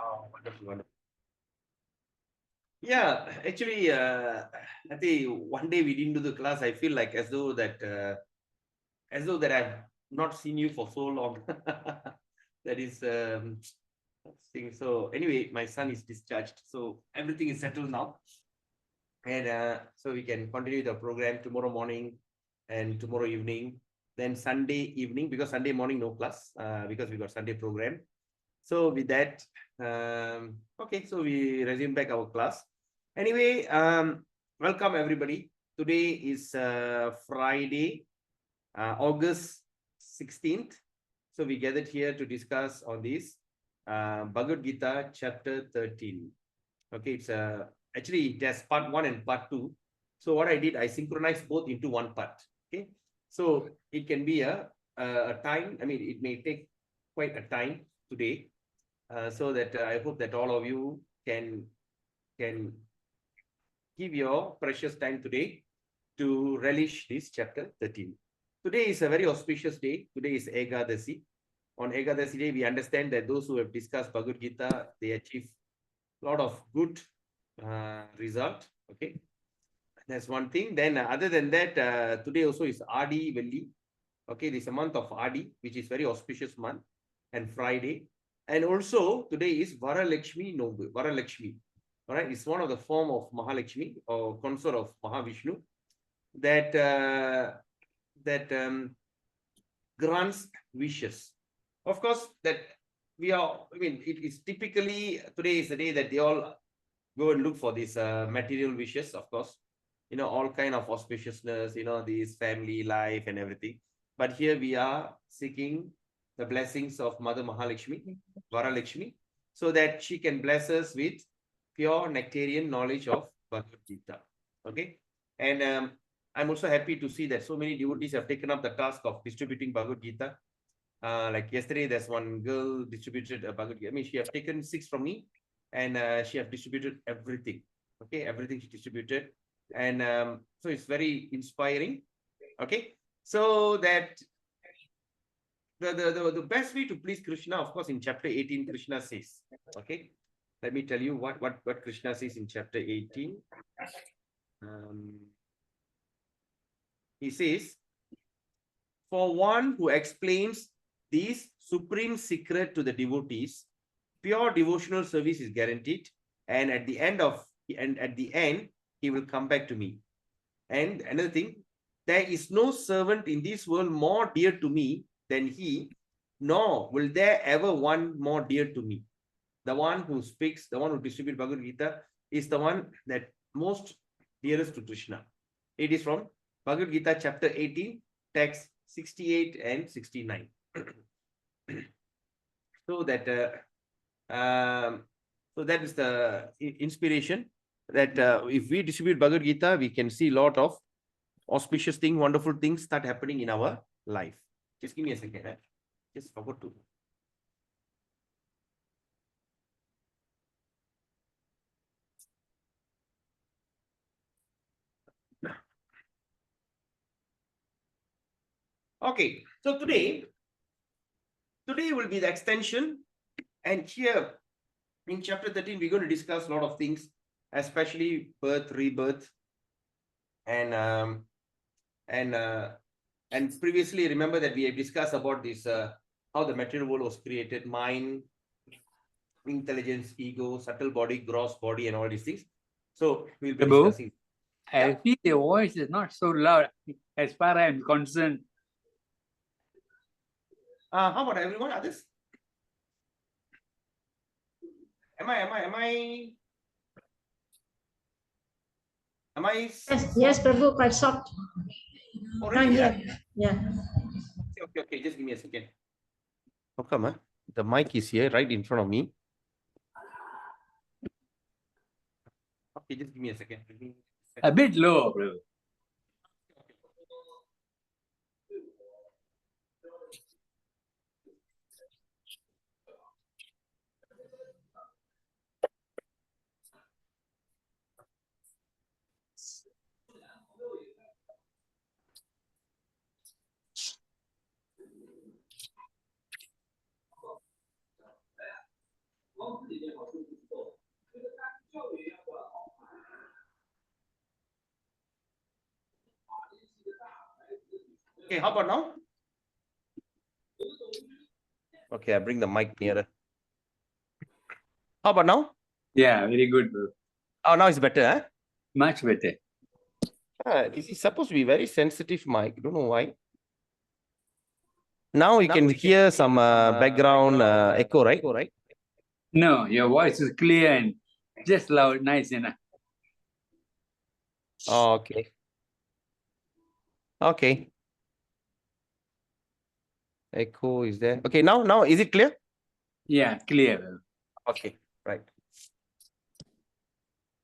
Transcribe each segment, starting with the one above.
Oh, wonderful, wonderful. Yeah, actually, I think one day we didn't do the class. I feel like as though that I've not seen you for so long. That is thing. So anyway, my son is discharged, so everything is settled now, and so we can continue the program tomorrow morning and tomorrow evening. Then Sunday evening, because Sunday morning no class, because we got Sunday program. So with that, okay, so we resume back our class. Anyway, welcome everybody. Today is Friday, August 16th. So we gathered here to discuss on this Bhagavad Gita chapter 13. Okay, it's actually it has part 1 and part 2. So what I did, I synchronized both into one part. Okay, so it can be a time. I mean, it may take quite a time today. So that I hope that all of you can give your precious time today to relish this chapter 13. Today is a very auspicious day. Today is Ekadasi. On Ekadasi day, we understand that those who have discussed Bhagavad Gita, they achieve a lot of good result. Okay, that's one thing. Then other than that, today also is Adi Velli. Okay, this is a month of Adi, which is very auspicious month, and Friday. And also today is Varalakshmi Nobu. Varalakshmi. All right, it's one of the form of Mahalakshmi or consort of Mahavishnu that grants wishes. Of course, that we are. I mean, it is typically today is the day that they all go and look for these material wishes. Of course, all kind of auspiciousness. This family life and everything. But here we are seeking the blessings of Mother Mahalakshmi, Varalakshmi, so that she can bless us with pure nectarian knowledge of Bhagavad Gita. Okay, and I'm also happy to see that so many devotees have taken up the task of distributing Bhagavad Gita. Like yesterday, there's one girl distributed a Bhagavad Gita. I mean, she have taken 6 from me, and she have distributed everything. Okay, everything she distributed, and so it's very inspiring. Okay, so that the best way to please Krishna, of course, in chapter 18, Krishna says, okay, let me tell you what Krishna says in chapter 18. He says, for one who explains this supreme secret to the devotees, pure devotional service is guaranteed, and at the end, he will come back to me. And another thing, there is no servant in this world more dear to me than he, nor will there ever one more dear to me. The one who speaks, the one who distributes Bhagavad Gita is the one that most dearest to Krishna. It is from Bhagavad Gita chapter 18, text 68 and 69. So that is the inspiration that if we distribute Bhagavad Gita, we can see a lot of auspicious things, wonderful things start happening in our life. Just give me a second. Just forgot to. Okay, so today will be the extension, and here in chapter 13, we're going to discuss a lot of things, especially birth, rebirth, and previously, remember that we have discussed about this, how the material world was created, mind, intelligence, ego, subtle body, gross body, and all these things. So we'll be discussing. I feel the voice is not so loud as far as I'm concerned. How about everyone? Others? Am I? Yes, Prabhu, quite soft. Oh, really? Yeah. Okay, just give me a second. How come? The mic is here, right in front of me. Okay, just give me a second. A bit low, bro. Okay, how about now? Okay, I bring the mic nearer. How about now? Yeah, very good, bro. Oh, now it's better, huh? Much better. This is supposed to be very sensitive mic. Don't know why. Now you can hear some background echo, right? No, your voice is clear and just loud, nice enough. Oh, okay. Okay. Echo is there. Okay, now is it clear? Yeah, clear, bro. Okay, right.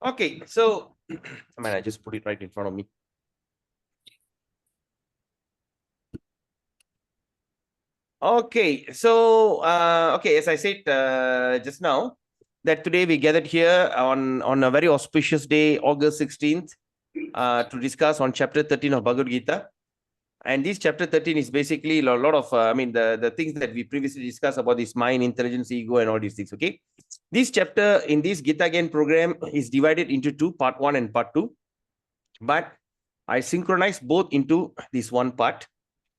Okay, so I just put it right in front of me. Okay, so okay, as I said just now, that today we gathered here on a very auspicious day, August 16th, to discuss on chapter 13 of Bhagavad Gita. And this chapter 13 is basically a lot of, the things that we previously discussed about this mind, intelligence, ego, and all these things, okay? This chapter in this Gita Gyan program is divided into two, part 1 and part 2. But I synchronize both into this one part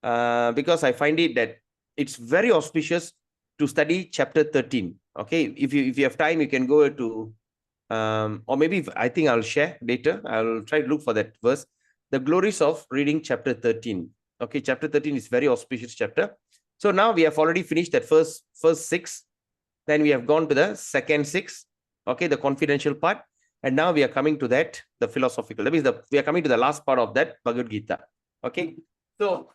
because I find it that it's very auspicious to study chapter 13. Okay, if you have time, you can go to or maybe I think I'll share later. I'll try to look for that verse. The glories of reading chapter 13. Okay, chapter 13 is very auspicious chapter. So now we have already finished that first 6. Then we have gone to the second 6. Okay, the confidential part. And now we are coming to that, the philosophical. That means we are coming to the last part of that Bhagavad Gita. Okay, so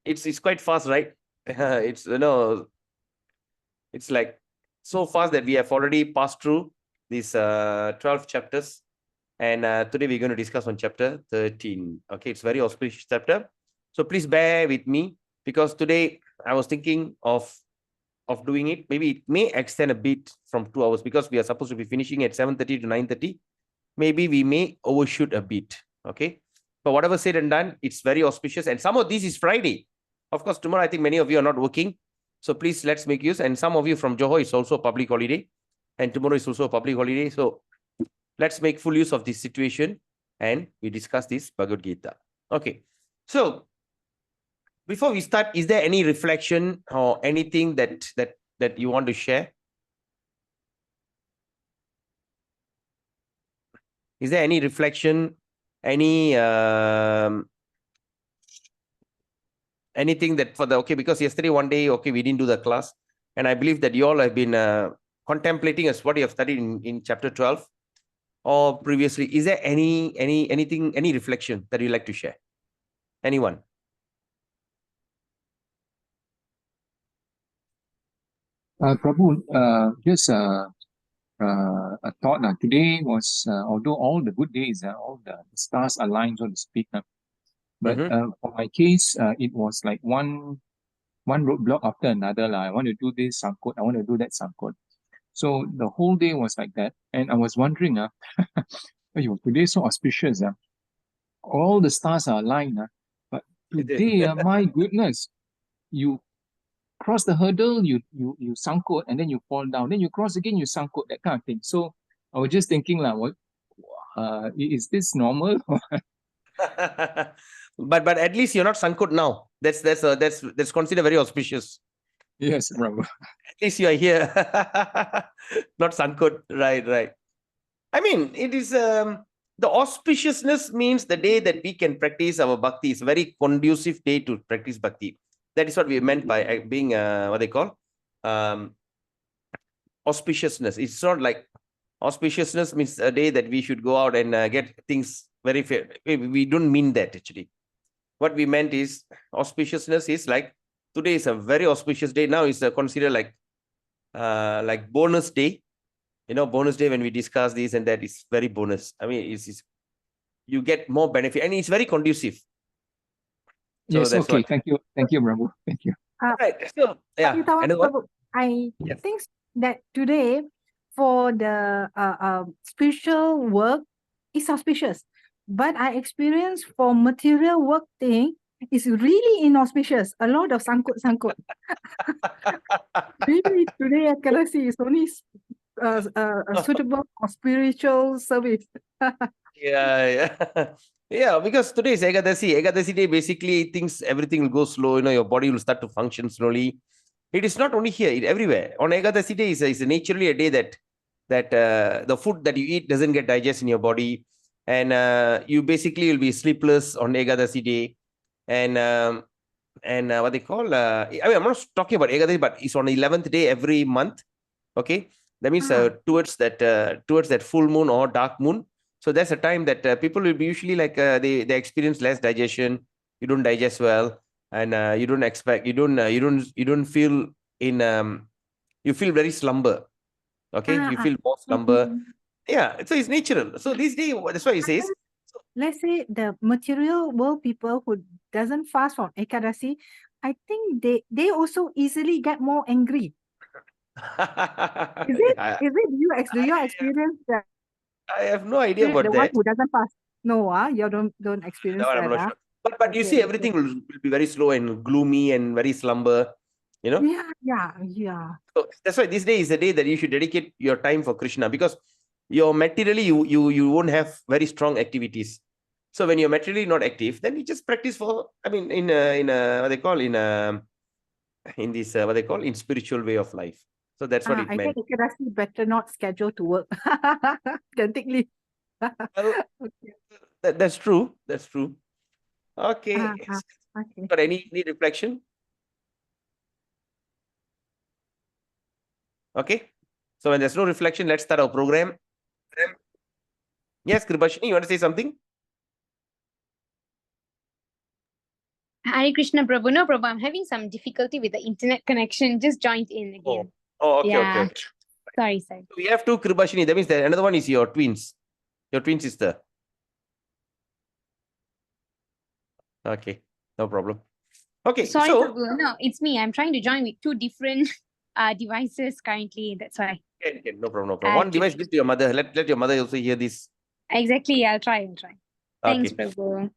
it's quite fast, right? It's it's like so fast that we have already passed through these 12 chapters, and today we're going to discuss on chapter 13. Okay, it's very auspicious chapter, so please bear with me, because today I was thinking of doing it. Maybe it may extend a bit from 2 hours, because we are supposed to be finishing at 7:30 to 9:30. Maybe we may overshoot a bit. Okay, but whatever said and done, it's very auspicious. And some of this is Friday. Of course, tomorrow I think many of you are not working, so please let's make use. And some of you from Johor is also a public holiday, and tomorrow is also a public holiday. So let's make full use of this situation and we discuss this Bhagavad Gita. Okay, so before we start, is there any reflection or anything that you want to share? Is there any reflection, any anything that for the, okay, because yesterday one day, okay, we didn't do the class, and I believe that you all have been contemplating as what you have studied in chapter 12 or previously. Is there anything, any reflection that you like to share? Anyone? Prabhu, just a thought. Today was, although all the good days, all the stars aligned, so to speak. But for my case, it was like one roadblock after another. I want to do this sangkut, I want to do that sangkut. So the whole day was like that. And I was wondering, today so auspicious. All the stars are aligned. But today, my goodness, you cross the hurdle, you sangkut, and then you fall down. Then you cross again, you sangkut, that kind of thing. So I was just thinking, is this normal? but at least you're not sangkut now. That's considered very auspicious. Yes, Prabhu. At least you are here. Not sangkut. Right. I mean, it is the auspiciousness means the day that we can practice our bhakti is a very conducive day to practice bhakti. That is what we meant by being what they call auspiciousness. It's not like auspiciousness means a day that we should go out and get things very fair. We don't mean that actually. What we meant is auspiciousness is like today is a very auspicious day. Now it's considered like bonus day. Bonus day when we discuss this and that is very bonus. I mean, it's you get more benefit and it's very conducive. So yes, that's okay. what. Thank you, Prabhu. Thank you. Right. So yeah. I Yes. think that today for the spiritual work is auspicious, but I experience for material work thing is really inauspicious. A lot of sangkut. Really today I cannot see it's only suitable for spiritual service. Yeah. Yeah, because today is Ekadasi. Ekadasi day, basically things, everything will go slow. Your body will start to function slowly. It is not only here, everywhere. On Ekadasi day is naturally a day that the food that you eat doesn't get digested in your body, and you basically will be sleepless on Ekadasi day, and what they call. I mean, I'm not talking about Ekadasi, but it's on the 11th day every month. Okay, that means towards that full moon or dark moon. So that's a time that people will be usually like they experience less digestion. You don't digest well, and you don't feel in you feel very slumber. Okay, you feel more slumber. Yeah, so it's natural. So this day, that's why he says. Let's say the material world people who doesn't fast from Ekadasi, I think they also easily get more angry. Is it? I, Is it? Do you experience that? I have no idea about The one that. who doesn't fast. No, you don't experience That one I'm that. not sure. But you see, everything will be very slow and gloomy and very slumber. Yeah. So that's why this day is the day that you should dedicate your time for Krishna, because you're materially you won't have very strong activities. So when you're materially not active, then you just practice for. I mean, in what they call in this what they call in spiritual way of life. So that's what it I meant. think Ekadasi better not schedule to work. Can take leave. Well, Okay. that's true. That's true. Okay. Okay. Got any reflection? Okay. So when there's no reflection, let's start our program. Yes, Kribashini, you want to say something? Hare Krishna Prabhu. No, Prabhu, I'm having some difficulty with the internet connection. Just joined in again. Okay, Yeah. okay. Sorry. So we have two Kribashini. That means that another one is your twin sister. Okay, no problem. Okay, Sorry, so Prabhu. No, it's me. I'm trying to join with two different devices currently. That's why. no problem. One device, give to your mother. Let your mother also hear this. Exactly. I'll try. Thanks, Okay. Prabhu.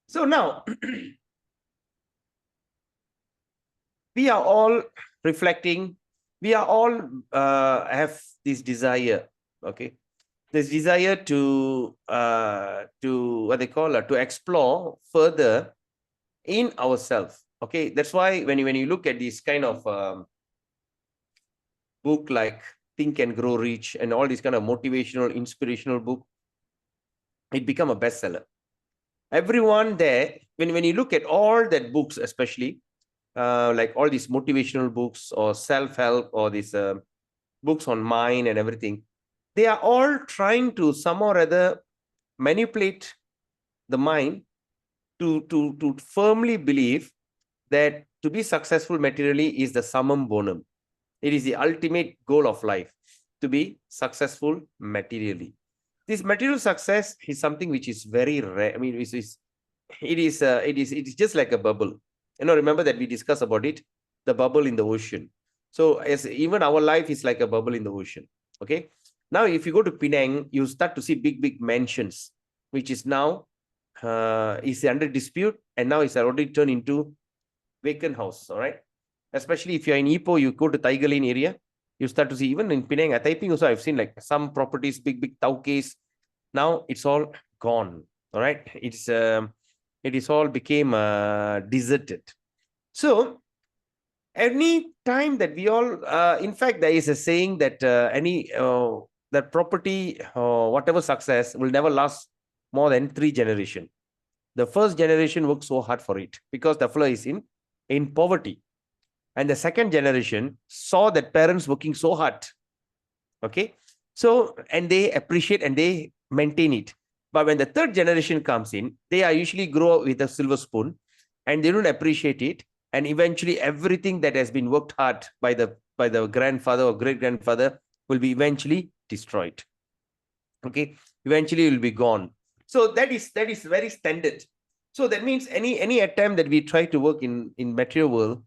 So now we are all reflecting. We are all have this desire. Okay, this desire to what they call to explore further in ourselves. Okay, that's why when you look at this kind of book like Think and Grow Rich and all these kind of motivational, inspirational book, it become a bestseller. Everyone there, when you look at all that books, especially like all these motivational books or self-help or these books on mind and everything, they are all trying to somehow or other manipulate the mind to firmly believe that to be successful materially is the summum bonum. It is the ultimate goal of life, to be successful materially. This material success is something which is very rare. I mean, it is just like a bubble. Remember that we discussed about it, the bubble in the ocean. So as even our life is like a bubble in the ocean. Okay. Now, if you go to Penang, you start to see big mansions, which is now is under dispute, and now it's already turned into vacant house. All right. Especially if you're in Ipoh, you go to Tiger Lane area, you start to see, even in Penang, at Taiping also, I've seen like some properties, big tauques. Now it's all gone. All right. It is all became deserted. So any time that we all, in fact, there is a saying that that property, whatever success will never last more than 3 generations. The first generation worked so hard for it because the fellow is in poverty. And the second generation saw that parents working so hard. Okay. So, and they appreciate and they maintain it. But when the third generation comes in, they are usually grow up with a silver spoon and they don't appreciate it. And eventually everything that has been worked hard by the grandfather or great grandfather will be eventually destroyed. Okay. Eventually it will be gone. So that is very standard. So that means any attempt that we try to work in material world,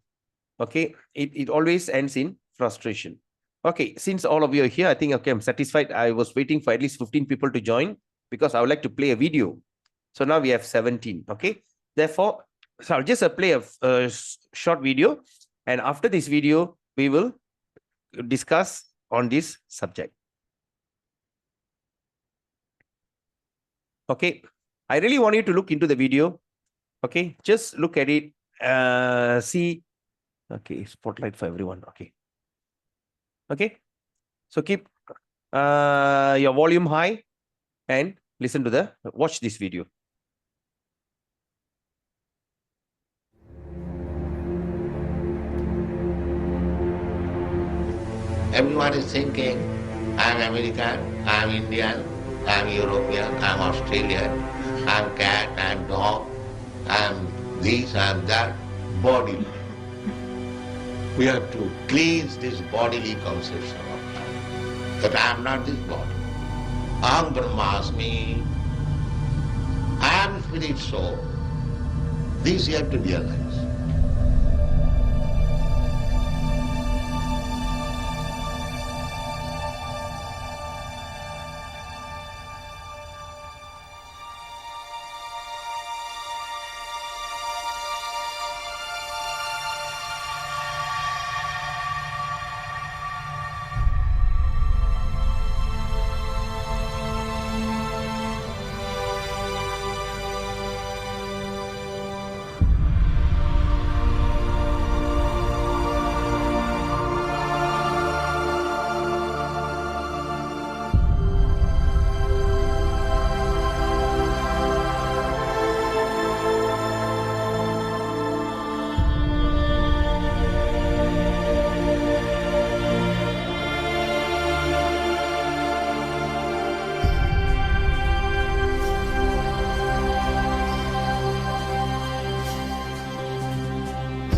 okay, it always ends in frustration. Okay, since all of you are here, I think, okay, I'm satisfied. I was waiting for at least 15 people to join because I would like to play a video. So now we have 17, okay? Therefore, so I'll just play a short video. And after this video, we will discuss on this subject. Okay, I really want you to look into the video. Okay, just look at it. See. Okay, spotlight for everyone. Okay. Okay. So keep your volume high and listen to watch this video. Everyone is thinking, I'm American, I'm Indian, I'm European, I'm Australian, I'm cat, I'm dog, I'm this, I'm that, body. We have to cleanse this bodily conception of life, that I am not this body. Aham Brahmasmi, I am spirit soul. This you have to realize.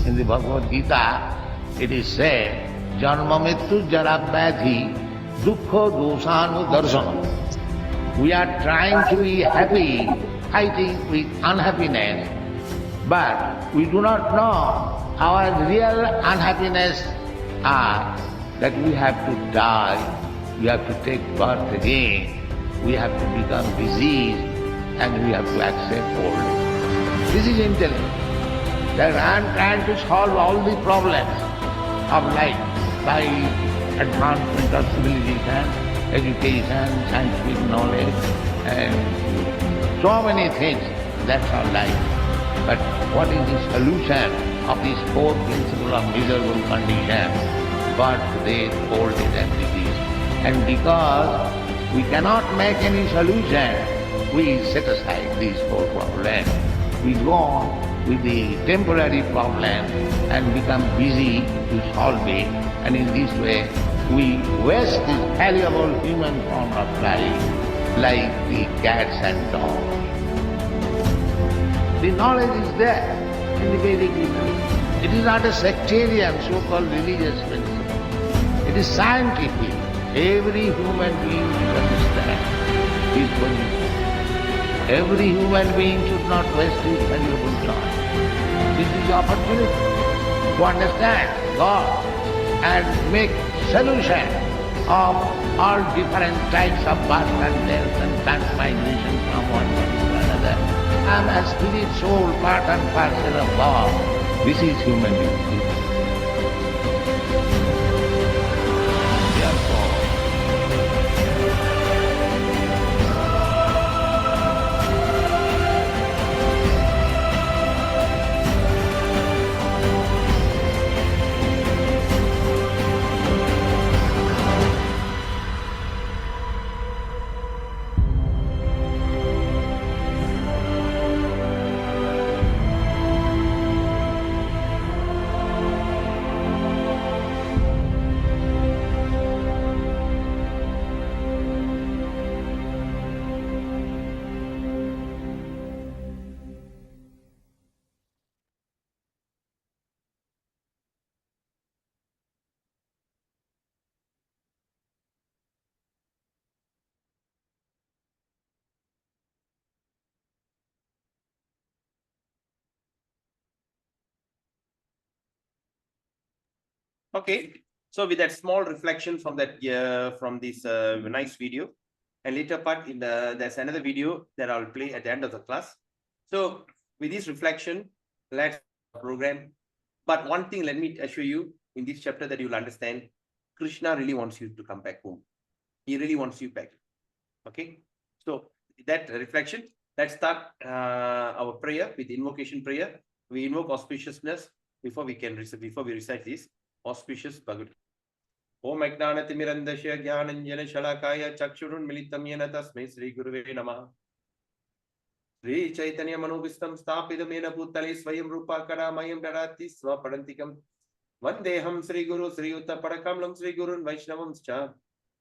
In the Bhagavad Gita, it is said, Janma Mittu Jara Vyadhi Dukkha Dosanu Darsana. We are trying to be happy, fighting with unhappiness, but we do not know our real unhappiness are that we have to die, we have to take birth again, we have to become diseased, and we have to accept old age. This is intelligence. That I am trying to solve all the problems of life by advancement of civilization, education, scientific knowledge, and so many things. That's our life. But what is the solution of these four principles of miserable condition? Birth, death, old age, and disease. And because we cannot make any solution, we set aside these four problems. We go on with the temporary problem and become busy to solve it, and in this way we waste this valuable human form of life like the cats and dogs. The knowledge is there in the Vedic literature. It is not a sectarian, so-called religious principle. It is scientific. Every human being should understand his position. Every human being should not waste his valuable time. This is the opportunity to understand God and make solution of all different types of birth and death and transmigration from one body to another. I am a spirit soul, part and parcel of God. This is human being. Therefore, Okay, so with that small reflection from that from this nice video, and later part in there's another video that I'll play at the end of the class. So with this reflection, let's program. But one thing, let me assure you in this chapter that you'll understand, Krishna really wants you to come back home. He really wants you back. Okay. So that reflection, let's start our prayer with invocation prayer. We invoke auspiciousness before we recite this auspicious Bhagavad. Om Ajnanatimirandasya Gyananjana Shalakaya Chakshurunmilitam Yena Tasmai Sri Guruve Namah. Sri Chaitanya Manovistam Stapidam Yena Bhutale Swayam Rupa Karamayam Dadati Swapadantikam Vandeham Sri Guru Sri Uttapadakam Sri Gurun Vaishnavam Cha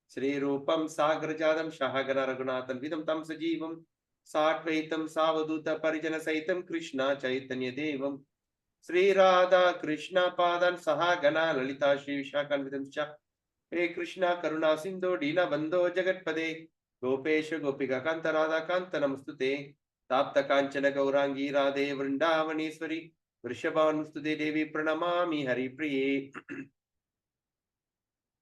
Sri Rupam Sagrajadam Shahagana Raghunathan Vidam Tam Sajivam Satvaitam Savaduta Parijana Saitam Krishna Chaitanya Devam Sri Radha Krishna Padan Sahagana Lalita Shri Vishakan Vidam Cha Hey Krishna Karuna Sindhu Dina Bandho Jagatpade Gopesha Gopika Kanta Radha Kanta Namastute Tapta Kanchana Gaurangi Radhe Vrindavaneshwari Vrishabhanustute Devi Pranamami Hari Priye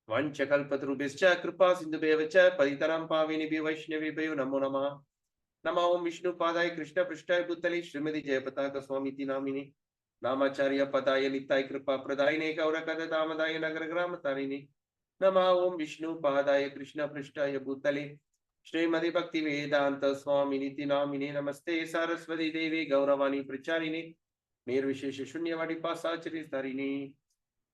Vanchakalpatrubhischa Kripa Sindhubevacha Paditaram Pavini Vaishnavi Bayu Namo Namah Nama Om Vishnu Padaya Krishna Prishthaya Bhutale Srimati Jayapataka Swamiti Namini Namacharya Padaya Nitai Kripa Pradayine Gaurakada Damadaya Nagaragrama Tarini Nama Om Vishnu Padaya Krishna Prishthaya Bhutale Srimati Bhakti Vedanta Swamini Namini Namaste Saraswati Devi Gauravani Pracharini Nirvishesha Shunyavadi Pasachari Tarini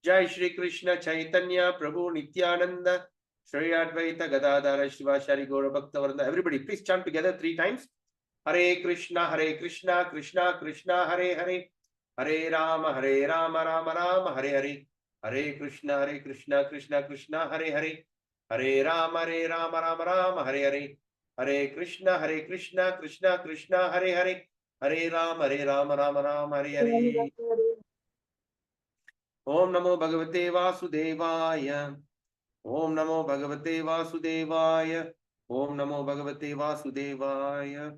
Jai Shri Krishna Chaitanya Prabhu Nityananda Shri Advaita Gadadhara Shivashari Gaura Bhaktavaranda. Everybody please chant together 3 times. Hare Krishna Krishna Krishna Hare Hare Hare Rama Rama Rama Hare Hare Hare Krishna Krishna Krishna Hare Hare Hare Rama Rama Rama Hare Hare Hare Krishna Krishna Krishna Hare Hare Hare Rama Rama Hare Hare Om Namo Bhagavate Vasudevaya Om Namo Bhagavate Vasudevaya Om Namo Bhagavate Vasudevaya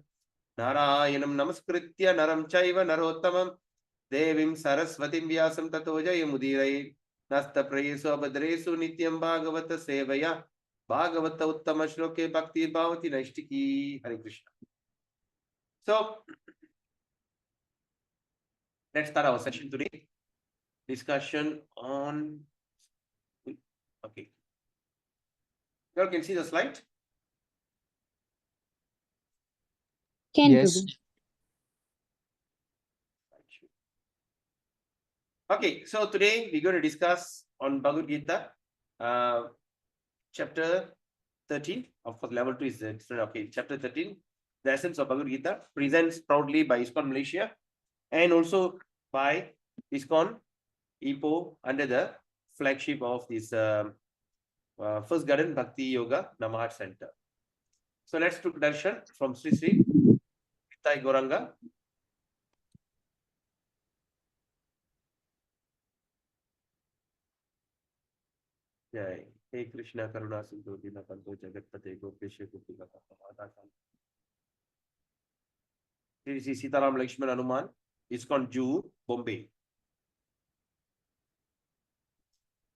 Narayanam Namaskritya Naram Chaiva Narottamam Devim Saraswatim Vyasam Tato Jayamudirai Nasta Prayesu Abhadresu Nityam Bhagavata Sevaya Bhagavata Uttama Shloke Bhakti Bhavati Naishtiki. Hare Krishna. So let's start our session today. Discussion on, okay. You all can see the slide? Can Yes. Prabhu. Okay, so today we're going to discuss on Bhagavad Gita, chapter 13. Of course, level 2 is different. Okay, chapter 13, the essence of Bhagavad Gita, presents proudly by ISKCON Malaysia and also by ISKCON Ipoh under the flagship of this First Garden Bhakti Yoga Namahat Center. So let's take darshan from Sri Sri Gita Gauranga. Jai. Hey Krishna Karuna Sindhu Dina Bandho Jagatpate Gopesha Gopika Kanta. This is Sitaram Lakshman Hanuman, ISKCON Juhu, Bombay.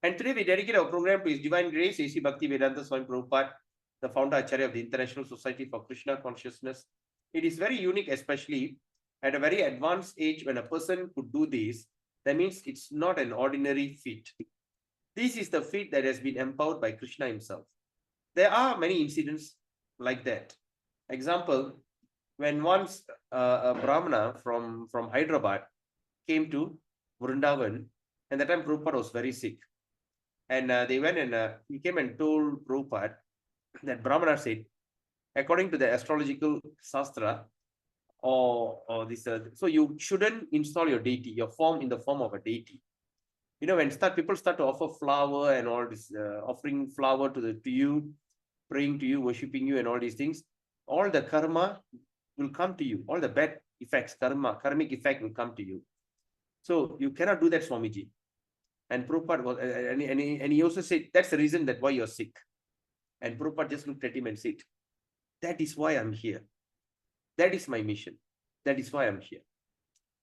And today we dedicate our program to His Divine Grace, A.C. Bhakti Vedanta Swami Prabhupada, the founder Acharya of the International Society for Krishna Consciousness. It is very unique, especially at a very advanced age when a person could do this. That means it's not an ordinary feat. This is the feat that has been empowered by Krishna himself. There are many incidents like that. Example, when once a Brahmana from Hyderabad came to Vrindavan, and that time Prabhupada was very sick. And they went and he came and told Prabhupada that Brahmana said, according to the astrological Shastra, or this, so you shouldn't install your deity, your form in the form of a deity. You know, when people start to offer flower and all this, offering flower to you, praying to you, worshipping you, and all these things, all the karma will come to you. All the bad effects, karmic effect will come to you. So you cannot do that, Swamiji. And Prabhupada was, and he also said, that's the reason that why you're sick. And Prabhupada just looked at him and said, that is why I'm here. That is my mission. That is why I'm here.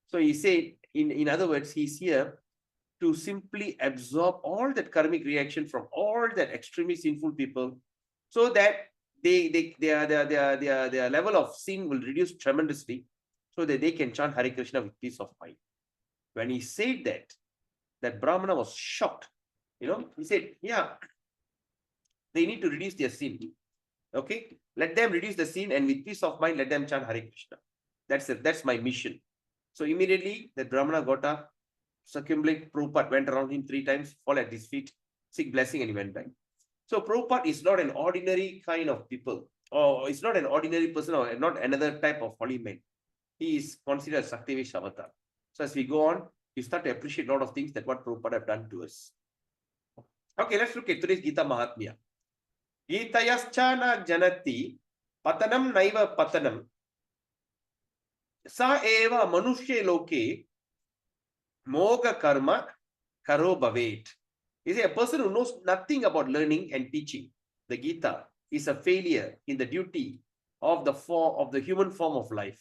So he said, in other words, he's here to simply absorb all that karmic reaction from all that extremely sinful people, so that their level of sin will reduce tremendously, so that they can chant Hare Krishna with peace of mind. When he said that Brahmana was shocked. You know, he said, yeah, They need to reduce their sin. Okay, let them reduce the sin, and with peace of mind, let them chant Hare Krishna. That's it. That's my mission. So immediately the Brahmana got up, circumambulate Prabhupada, went around him 3 times, fall at his feet, seek blessing, and he went back. So Prabhupada is not an ordinary kind of people, or it's not an ordinary person, or not another type of holy man. He is considered Saktivesh avatar. So as we go on, you start to appreciate a lot of things that what Prabhupada have done to us. Okay, let's look at today's Gita Mahatmya. Gitayaschana janati patanam naiva patanam sa eva manushya loke moga karma karo bhavet. Is a person who knows nothing about learning and teaching the Gita is a failure in the duty of the human form of life.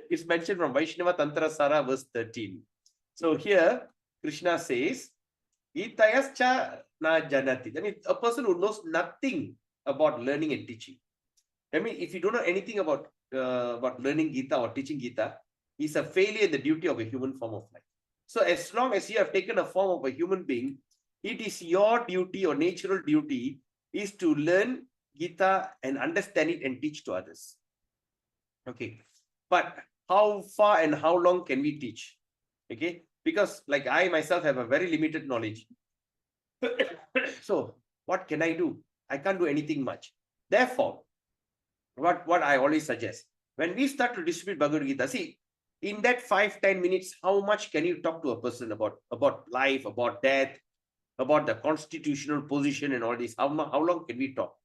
It's mentioned from Vaishnava Tantra Sara verse 13. So here Krishna says, Gitayascha na janati. That means a person who knows nothing about learning and teaching. I mean, if you don't know anything about learning Gita or teaching Gita, is a failure in the duty of a human form of life. So as long as you have taken a form of a human being, it is your duty or natural duty is to learn Gita and understand it and teach to others. Okay. But how far and how long can we teach? Okay. Because like I myself have a very limited knowledge. So what can I do? I can't do anything much. Therefore, what I always suggest, when we start to distribute Bhagavad Gita, see, in that 5-10 minutes, how much can you talk to a person about life, about death, about the constitutional position and all this? How long can we talk?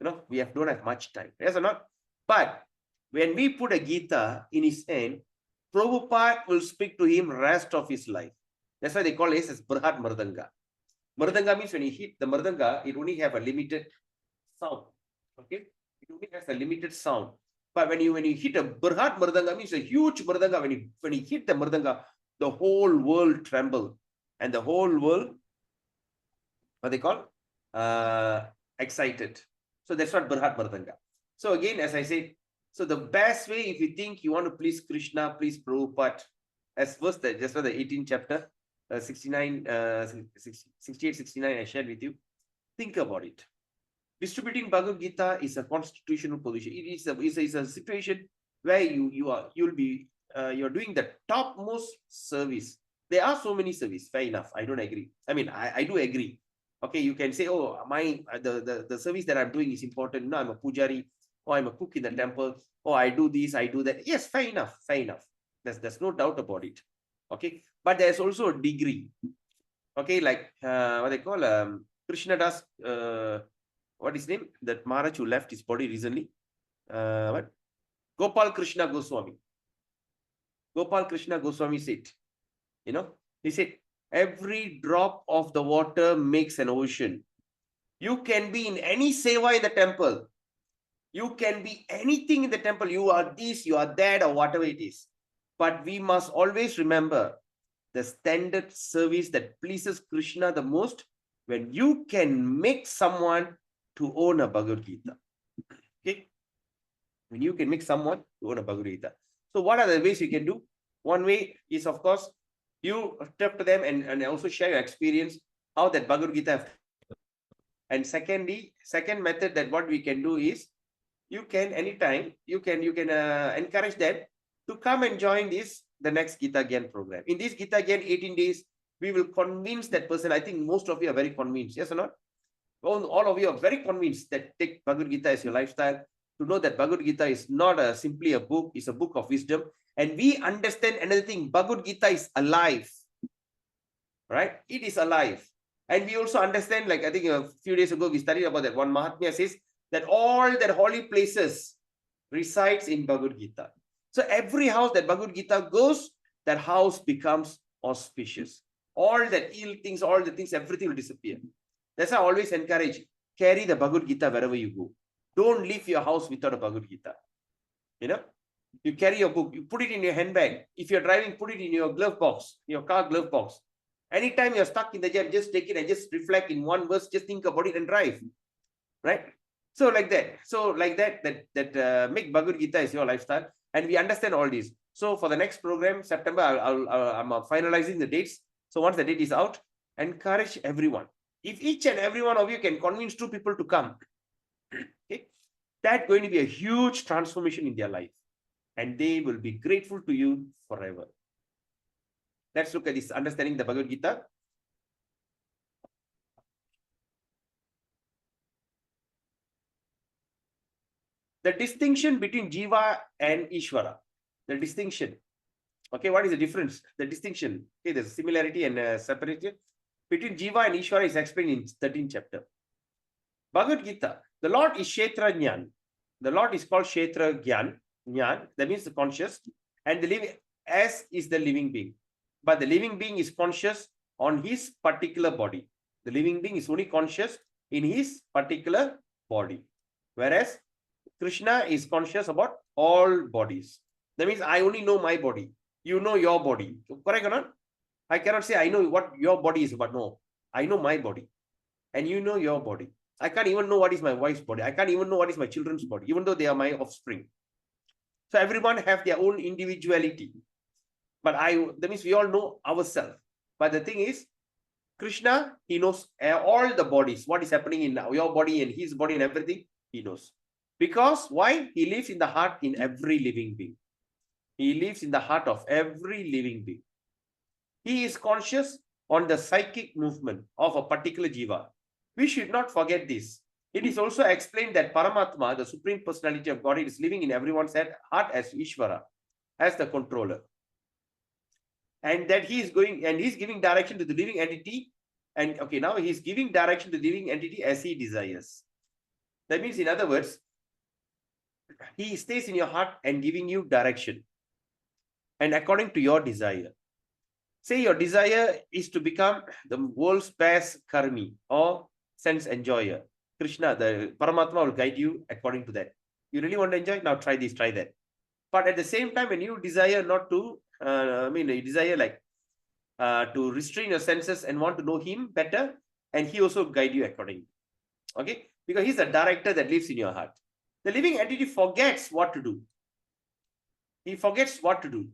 You know, we don't have much time. Yes or not? But when we put a Gita in his hand, Prabhupada will speak to him rest of his life. That's why they call it as Brihat Mardanga. Mardanga means when you hit the Mardanga, it only have a limited sound. Okay? It only has a limited sound. But when you hit a Brihat Mardanga, means a huge Mardanga, when you hit the Mardanga, the whole world tremble. And the whole world, what they call? Excited. So that's what Brihat Mardanga. So again, as I said, so the best way, if you think you want to please Krishna, please Prabhupada, as first, just for the 18th chapter, 68, 69, I shared with you. Think about it. Distributing Bhagavad Gita is a constitutional position. It is a situation where you're doing the topmost service. There are so many services. Fair enough. I don't agree. I mean, I do agree. Okay, you can say, oh, the service that I'm doing is important. No, I'm a pujari, or I'm a cook in the temple, or I do this, I do that. Yes, fair enough. Fair enough. There's no doubt about it. Okay, but there's also a degree. Okay, like what they call Krishna Das. What is his name? That Maharaj who left his body recently. What? Gopal Krishna Goswami. Gopal Krishna Goswami said, he said, every drop of the water makes an ocean. You can be in any seva in the temple. You can be anything in the temple. You are this, you are that, or whatever it is. But we must always remember the standard service that pleases Krishna the most when you can make someone to own a Bhagavad Gita. Okay? When you can make someone to own a Bhagavad Gita. So what are the ways you can do? One way is, of course, you talk to them and also share your experience, how that Bhagavad Gita. And secondly, second method that what we can do is, you can anytime, you can encourage them to come and join the next Gita Gyan program. In this Gita Gyan 18 days, we will convince that person. I think most of you are very convinced, yes or not? All of you are very convinced that take Bhagavad Gita as your lifestyle, to know that Bhagavad Gita is not simply a book, it's a book of wisdom. And we understand another thing, Bhagavad Gita is alive, right? It is alive. And we also understand, like I think a few days ago, we studied about that one Mahatmya says that all that holy places resides in Bhagavad Gita. So every house that Bhagavad Gita goes, that house becomes auspicious. All that ill things, all the things, everything will disappear. That's why I always encourage, carry the Bhagavad Gita wherever you go. Don't leave your house without a Bhagavad Gita. You carry your book, you put it in your handbag. If you're driving, put it in your glove box, your car glove box. Anytime you're stuck in the jam, just take it and just reflect in one verse, just think about it and drive. Right? So like that. So like that make Bhagavad Gita as your lifestyle. And we understand all this. So for the next program, September, I'm finalizing the dates. So once the date is out, encourage everyone. If each and every one of you can convince 2 people to come, okay, that's going to be a huge transformation in their life. And they will be grateful to you forever. Let's look at this, understanding the Bhagavad Gita. The distinction between Jiva and Ishvara. The distinction. Okay, what is the difference? The distinction. Okay, there's similarity and separation between Jiva and Ishvara is explained in 13th chapter. Bhagavad Gita. The Lord is Kshetra Gyan. The Lord is called Kshetra Gyan. Gyan, that means the conscious. And the living, as is the living being. But the living being is conscious on his particular body. The living being is only conscious in his particular body. Whereas Krishna is conscious about all bodies. That means I only know my body. You know your body. Correct or not? I cannot say I know what your body is, but no. I know my body. And you know your body. I can't even know what is my wife's body. I can't even know what is my children's body, even though they are my offspring. So everyone have their own individuality. But that means we all know ourselves. But the thing is, Krishna, he knows all the bodies, what is happening in your body and his body and everything, he knows. Because why? He lives in the heart in every living being. He lives in the heart of every living being. He is conscious on the psychic movement of a particular jiva. We should not forget this. It is also explained that Paramatma, the Supreme Personality of God, is living in everyone's heart as Ishvara, as the controller. And that he is going and he's giving direction to the living entity. And okay, now he's giving direction to the living entity as he desires. That means, in other words, he stays in your heart and giving you direction. And according to your desire. Say your desire is to become the world's best karmi or sense enjoyer. Krishna, the Paramatma will guide you according to that. You really want to enjoy? Now try this, try that. But at the same time, when you desire not to, you desire like to restrain your senses and want to know him better, and he also guide you accordingly. Okay? Because he's the director that lives in your heart. The living entity forgets what to do. He forgets what to do.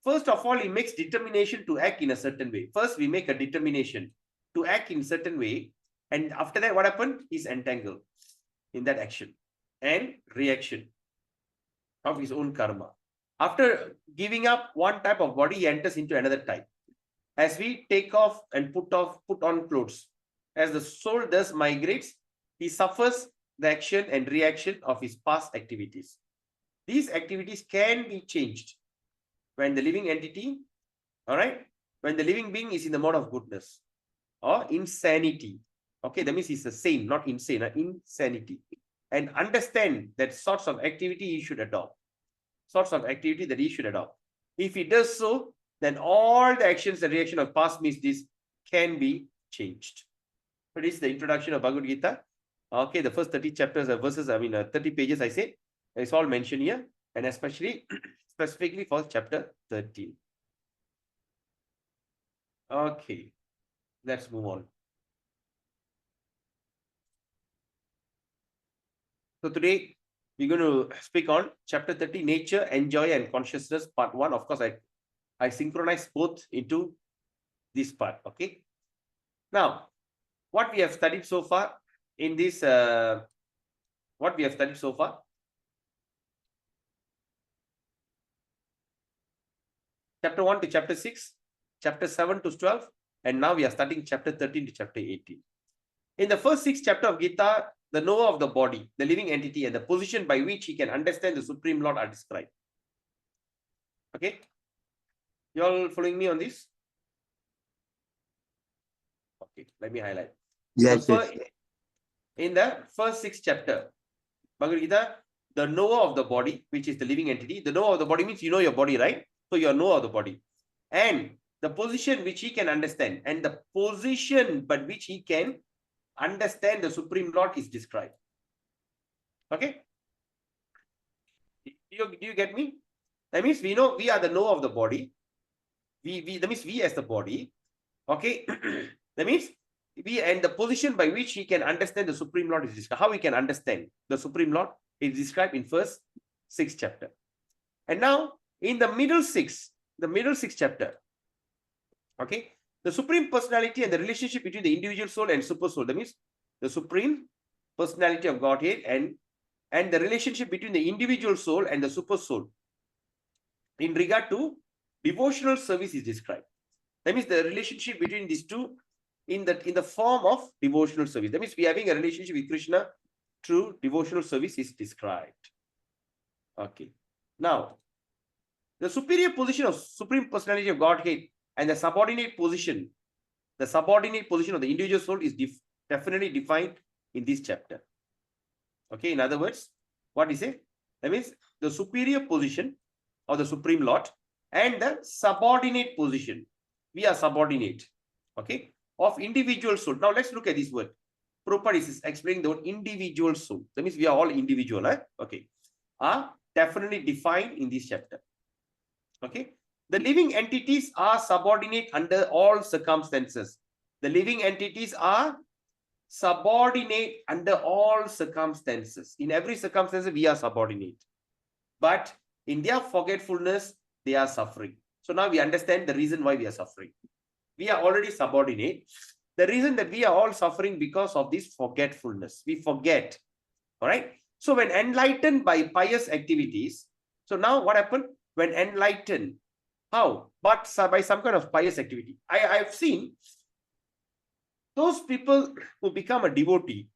First of all, he makes determination to act in a certain way. First, we make a determination to act in a certain way. And after that, what happened? He's entangled in that action and reaction of his own karma. After giving up one type of body, he enters into another type. As we take off and put on clothes, as the soul thus migrates, he suffers the action and reaction of his past activities. These activities can be changed when the living entity, all right, when the living being is in the mode of goodness or insanity. Okay, that means he's a sane, not insane, insanity. And understand that sorts of activity he should adopt. Sorts of activity that he should adopt. If he does so, then all the actions and reaction of past misdeeds can be changed. So this is the introduction of Bhagavad Gita. Okay, the first 30 chapters of verses, 30 pages, I say, it's all mentioned here, and especially specifically for chapter 13. Okay, let's move on. So today we're going to speak on chapter 30, nature, enjoy, and consciousness, part 1. Of course, I synchronize both into this part. Okay. Now, what we have studied so far in this, chapter 1 to chapter 6, chapter 7 to 12, and now we are studying chapter 13 to chapter 18. In the first 6 chapters of Gita, the knower of the body, the living entity, and the position by which he can understand the Supreme Lord are described. Okay? You all following me on this? Okay, let me highlight. Yes, So, yes. in the first 6 chapters, Bhagavad Gita, the knower of the body, which is the living entity. The knower of the body means you know your body, right? So you are knower of the body. And the position which he can understand, and the position by which he can understand the Supreme Lord is described. Okay? Do you get me? That means we know we are the knower of the body. That means we as the body. Okay? That means we, and the position by which he can understand the Supreme Lord is described. How he can understand the Supreme Lord is described in first 6 chapter. And now in the middle 6 chapter, okay, the Supreme Personality and the relationship between the individual soul and super soul. That means the Supreme Personality of Godhead and the relationship between the individual soul and the super soul in regard to devotional service is described. That means the relationship between these two in the form of devotional service. That means we are having a relationship with Krishna through devotional service is described. Okay. Now, the superior position of Supreme Personality of Godhead and the subordinate position of the individual soul is definitely defined in this chapter. Okay, in other words, what is it? That means the superior position of the Supreme Lord and the subordinate position. We are subordinate, okay, of individual soul. Now let's look at this word. Prabhupada is explaining the word individual soul. That means we are all individual, okay, are definitely defined in this chapter. Okay, the living entities are subordinate under all circumstances. The living entities are subordinate under all circumstances. In every circumstance, we are subordinate. But in their forgetfulness, they are suffering. So now we understand the reason why we are suffering. We are already subordinate. The reason that we are all suffering because of this forgetfulness. We forget. All right. So when enlightened by pious activities, so now what happened? When enlightened, how? But by some kind of pious activity. I've seen those people who become a devotee.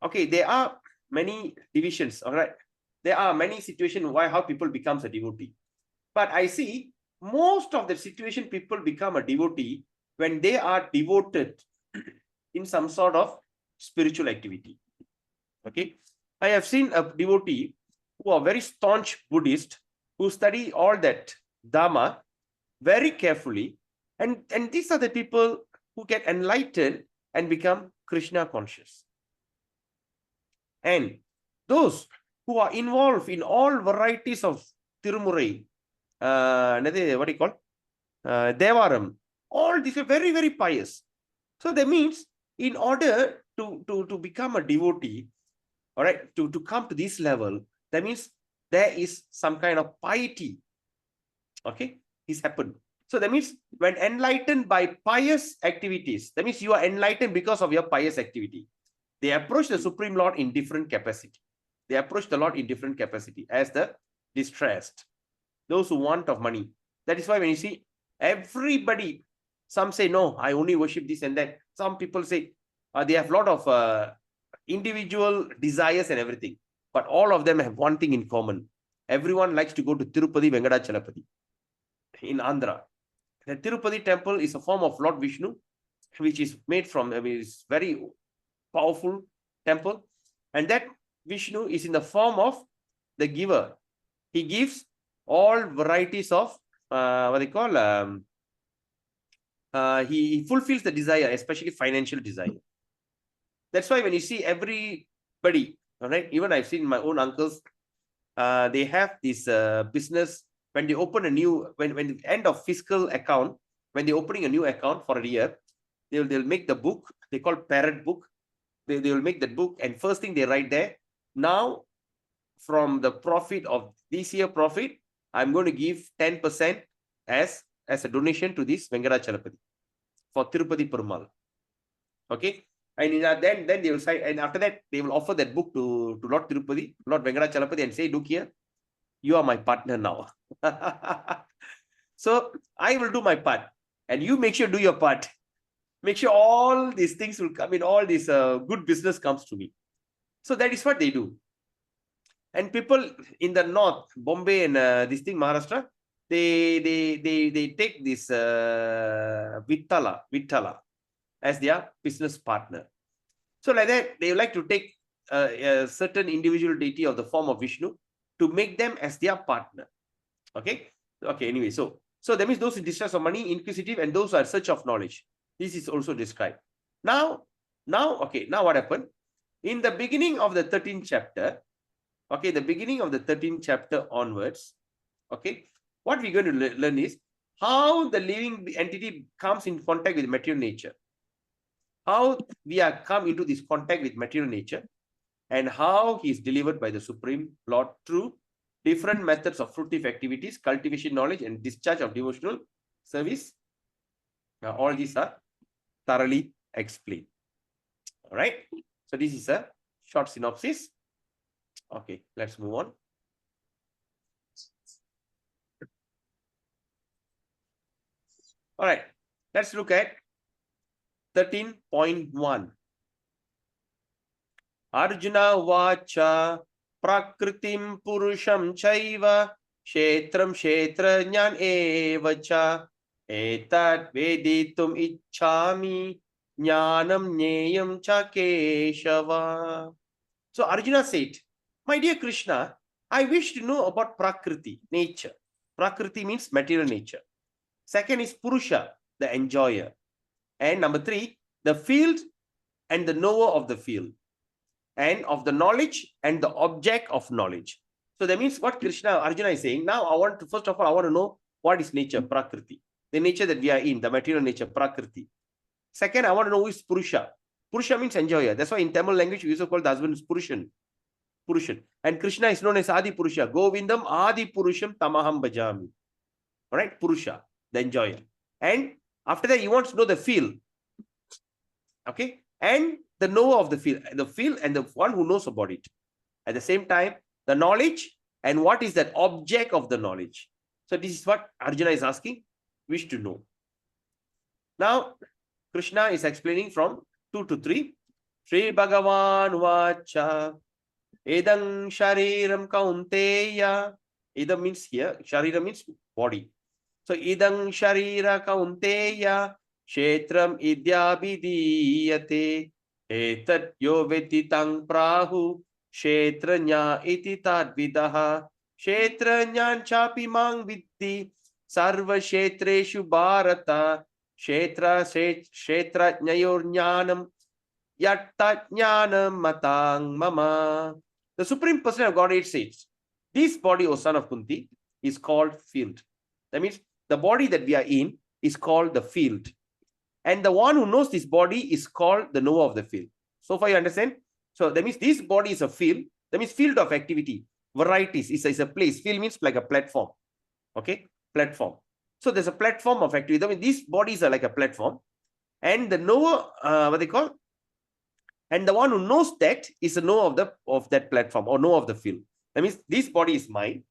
Okay, there are many divisions. All right. There are many situations how people becomes a devotee. But I see most of the situation people become a devotee when they are devoted in some sort of spiritual activity. Okay. I have seen a devotee who are very staunch Buddhist who study all that Dharma very carefully. And these are the people who get enlightened and become Krishna conscious. And those who are involved in all varieties of Tirumurai, what do you call? Devaram, all these are very, very pious. So that means in order to become a devotee, all right, to come to this level, that means there is some kind of piety. Okay, this happened. So that means when enlightened by pious activities, that means you are enlightened because of your pious activity. They approach the Supreme Lord in different capacity. They approach the Lord in different capacity as the distressed, those who want of money. That is why when you see everybody, some say, no, I only worship this and that. Some people say they have a lot of individual desires and everything. But all of them have one thing in common. Everyone likes to go to Tirupati Venkadachalapati in Andhra. The Tirupati temple is a form of Lord Vishnu, which is made from, it's very powerful temple. And that Vishnu is in the form of the giver. He gives all varieties of, what they call, he fulfills the desire, especially financial desire. That's why when you see everybody, all right, even I've seen my own uncles, they have this business. When they open a new, when the end of fiscal account, when they're opening a new account for a year, they'll make the book, they call parrot book. They will make that book, and first thing they write there, now from the profit of this year profit, I'm going to give 10% as a donation to this Venkadachalapati for Tirupati Perumal. Okay. And then they will say, and after that, they will offer that book to Lord Tirupati, Lord Venkadachalapati, and say, look here, you are my partner now. So I will do my part, and you make sure do your part. Make sure all these things will come in, all this good business comes to me. So that is what they do. And people in the north, Bombay and this thing, Maharashtra, they take this Vittala as their business partner. So like that, they like to take a certain individual deity of the form of Vishnu to make them as their partner. Okay. Okay. Anyway, so that means those in distress of money, inquisitive, and those who are in search of knowledge. This is also described. Now what happened? In the beginning of the 13th chapter, okay, the beginning of the 13th chapter onwards, okay, what we're going to learn is how the living entity comes in contact with material nature. How we are come into this contact with material nature, and how he is delivered by the Supreme Lord through different methods of fruitive activities, cultivation knowledge, and discharge of devotional service. All these are thoroughly explained. All right. So this is a short synopsis. Okay, let's move on. All right, let's look at 13.1. Arjuna vacha prakritim purusham chaiva kshetram kshetrajnan evacha etat veditum ichchami jnanam jneyam cha keshava. So Arjuna said, my dear Krishna, I wish to know about Prakriti, nature. Prakriti means material nature. Second is Purusha, the enjoyer. And number 3, the field and the knower of the field. And of the knowledge and the object of knowledge. So that means what Arjuna is saying, now I want to, first of all, I want to know what is nature, Prakriti. The nature that we are in, the material nature, Prakriti. Second, I want to know who is Purusha. Purusha means enjoyer. That's why in Tamil language, we also call the husband Purushan. Purushan. And Krishna is known as Adi Purusha. Govindam Adi Purusham Tamaham Bhajami. All right, Purusha, the enjoyer. And after that, he wants to know the field. Okay. And the knower of the field and the one who knows about it. At the same time, the knowledge and what is that object of the knowledge. So this is what Arjuna is asking, wish to know. Now, Krishna is explaining from 2 to 3. Sri Bhagavan Vacha Edam Shariram Kaunteya. Edam means here, Sharira means body. So Idam Sharira Kaunteya Kshetram Idyabhidiyate Etat Yo Vetitang Prahu Kshetranya Iti Tadvidaha Kshetranyan Chapi Mang Viddi Sarva Kshetreshu Bharata Kshetra Nyayor Jnanam Yatta Jnanam Matang Mama. The Supreme Person of Godhead says, this body, O son of Kunti, is called field. That means the body that we are in is called the field. And the one who knows this body is called the knower of the field. So far you understand? So that means this body is a field. That means field of activity. Varieties is a place. Field means like a platform. Okay? Platform. So there's a platform of activity. That means these bodies are like a platform. And the knower, what they call? And the one who knows that is the knower of that platform or knower of the field. That means this body is mine.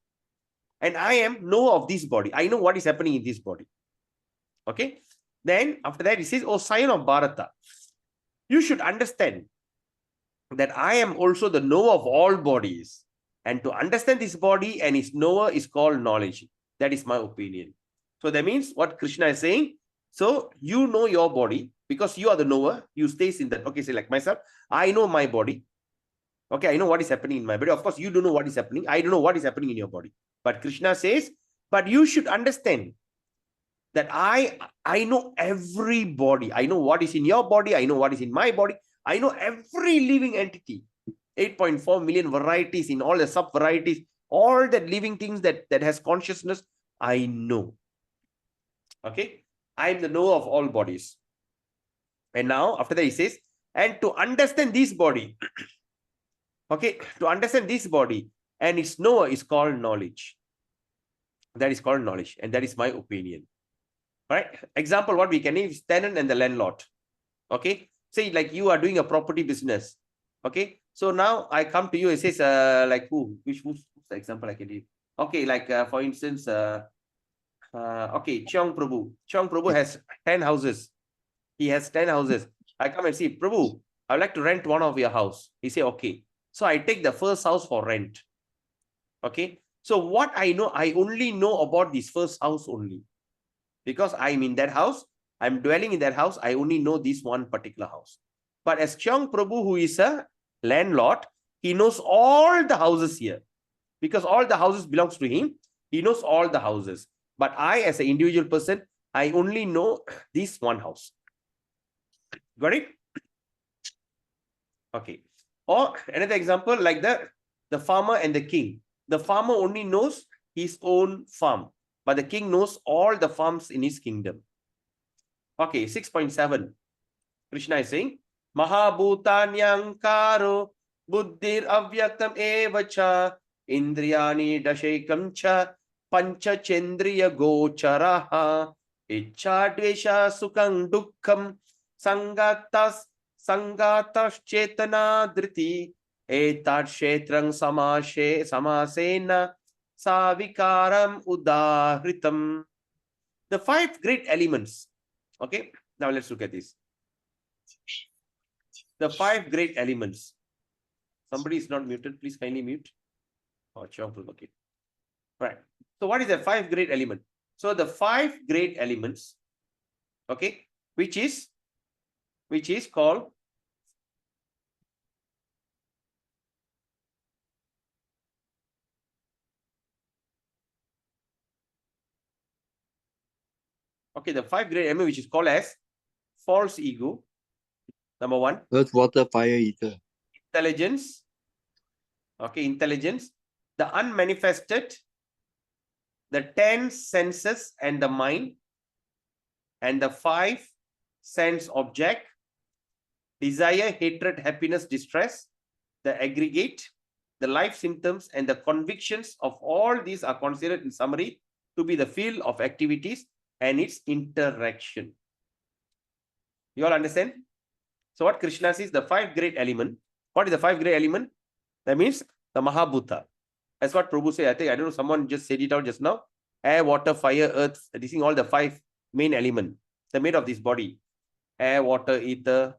And I am knower of this body. I know what is happening in this body. Okay? Then after that, he says, oh, scion of Bharata, you should understand that I am also the knower of all bodies. And to understand this body and its knower is called knowledge. That is my opinion. So that means what Krishna is saying. So you know your body because you are the knower. You stays in that. Okay, say like myself, I know my body. Okay, I know what is happening in my body. Of course, you don't know what is happening. I don't know what is happening in your body. But Krishna says, but you should understand that I know every body. I know what is in your body. I know what is in my body. I know every living entity. 8.4 million varieties in all the sub-varieties. All that living things that has consciousness, I know. Okay? I am the knower of all bodies. And now, after that he says, and to understand this body, okay, to understand this body and its knower is called knowledge. That is called knowledge. And that is my opinion. All right. Example, what we can name is tenant and the landlord. Okay. Say like you are doing a property business. Okay. So now I come to you, it says like who's the example I can give? Okay. Like for instance, okay, Cheong Prabhu. Cheong Prabhu has 10 houses. He has 10 houses. I come and see, Prabhu, I would like to rent one of your house. He say, okay. So I take the first house for rent. Okay. So what I know, I only know about this first house only. Because I'm in that house, I'm dwelling in that house, I only know this one particular house. But as Cheong Prabhu, who is a landlord, he knows all the houses here. Because all the houses belongs to him, he knows all the houses. But I, as an individual person, I only know this one house. Got it? Okay. Or another example, like the farmer and the king. The farmer only knows his own farm. But the king knows all the farms in his kingdom. Okay, 6.7. Krishna is saying, Mahabhutanyankaro buddhir avyaktam evacha indriyani dashekam cha pancha chendriya gocharaha Ichcha dvesha sukham dukkham sangatas chetana driti etat kshetrang samasena savikaram udahritam. The 5 great elements. Okay, now let's look at this. The 5 great elements. Somebody is not muted. Please kindly mute. Oh, okay. Right. So what is the 5 great element? So the 5 great elements, okay, which is called the 5 great element, which is called as false ego. Number 1. Earth, water, fire, ether. Intelligence. Okay, intelligence. The unmanifested, the 10 senses and the mind, and the 5 sense object, desire, hatred, happiness, distress, the aggregate, the life symptoms, and the convictions of all these are considered in summary to be the field of activities and its interaction. You all understand? So what Krishna says, the 5 great element. What is the 5 great element? That means the Mahabhuta. That's what Prabhu said. I don't know, someone just said it out just now. Air, water, fire, earth. This is all the 5 main elements. They're made of this body. Air, water, ether,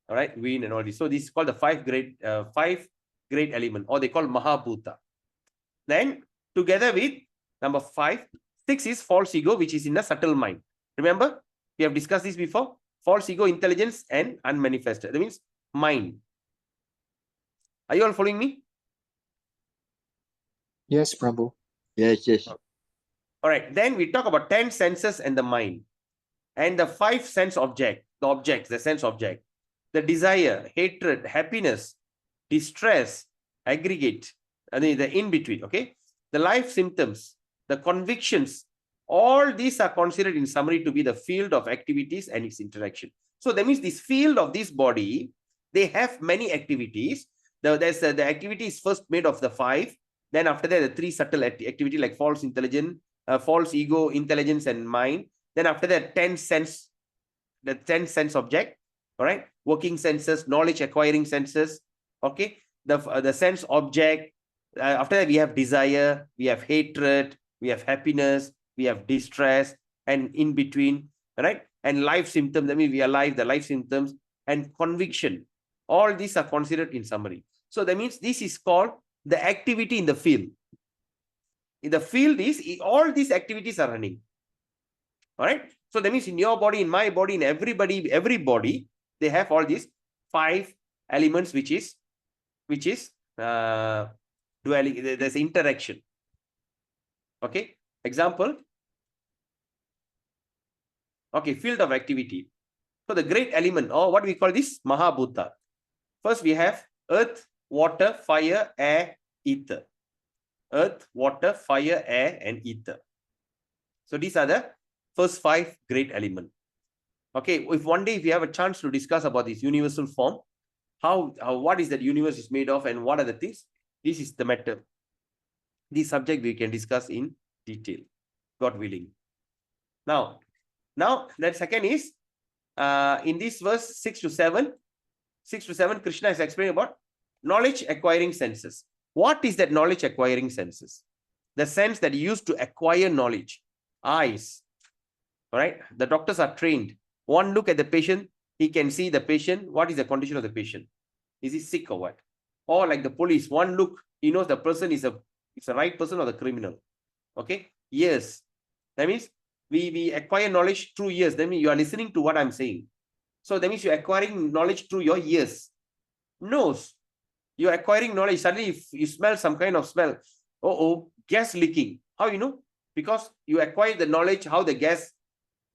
all right, wind and all this. So this is called the 5 great element, or they call Mahabhuta. Then together with number 5, 6 is false ego, which is in the subtle mind. Remember, we have discussed this before. False ego, intelligence, and unmanifested. That means mind. Are you all following me? Yes, Prabhu. Yes, yes. All right. Then we talk about 10 senses and the mind, and the 5 sense object, the sense object, the desire, hatred, happiness, distress, aggregate, and the in-between, okay? The life symptoms, the convictions, all these are considered in summary to be the field of activities and its interaction. So that means this field of this body, they have many activities. The activity is first made of the 5. Then after that, the 3 subtle activity like false intelligence, false ego, intelligence, and mind. Then after that, 10 sense object, all right? Working senses, knowledge acquiring senses, okay? The sense object. After that, we have desire, we have hatred, we have happiness, we have distress, and in between, all right? And life symptoms, that means we are alive, the life symptoms, and conviction. All these are considered in summary. So that means this is called the activity in the field. In the field is all these activities are running. All right. So that means in your body, in my body, in every body, they have all these 5 elements, which is duality. There's interaction. Okay. Example. Okay, field of activity. So the great element, or what we call this, Mahabhuta. First we have earth, water, fire, air, ether. Earth, water, fire, air, and ether. So these are the first 5 great elements. Okay, if one day if you have a chance to discuss about this universal form, what is that universe is made of and what are the things, this is the matter. This subject we can discuss in detail, God willing. Now that second is in this verse 6 to 7, Krishna is explaining about knowledge acquiring senses. What is that knowledge acquiring senses? The sense that you use to acquire knowledge. Eyes. All right. The doctors are trained. One look at the patient, he can see the patient. What is the condition of the patient? Is he sick or what? Or like the police, one look, he knows the person is a right person or the criminal. Okay. Ears. That means we acquire knowledge through ears. That means you are listening to what I'm saying. So that means you're acquiring knowledge through your ears. Nose. You're acquiring knowledge. Suddenly if you smell some kind of smell, gas leaking. How you know? Because you acquire the knowledge how the gas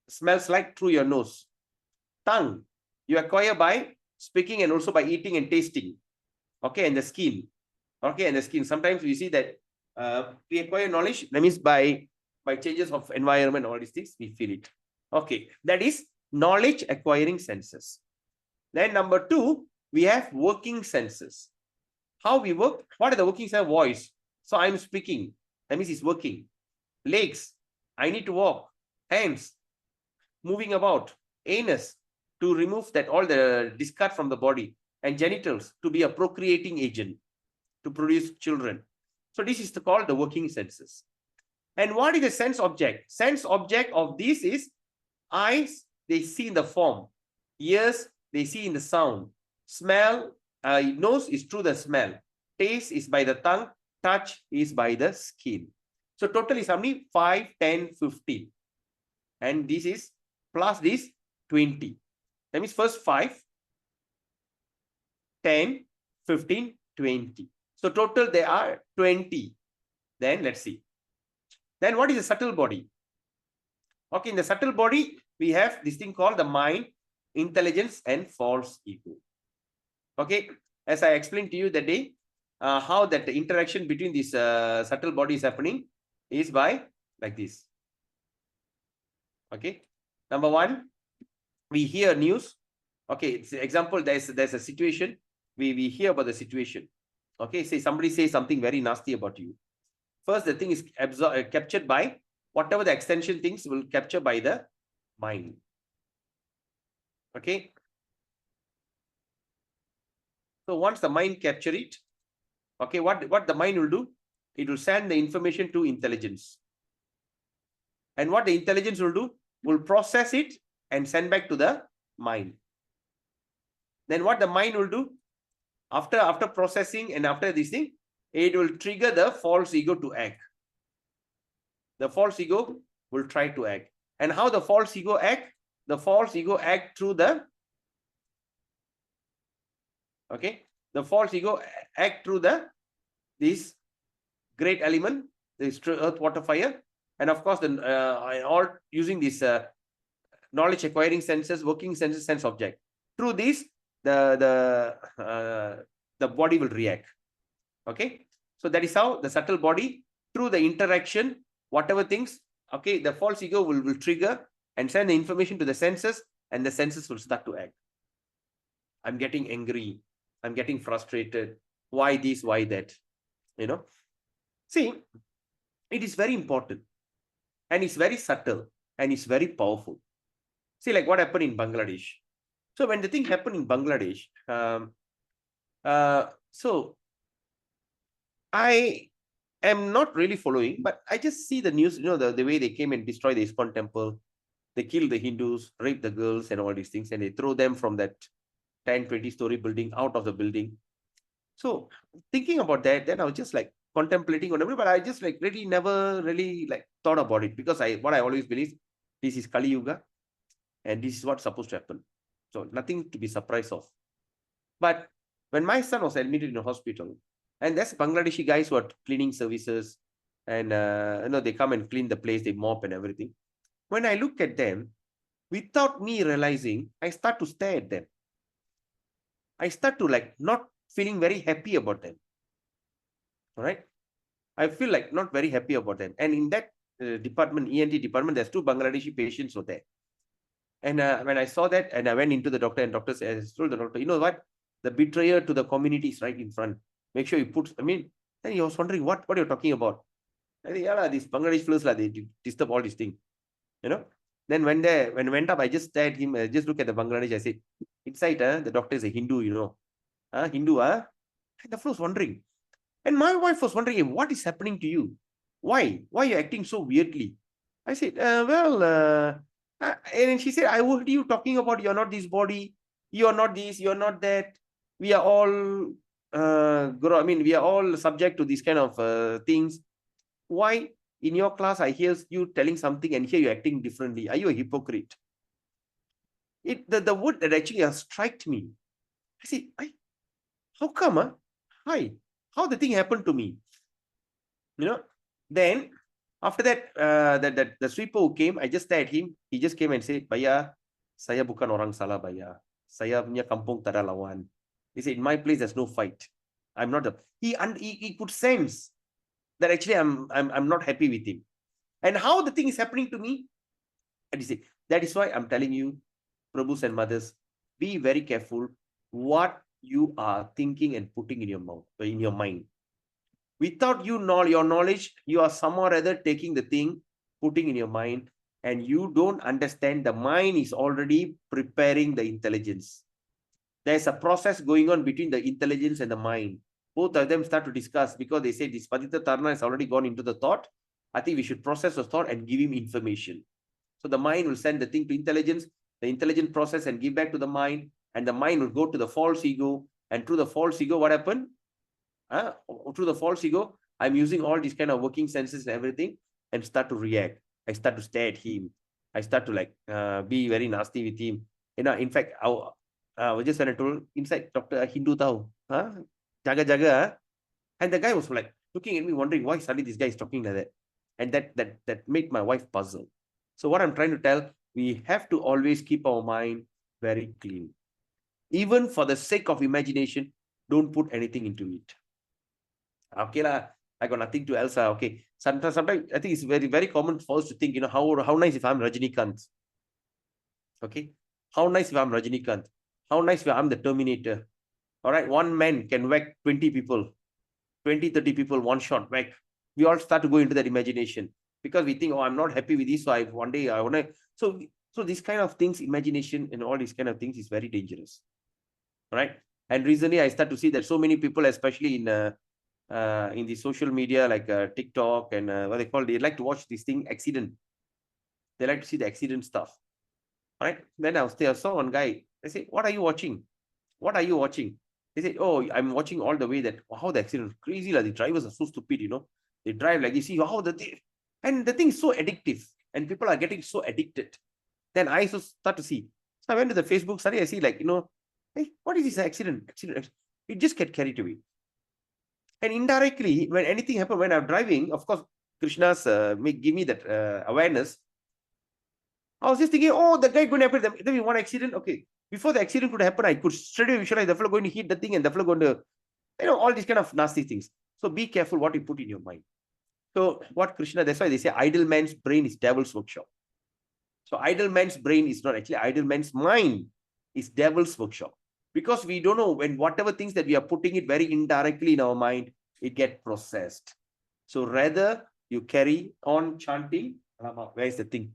smells like through your nose. Tongue. You acquire by speaking and also by eating and tasting. Okay, and the skin. Okay, and the skin. Sometimes we see that we acquire knowledge. That means by changes of environment, all these things, we feel it. Okay, that is knowledge acquiring senses. Then number 2, we have working senses. How we work? What are the working senses? Voice. So I'm speaking. That means it's working. Legs. I need to walk. Hands. moving about, anus to remove that all the discard from the body, and genitals to be a procreating agent to produce children. So this is called the working senses. And what is the sense object? Sense object of this is eyes, they see in the form. Ears, they see in the sound. Smell, nose is through the smell. Taste is by the tongue. Touch is by the skin. So total is how many? 5, 10, 15. And this is plus this 20. That means first 5, 10, 15, 20. So total there are 20. Then let's see. Then what is the subtle body? Okay, in the subtle body, we have this thing called the mind, intelligence, and false ego. Okay, as I explained to you that day, how that the interaction between this subtle body is happening is by like this. Okay, number one, we hear news. Okay, it's example, there's a situation, we hear about the situation. Okay, say somebody says something very nasty about you. First, the thing is captured by whatever the extension things will capture by the mind. Okay. So once the mind capture it, okay, what the mind will do? It will send the information to intelligence. And what the intelligence will do? Will process it and send back to the mind. Then what the mind will do? After processing and after this thing, it will trigger the false ego to act. The false ego will try to act. And how the false ego act? The false ego act through the, okay, the false ego act through this great element, this earth, water, fire, and of course the all using this knowledge acquiring senses, working senses, sense object. Through this, the body will react. Okay, so that is how the subtle body, through the interaction, whatever things, okay, the false ego will trigger and send the information to the senses, and the senses will start to act. I'm getting angry, I'm getting frustrated, why this, why that, you know. See, it is very important, and it's very subtle, and it's very powerful. See, like what happened in Bangladesh. So when the thing happened in Bangladesh, so I am not really following, but I just see the news, you know, the way they came and destroyed the ISKCON temple. They killed the Hindus, raped the girls and all these things, and they throw them from that 10, 20-story building out of the building. So thinking about that, then I was just like contemplating on everything, but I just like really never really like thought about it, because what I always believe, this is Kali Yuga, and this is what's supposed to happen. So nothing to be surprised of. But when my son was admitted in a hospital, and there's Bangladeshi guys who are cleaning services, and you know, they come and clean the place, they mop and everything. When I look at them, without me realizing, I start to stare at them. I start to like not feeling very happy about them. All right. I feel like not very happy about them. And in that department, ENT department, there's 2 Bangladeshi patients were there. And when I saw that, and I went into the doctor, and doctor says, told the doctor, you know what? The betrayer to the community is right in front. Make sure you put, I mean, then he was wondering, what you're talking about? I think, yeah, these Bangladesh fellows, they disturb all these things, you know. Then when I went up, I just stared at him, just look at the Bangladesh. I said, inside, the doctor is a Hindu, you know. Hindu, And the fellow was wondering. And my wife was wondering, hey, what is happening to you? Why? Why are you acting so weirdly? I said, and she said, I heard you talking about you're not this body, you're not this, you're not that. We are all, we are all subject to these kind of things. Why in your class I hear you telling something and here you're acting differently? Are you a hypocrite? The word that actually has struck me. I said, how come? Hi, how the thing happened to me? You know, then after that, the sweeper who came, I just stared at him. He just came and said, Baya, saya bukan orang salah, Baya. Saya punya kampung tak ada lawan. He said, in my place, there's no fight. I'm not he could sense that actually I'm not happy with him. And how the thing is happening to me? And he said, that is why I'm telling you, Prabhus and mothers, be very careful what you are thinking and putting in your mouth, in your mind. Without your knowledge, you are somehow or other taking the thing, putting in your mind, and you don't understand, the mind is already preparing the intelligence. There's a process going on between the intelligence and the mind. Both of them start to discuss because they say this Patita Tarna has already gone into the thought. I think we should process the thought and give him information. So the mind will send the thing to intelligence, the intelligent process and give back to the mind, and the mind will go to the false ego. And through the false ego, what happened? Through the false ego, I'm using all these kind of working senses and everything and start to react. I start to stare at him. I start to like be very nasty with him. In fact, just when I told inside Dr. Hindu Tau, jaga jaga, and the guy was like looking at me, wondering why suddenly this guy is talking like that. And that made my wife puzzle. So what I'm trying to tell, we have to always keep our mind very clean. Even for the sake of imagination, don't put anything into it. Okay lah, I got nothing to else. Okay. Sometimes I think it's very, very common for us to think, how nice if I'm Rajinikanth. Okay. How nice if I'm Rajinikanth. How nice if I'm the Terminator. All right. One man can whack 20 people, 20, 30 people, one shot whack. We all start to go into that imagination because we think, oh, I'm not happy with this. So one day I want to. So this kind of things, imagination and all these kind of things is very dangerous. All right. And recently I start to see that so many people, especially in the social media like TikTok and what they like to watch this thing accident. They like to see the accident stuff. All right. Then I saw one guy. I say, what are you watching? What are you watching? They said, oh, I'm watching all the way that how the accident crazy. The drivers are so stupid, They drive like you see how and the thing is so addictive and people are getting so addicted. Then I start to see. So I went to the Facebook study. I see like, hey, what is this accident? You just get carried away. And indirectly, when anything happens, when I'm driving, of course, Krishna's give me that awareness. I was just thinking, oh, the guy going to happen. Then one accident. Okay. Before the accident could happen, I could straight away visualize the fellow going to hit the thing and the fellow going to, all these kind of nasty things. So be careful what you put in your mind. So what Krishna, that's why they say idle man's brain is devil's workshop. So idle man's brain is not actually idle man's mind is devil's workshop. Because we don't know when whatever things that we are putting it very indirectly in our mind, it gets processed. So rather you carry on chanting. Where is the thing?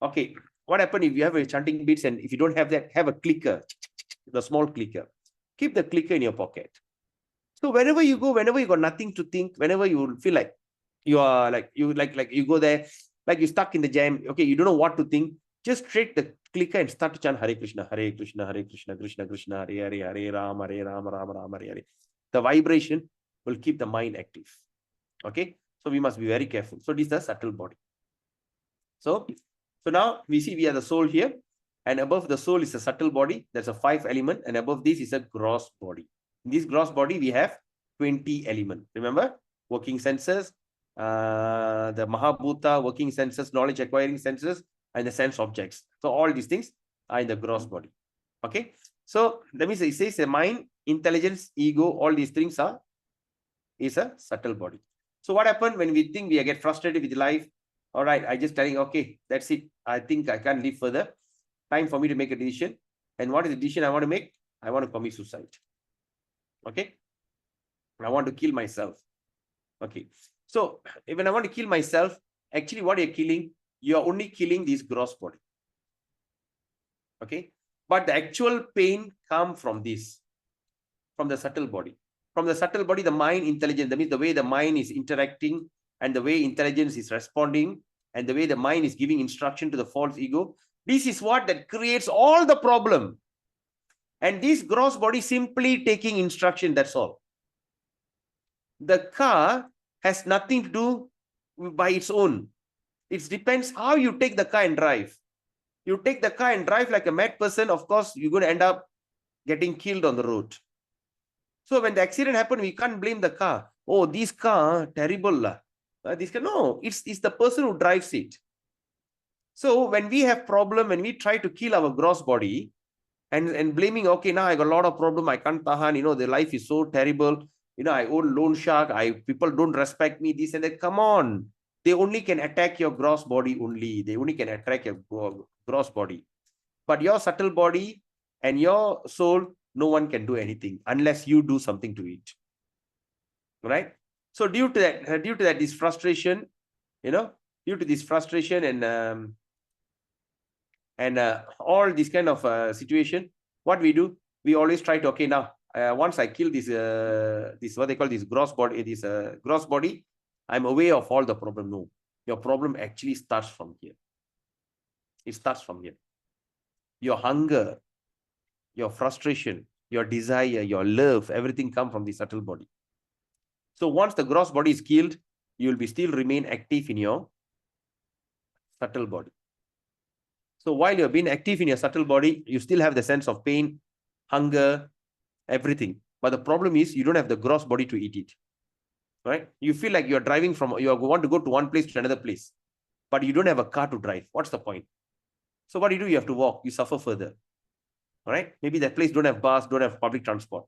Okay. What happens if you have a chanting beats and if you don't have that, have a clicker, the small clicker. Keep the clicker in your pocket. So whenever you go, whenever you got nothing to think, whenever you feel like you are like you go there, like you're stuck in the jam, okay, you don't know what to think, just straight the clicker and start to chant Hare Krishna, Hare Krishna, Hare Krishna, Krishna Krishna, Hare Hare, Hare Rama, Rama Rama, Hare Hare. The vibration will keep the mind active. Okay, so we must be very careful. So this is the subtle body. So now we see we are the soul here, and above the soul is a subtle body. That's a 5 element, and above this is a gross body. In this gross body, we have 20 elements. Remember, working senses, the Mahabhuta, working senses, knowledge acquiring senses, and the sense objects. So all these things are in the gross body. Okay. So let me say, it says the mind, intelligence, ego, all these things is a subtle body. So what happened when we think we get frustrated with life? All right, I just telling, okay, that's it. I think I can't live further. Time for me to make a decision. And what is the decision I want to make? I want to commit suicide. Okay. I want to kill myself. Okay. So when I want to kill myself, actually what you're killing, you're only killing this gross body. Okay. But the actual pain comes from this, from the subtle body. From the subtle body, the mind intelligence, that means the way the mind is interacting and the way intelligence is responding and the way the mind is giving instruction to the false ego. This is what that creates all the problem. And this gross body simply taking instruction, that's all. The car has nothing to do by its own. It depends how you take the car and drive. You take the car and drive like a mad person, of course, you're going to end up getting killed on the road. So when the accident happened, we can't blame the car. Oh, this car, terrible. This car, no, it's the person who drives it. So when we have problem, when we try to kill our gross body and blaming, okay, now I got a lot of problem, I can't tahan, the life is so terrible. I own loan shark, people don't respect me, this and that. Come on. They only can attack your gross body only. They only can attack your gross body. But your subtle body and your soul, no one can do anything unless you do something to it. Right? So due to that, this frustration, due to this frustration and all this kind of situation, what we do, we always try to, okay, now once I kill this this what they call this gross body, I'm aware of all the problem. No, your problem actually starts from here. It starts from here. Your hunger, your frustration, your desire, your love, everything come from the subtle body. So once the gross body is killed, you will be still remain active in your subtle body. So while you're being active in your subtle body, you still have the sense of pain, hunger, everything. But the problem is you don't have the gross body to eat it. Right? You feel like you're driving from, you want to go to one place to another place, but you don't have a car to drive. What's the point? So what do? You have to walk. You suffer further. All right? Maybe that place don't have bus, don't have public transport.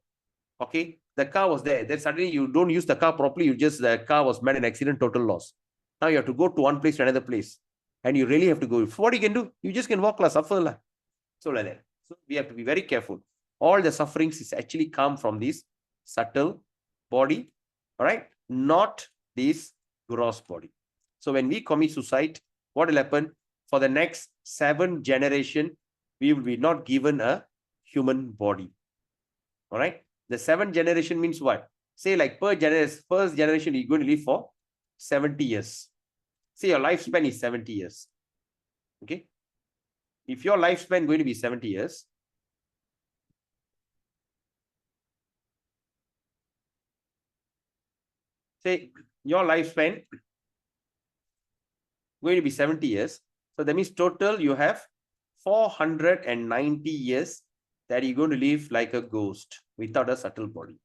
Okay? The car was there. Then suddenly you don't use the car properly. The car was met an accident, total loss. Now you have to go to one place to another place. And you really have to go. So what you can do? You just can walk, suffer. So like that. So we have to be very careful. All the sufferings is actually come from this subtle body. All right? Not this gross body. So when we commit suicide, what will happen? For the next 7 generations, we will be not given a human body. All right? The 7th generation means what? Say like first generation, you're going to live for 70 years. Say your lifespan is 70 years. Okay? If your lifespan going to be 70 years, say your lifespan going to be 70 years. So that means total you have 490 years that you're going to live like a ghost without a subtle body.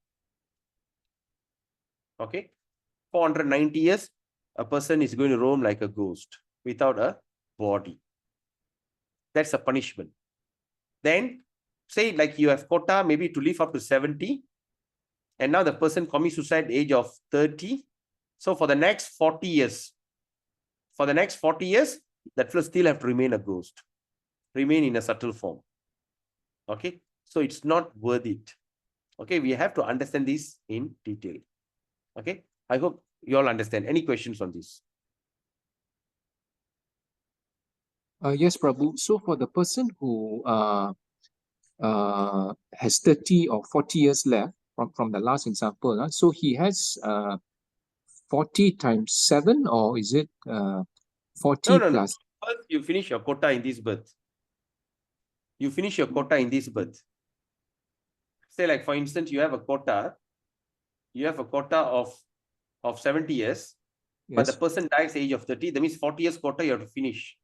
Okay? 490 years, a person is going to roam like a ghost without a body. That's a punishment. Then say like you have quota maybe to live up to 70, and now the person commits suicide at the age of 30. So for the next 40 years, that will still have to remain a ghost, remain in a subtle form. Okay, so it's not worth it. Okay, we have to understand this in detail. Okay, I hope you all understand. Any questions on this? Yes, Prabhu. So for the person who has 30 or 40 years left from the last example, so he has 40 times 7, or is it 40 No. plus? First, you finish your quota in this birth. Say like, for instance, you have a quota of 70 years, but the Yes. person dies at the age of 30. That means 40 years quota you have to finish.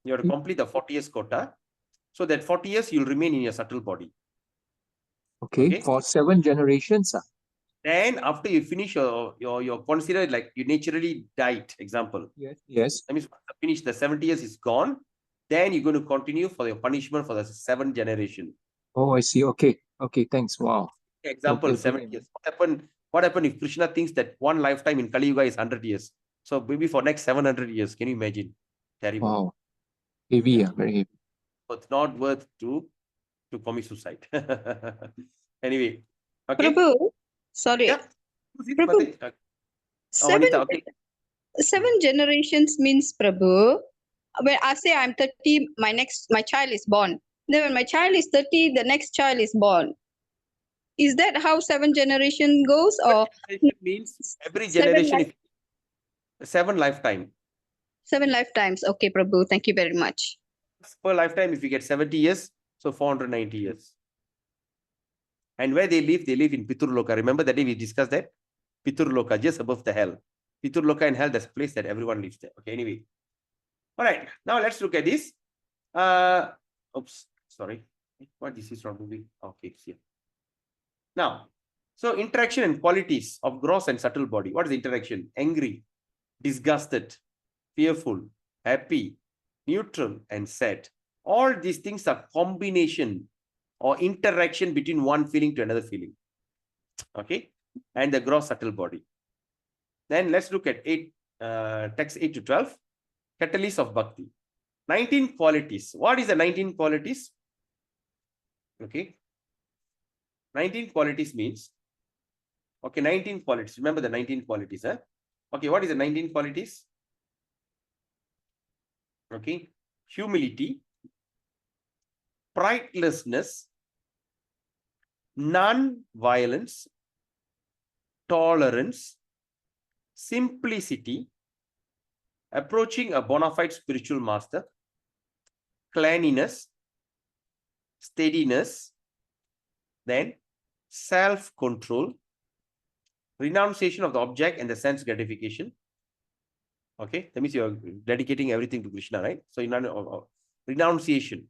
You have to complete the 40 years quota. So that 40 years you'll remain in your subtle body. Okay. For 7 generations. Then after you finish your considered like you naturally died, example. Yes. That means finish the 70 years is gone. Then you're going to continue for your punishment for the 7th generation. Oh, I see. Okay. Okay. Thanks. Wow. Example, Okay, 7 years. What happened if Krishna thinks that one lifetime in Kali Yuga is 100 years? So maybe for next 700 years, can you imagine? Terrible. Wow. Heavy, very heavy. But it's not worth to commit suicide. Anyway, okay. Prabhu, sorry. Yeah. Prabhu, Anita, okay. 7 generations means, Prabhu, when I say I'm 30, my child is born. Then when my child is 30, the next child is born. Is that how 7 generation goes, or It means every generation, 7 lifetime. 7 lifetimes? Okay, Prabhu, thank you very much. Per lifetime, if you get 70 years, so 490 years. And where they live in Piturloka. Remember that day we discussed that? Piturloka, just above the hell. Piturloka and hell, that's a place that everyone lives there. Okay, anyway. All right, now let's look at this. Oops, sorry. What this is not moving? Okay, it's here. Now, so interaction and qualities of gross and subtle body. What is interaction? Angry, disgusted, fearful, happy, neutral, and sad. All these things are combination or interaction between one feeling to another feeling. Okay, and the gross subtle body. Then let's look at text 8 to 12. Catalyst of Bhakti. 19 qualities. What is the 19 qualities? Okay. 19 qualities means, okay, 19 qualities. Remember the 19 qualities, huh? Okay, what is the 19 qualities? okay, humility, pridelessness, non-violence, tolerance, simplicity, approaching a bona fide spiritual master, cleanliness, steadiness, then self-control, renunciation of the object and the sense gratification. Okay, that means you're dedicating everything to Krishna, right? So renunciation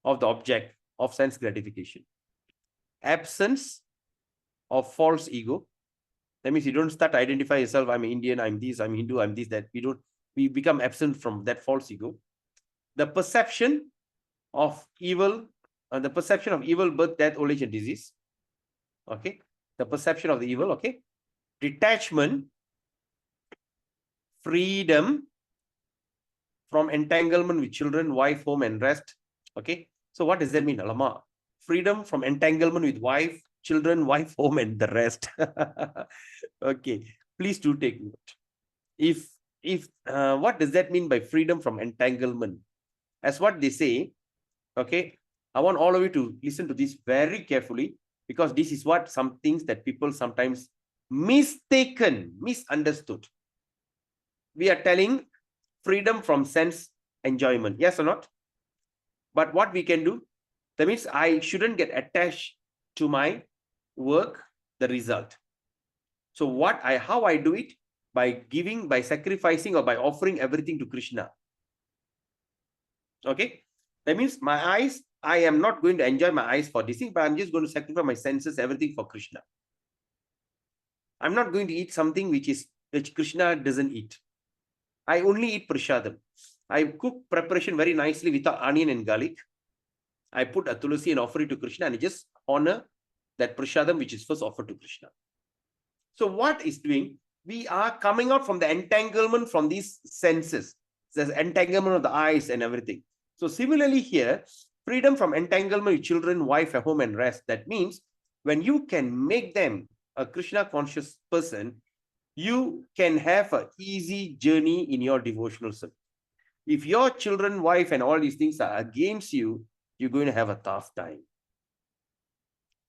of the object of sense gratification. Absence of false ego. That means you don't start to identify yourself, I'm Indian, I'm this, I'm Hindu, I'm this, that. We become absent from that false ego. The perception of evil, the perception of evil, birth, death, old age, and disease. Okay, the perception of the evil, okay. Detachment, freedom from entanglement with children, wife, home, and rest. Okay, so what does that mean, Alama? Freedom from entanglement with wife, children, wife, home, and the rest. Okay, please do take note. If what does that mean by freedom from entanglement? As what they say, okay, I want all of you to listen to this very carefully, because this is what some things that people sometimes misunderstood. We are telling freedom from sense enjoyment, yes or not? But what we can do, that means I shouldn't get attached to my work, the result. So how I do it? By giving, by sacrificing, or by offering everything to Krishna. Okay, that means my eyes, I am not going to enjoy my eyes for this thing, but I'm just going to sacrifice my senses, everything for Krishna. I'm not going to eat something which Krishna doesn't eat. I only eat prasadam. I cook preparation very nicely without onion and garlic. I put a tulasi and offer it to Krishna, and I just honor that prasadam which is first offered to Krishna. So what is doing? We are coming out from the entanglement from these senses. There's entanglement of the eyes and everything. So similarly here, freedom from entanglement with children, wife, home, and rest. That means when you can make them a Krishna conscious person, you can have an easy journey in your devotional service. If your children, wife, and all these things are against you, you're going to have a tough time.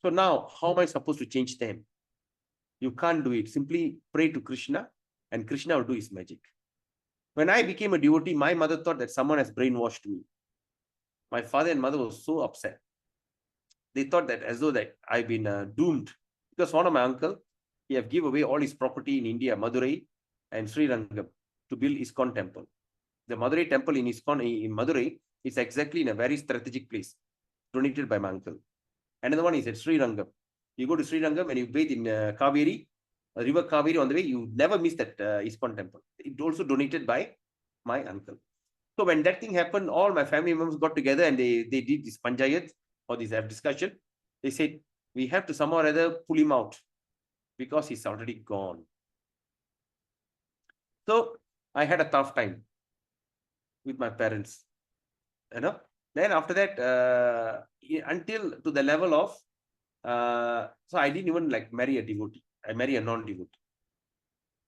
So now, how am I supposed to change them? You can't do it. Simply pray to Krishna, and Krishna will do his magic. When I became a devotee, my mother thought that someone has brainwashed me. My father and mother were so upset. They thought that as though that I've been doomed. Because one of my uncle, he have given away all his property in India, Madurai and Sri Rangam, to build ISKCON temple. The Madurai temple in ISKCON in Madurai is exactly in a very strategic place, donated by my uncle. Another one is at Sri Rangam. You go to Sri Rangam and you bathe in Kaveri, river Kaveri on the way, you never miss that ISKCON temple. It also donated by my uncle. So when that thing happened, all my family members got together and they did this panchayat or this discussion. They said, we have to somehow or other pull him out because he's already gone. So I had a tough time with my parents, you know. Then after that, until to the level of, so I didn't even like marry a devotee. I married a non-devotee.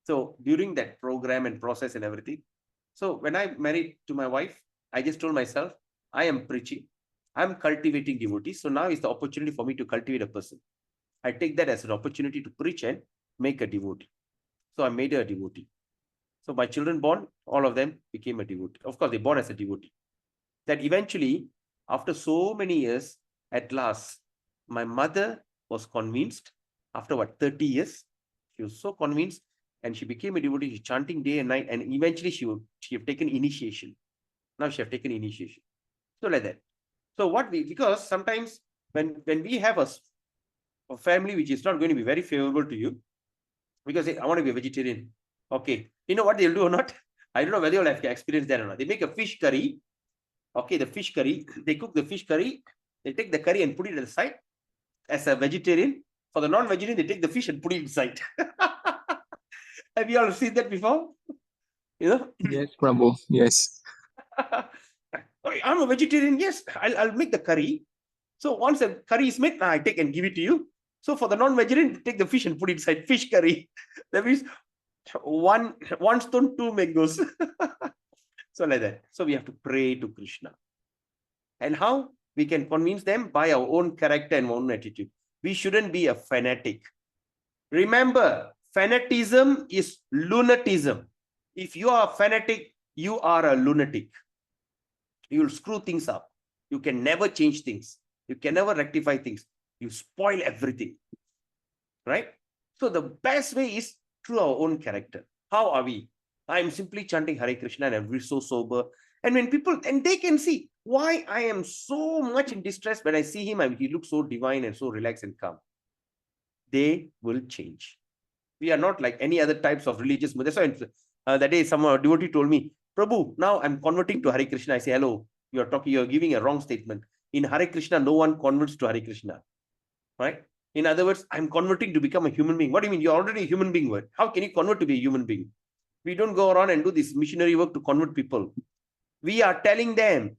So during that program and process and everything, so when I married to my wife, I just told myself, I am preaching, I'm cultivating devotees. So now is the opportunity for me to cultivate a person. I take that as an opportunity to preach and make a devotee. So I made her a devotee. So my children born, all of them became a devotee. Of course, they born as a devotee. That eventually, after so many years, at last, my mother was convinced, after what, 30 years, she was so convinced, and she became a devotee, chanting day and night, and eventually she have taken initiation. Now she have taken initiation. So like that. So because sometimes when we have a family which is not going to be very favorable to you, because I want to be a vegetarian. Okay, you know what they'll do or not? I don't know whether you'll have experienced that or not. They make a fish curry. Okay, the fish curry, they cook the fish curry, they take the curry and put it aside as a vegetarian. For the non-vegetarian, they take the fish and put it inside. Have you all seen that before? You know? Yes, Prabhu. Yes. Okay, I'm a vegetarian. Yes, I'll make the curry. So once the curry is made, I take and give it to you. So for the non-vegetarian, take the fish and put it inside fish curry. That means one stone, two mangoes. So like that. So we have to pray to Krishna. And how we can convince them? By our own character and own attitude. We shouldn't be a fanatic. Remember, fanaticism is lunatism. If you are a fanatic, you are a lunatic. You will screw things up. You can never change things. You can never rectify things. You spoil everything. Right? So the best way is through our own character. How are we? I'm simply chanting Hare Krishna and I'm so sober. And when people, and they can see why I am so much in distress when I see him, he looks so divine and so relaxed and calm. They will change. We are not like any other types of religious. That's why that day some devotee told me, Prabhu, now I'm converting to Hare Krishna. I say, hello, you're giving a wrong statement. In Hare Krishna, no one converts to Hare Krishna. Right? In other words, I'm converting to become a human being. What do you mean? You're already a human being. What? How can you convert to be a human being? We don't go around and do this missionary work to convert people. We are telling them,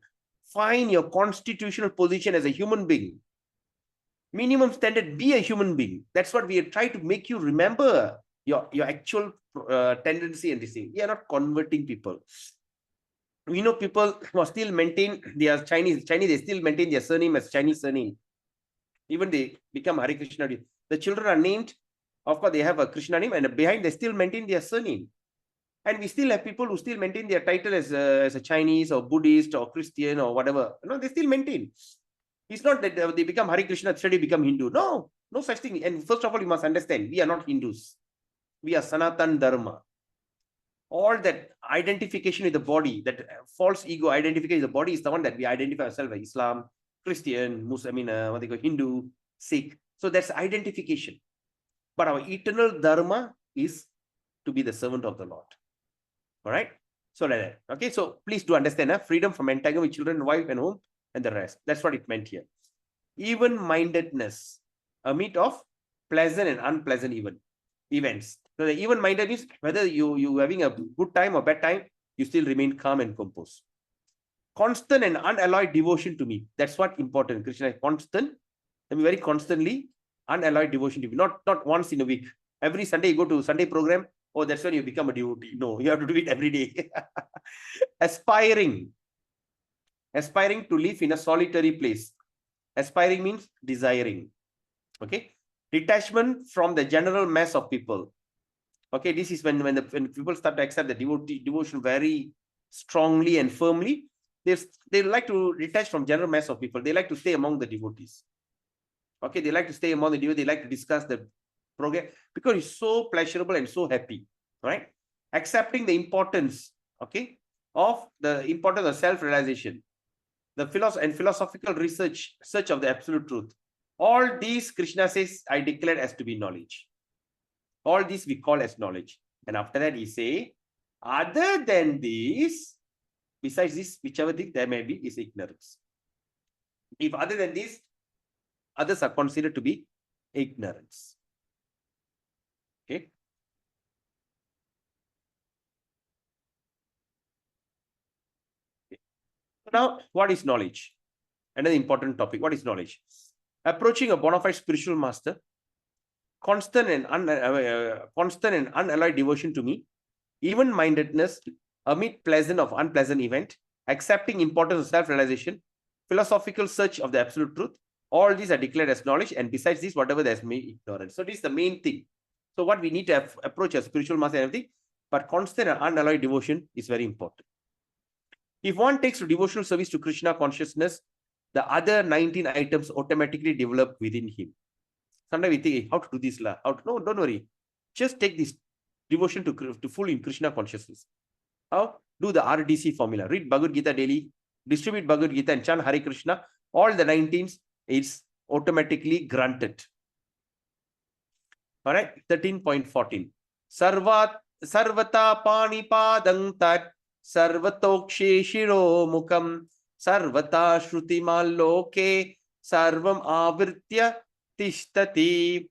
find your constitutional position as a human being. Minimum standard, be a human being. That's what we are trying to make you remember your actual tendency and this thing. We are not converting people. We know people who still maintain their Chinese, they still maintain their surname as Chinese surname. Even they become Hare Krishna. The children are named, of course, they have a Krishna name, and behind they still maintain their surname. And we still have people who still maintain their title as a Chinese or Buddhist or Christian or whatever. No, they still maintain. It's not that they become Hare Krishna, suddenly become Hindu. No, no such thing. And first of all, you must understand, we are not Hindus. We are Sanatan Dharma. All that identification with the body, that false ego identification with the body is the one that we identify ourselves as Islam, Christian, Muslim, what they call Hindu, Sikh. So that's identification. But our eternal Dharma is to be the servant of the Lord. All right? So like that. Okay, so please do understand, freedom from entanglement with children, wife, and home, and the rest. That's what it meant here. Even-mindedness, a meet of pleasant and unpleasant events. So the even-minded means whether you having a good time or bad time, you still remain calm and composed. Constant and unalloyed devotion to me. That's what important. Krishna, constant. I mean, very constantly unalloyed devotion to me. Not once in a week. Every Sunday you go to Sunday program. Oh, that's when you become a devotee. No, you have to do it every day. Aspiring to live in a solitary place. Aspiring means desiring. Okay. Detachment from the general mass of people. Okay, this is when people start to accept the devotion very strongly and firmly. They like to detach from general mass of people. They like to stay among the devotees. Okay, they like to stay among the devotees. They like to discuss the program because it's so pleasurable and so happy. Right? Accepting the importance, okay, of self-realization, the philosophical search of the absolute truth. All these Krishna says, I declare as to be knowledge. All these we call as knowledge. And after that, he say, other than this, besides this, whichever thing there may be, is ignorance. If other than this, others are considered to be ignorance. Okay. Now, what is knowledge? Another important topic. What is knowledge? Approaching a bona fide spiritual master, constant and unalloyed devotion to me, even-mindedness amid pleasant or unpleasant event, accepting importance of self-realization, philosophical search of the absolute truth. All these are declared as knowledge, and besides this, whatever there's me ignorance. So this is the main thing. So what we need to approach a spiritual master and everything, but constant and unalloyed devotion is very important. If one takes to devotional service to Krishna consciousness, the other 19 items automatically develop within him. Sometimes we think, how to do this? No, don't worry. Just take this devotion to full in Krishna consciousness. How? Do the RDC formula. Read Bhagavad Gita daily, distribute Bhagavad Gita and chant Hare Krishna. All the 19s is automatically granted. All right, 13.14. Sarvata panipadang tat sarvatokshe shiro mukam sarvata shrutima loke sarvam avritya tishtati.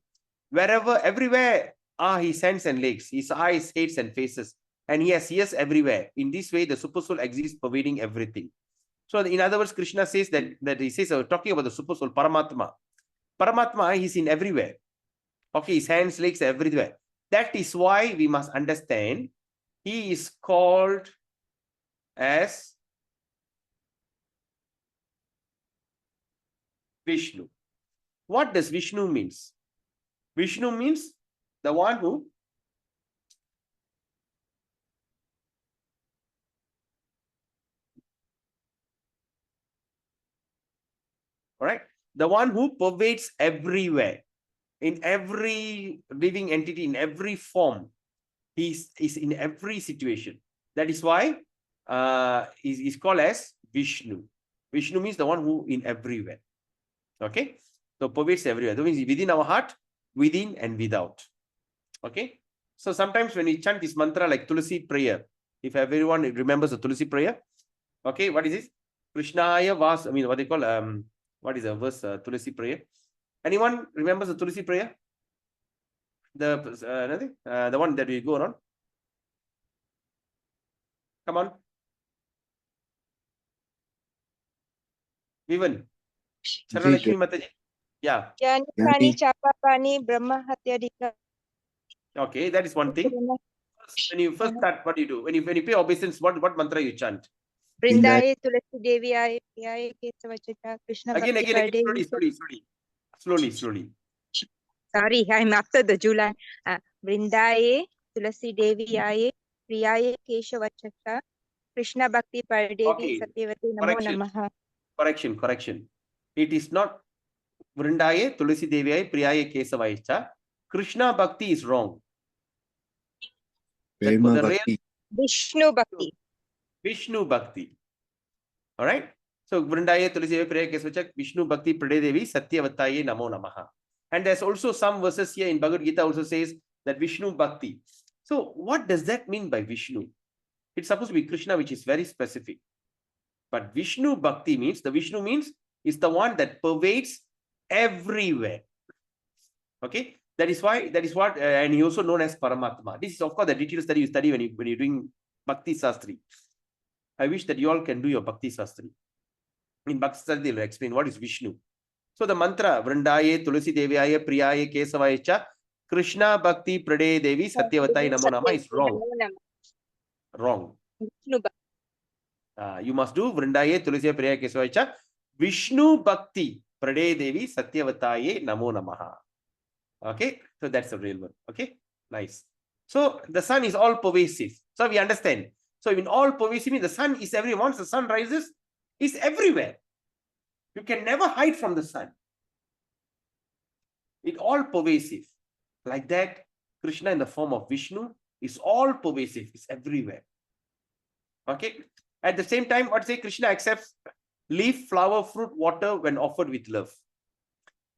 Wherever, everywhere are his hands and legs, his eyes, heads and faces, and he has ears everywhere. In this way, the super soul exists pervading everything. So in other words, Krishna says that he says, talking about the super soul, Paramatma. Paramatma, he's in everywhere. Okay, his hands, legs, everywhere. That is why we must understand he is called as Vishnu. What does Vishnu means? Vishnu means the one who the one who pervades everywhere, in every living entity, in every form. He is in every situation. That is why is called as Vishnu. Vishnu means the one who in everywhere. Okay, so pervades everywhere. That means within our heart, within and without. Okay, so sometimes when we chant this mantra like Tulsi prayer, if everyone remembers the Tulsi prayer, okay, what is this? Krishnaya Vas. I mean, what they call what is the verse Tulsi prayer? Anyone remembers the Tulsi prayer? The one that we go around. Come on, Vivan. Charanashmi Mataji. Yeah. Yani. Okay, that is one thing. When you first start, what do you do? When you pay obeisance, what mantra you chant? Vrindaye Tulasi Deviyaye Priyaye Kesavachita Krishna Again, Bhakti slowly. Sorry, I'm after the July. Vrindaye Tulasi Deviyaye Priyaye Kesavachita Krishna Bhakti Pardevi Okay, Satyavati Namo Namaha. correction. It is not Vrindaye, Tulasi Deviyaye, Priyaye, Kesavaicha. Krishna Bhakti is wrong. Prema The real Bhakti. Vishnu Bhakti. Vishnu Bhakti. All right. So Vrindaye, Tulasi Deviyaye, Priyaye, Kesavaicha, Vishnu Bhakti Pradevi Satyavataye Namo Namaha. And there's also some verses here in Bhagavad Gita also says that Vishnu Bhakti. So what does that mean by Vishnu? It's supposed to be Krishna, which is very specific. But Vishnu Bhakti means, the Vishnu means is the one that pervades everywhere. Okay, that is what, and he also known as Paramatma. This is of course the detailed study you study when you're doing Bhakti Sastri. I wish that you all can do your Bhakti Sastri. In Bhakti Sastri, they will explain what is Vishnu. So the mantra Vrindaye, Tulasi Deviyaye, Priyaye, Kesavayecha, Krishna Bhakti Prade Devi Satyavatai Namo Nama is wrong. Wrong. You must do Vrindaye, Tulasi Priyaye, Kesavayecha, Vishnu Bhakti Prade Devi Satyavataye Namo Namaha. Okay, so that's the real one. Okay, nice. So the sun is all pervasive. So we understand. So in all pervasive, the sun is everywhere. Once the sun rises, it's everywhere. You can never hide from the sun. It all pervasive. Like that, Krishna in the form of Vishnu is all pervasive. It's everywhere. Okay. At the same time, what say Krishna accepts leaf, flower, fruit, water when offered with love.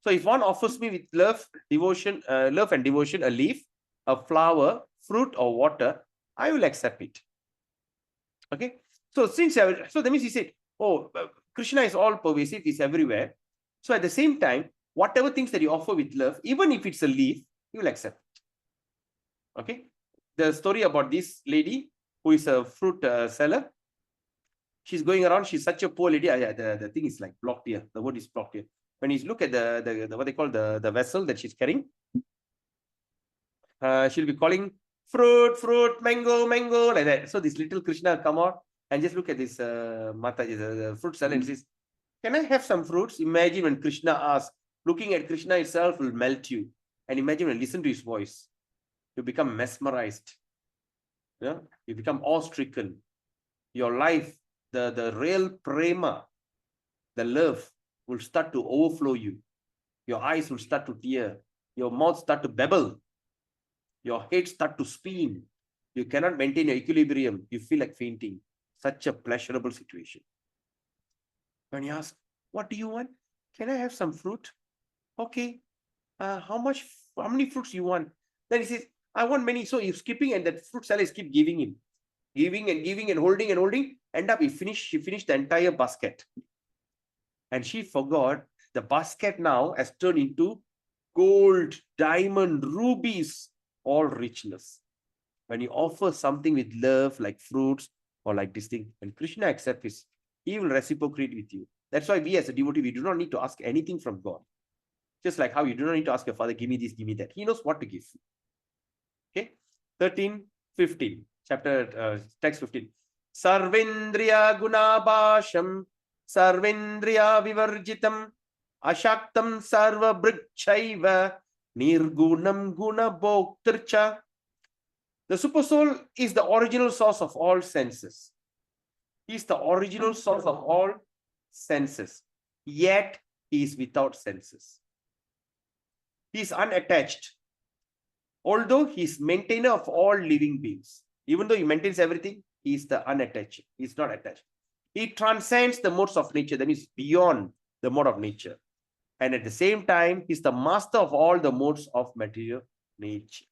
So if one offers me with love and devotion, a leaf, a flower, fruit, or water, I will accept it. Okay. So that means he said, oh, Krishna is all pervasive, is everywhere. So at the same time, whatever things that you offer with love, even if it's a leaf, you will accept it. Okay. The story about this lady who is a fruit seller. She's going around. She's such a poor lady. The thing is like blocked here. The word is blocked here. When you look at the what they call the vessel that she's carrying, she'll be calling fruit, mango, like that. So this little Krishna come out and just look at this Mataji, the fruit seller, and says, "Can I have some fruits?" Imagine when Krishna asks, looking at Krishna itself will melt you. And imagine when you listen to his voice, you become mesmerized. Yeah, you become awe-stricken. Your life, the real prema, the love will start to overflow you. Your eyes will start to tear. Your mouth start to babble. Your head start to spin. You cannot maintain your equilibrium. You feel like fainting. Such a pleasurable situation. When you ask, what do you want? Can I have some fruit? Okay. How many fruits you want? Then he says, I want many. So you're skipping, and that fruit seller keep giving him. Giving and holding. End up, she finished the entire basket. And she forgot the basket now has turned into gold, diamond, rubies, all richness. When you offer something with love, like fruits or like this thing, when Krishna accepts this, he will reciprocate with you. That's why we as a devotee, we do not need to ask anything from God. Just like how you do not need to ask your father, give me this, give me that. He knows what to give. Okay. 13, 15, chapter text 15. Sarvendriya gunabhasham Sarvendriya vivarjitam Ashaktam sarva brikchaiva Nirgunam guna bhoktircha. The super soul is the original source of all senses. He is the original source of all senses. Yet he is without senses. He is unattached. Although he is maintainer of all living beings. Even though he maintains everything, he is the unattached. He is not attached. He transcends the modes of nature. That means beyond the mode of nature. And at the same time, he is the master of all the modes of material nature.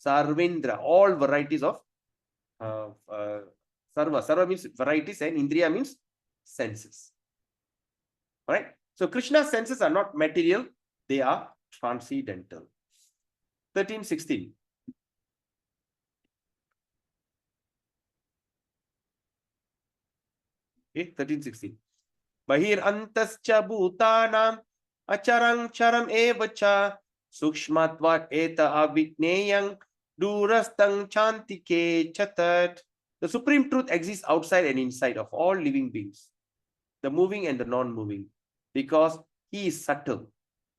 Sarvendra, all varieties of Sarva. Sarva means varieties and Indriya means senses. All right. So Krishna's senses are not material, they are transcendental. 13:16. Okay, 13:16. Bahir antascha bhutanam acharang charam evacha sukshmatvat eta avigneyang durastang chantike chatat. The supreme truth exists outside and inside of all living beings, the moving and the non-moving, because he is subtle,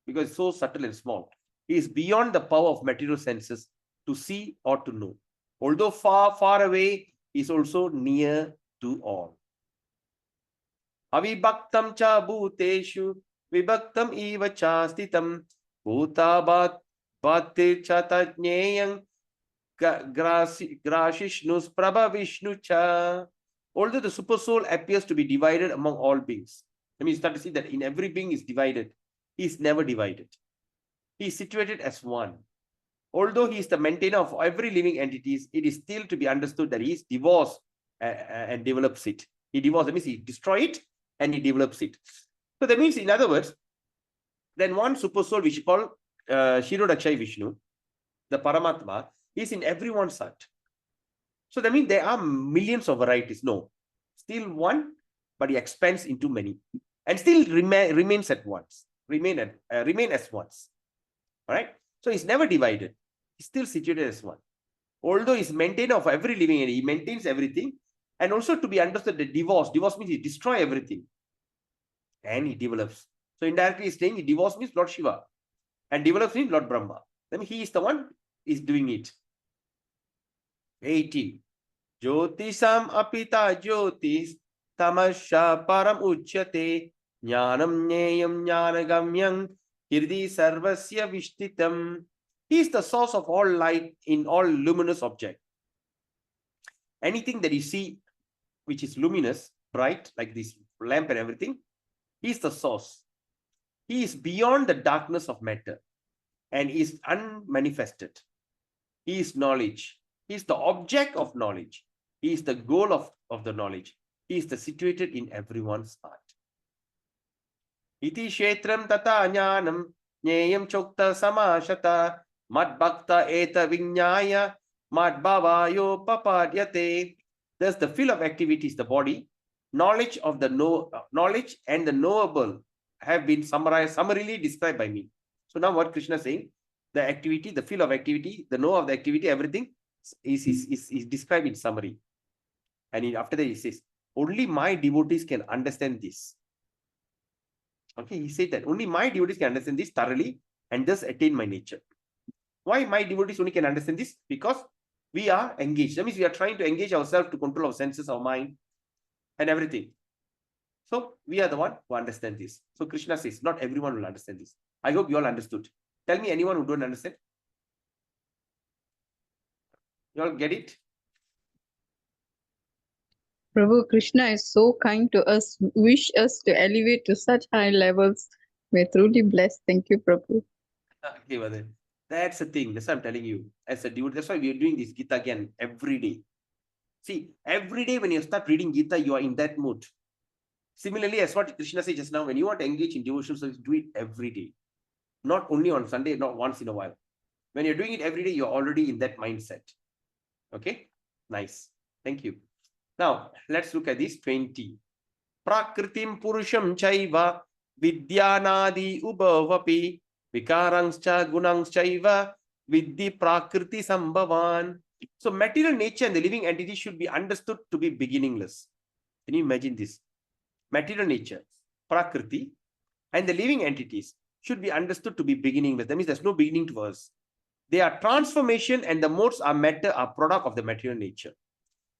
because it's so subtle and small. He is beyond the power of material senses to see or to know. Although far, far away, he is also near to all. Avibhaktam cha bhuteshu vibhaktam eva cha stitam bhutabat bhatir chata jneyang grashishnus prabha vishnu cha. Although the super soul appears to be divided among all beings, I mean, you start to see that in every being is divided. He is never divided. He is situated as one. Although he is the maintainer of every living entities, it is still to be understood that he is divorced and develops it. He divorces, that means he destroys it and he develops it. So that means, in other words, then one super soul, which is called Shirodakshai Vishnu, the Paramatma, is in everyone's heart. So that means there are millions of varieties. No, still one, but he expands into many, and still remains at once. Remain as once. All right. So he's never divided. He's still situated as one. Although he's maintainer of every living entity, he maintains everything, and also to be understood that divorce means he destroys everything, and he develops. So indirectly he's saying divorce means Lord Shiva, and develops means Lord Brahma. Then he is the one is doing it. 18. Jyotisam apita jyotis tamasha param uchyate jnanam nyayam jnanagamyam hirdi sarvasya vishtitam. He is the source of all light in all luminous object. Anything that you see which is luminous, bright, like this lamp and everything, he is the source. He is beyond the darkness of matter and is unmanifested. He is knowledge. He is the object of knowledge. He is the goal of the knowledge. He is the situated in everyone's heart. Iti kshetram tata jnanam jneyam chokta samashata mad bhakta eta vinyaya mad bhavayo papadyate. Thus the field of activity is the body. Knowledge of the knowledge and the knowable have been summarily described by me. So now what Krishna is saying, the activity, the field of activity, the know of the activity, everything is described in summary. And after that he says, only my devotees can understand this. Okay, he said that only my devotees can understand this thoroughly and thus attain my nature. Why my devotees only can understand this? Because we are engaged. That means we are trying to engage ourselves to control our senses, our mind, and everything. So we are the one who understand this. So Krishna says, not everyone will understand this. I hope you all understood. Tell me anyone who don't understand. You all get it? Prabhu, Krishna is so kind to us, wish us to elevate to such high levels. We're truly blessed. Thank you, Prabhu. Okay, well then. That's the thing. That's what I'm telling you. As a devotee, that's why we are doing this Gita Gyan every day. See, every day when you start reading Gita, you are in that mood. Similarly, as what Krishna said just now, when you want to engage in devotional service, do it every day. Not only on Sunday, not once in a while. When you're doing it every day, you're already in that mindset. Okay? Nice. Thank you. Now, let's look at this 20. Prakritim purusham chaiva vidyanadi ubhavapi vikarangscha gunangschaiva vidhi prakriti sambhavan. So material nature and the living entity should be understood to be beginningless. Can you imagine this? Material nature, Prakriti, and the living entities should be understood to be beginningless. That means there's no beginning to us. They are transformation, and the modes are matter, are product of the material nature.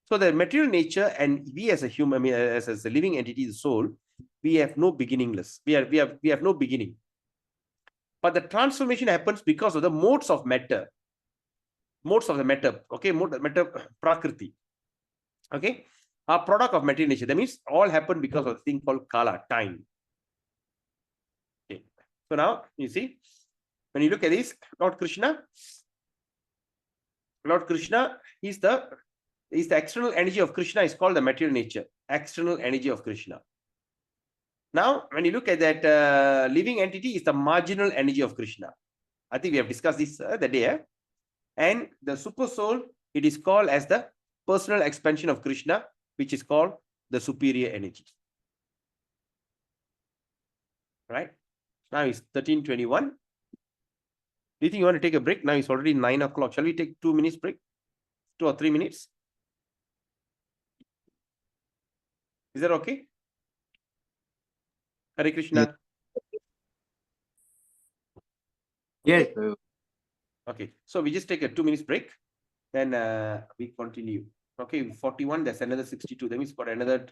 So the material nature and we as a human, I mean, as a living entity, the soul, we have no beginningless. We have no beginning. But the transformation happens because of the modes of matter. Modes of the matter, okay, matter, Prakriti, okay, are product of material nature. That means all happen because of a thing called Kala, time. Okay. So now you see, when you look at this, Lord Krishna is the external energy of Krishna is called the material nature, external energy of Krishna. Now, when you look at that living entity is the marginal energy of Krishna. I think we have discussed this the day. And the super soul, it is called as the personal expansion of Krishna, which is called the superior energy. Right? Now it's 13:21. Do you think you want to take a break? Now it's already 9 o'clock. Shall we take 2 minutes break? 2 or 3 minutes? Is that okay? Hare Krishna. Yes. Okay. So we just take a 2 minutes break. Then we continue. Okay. 41, there's another 62. That means for another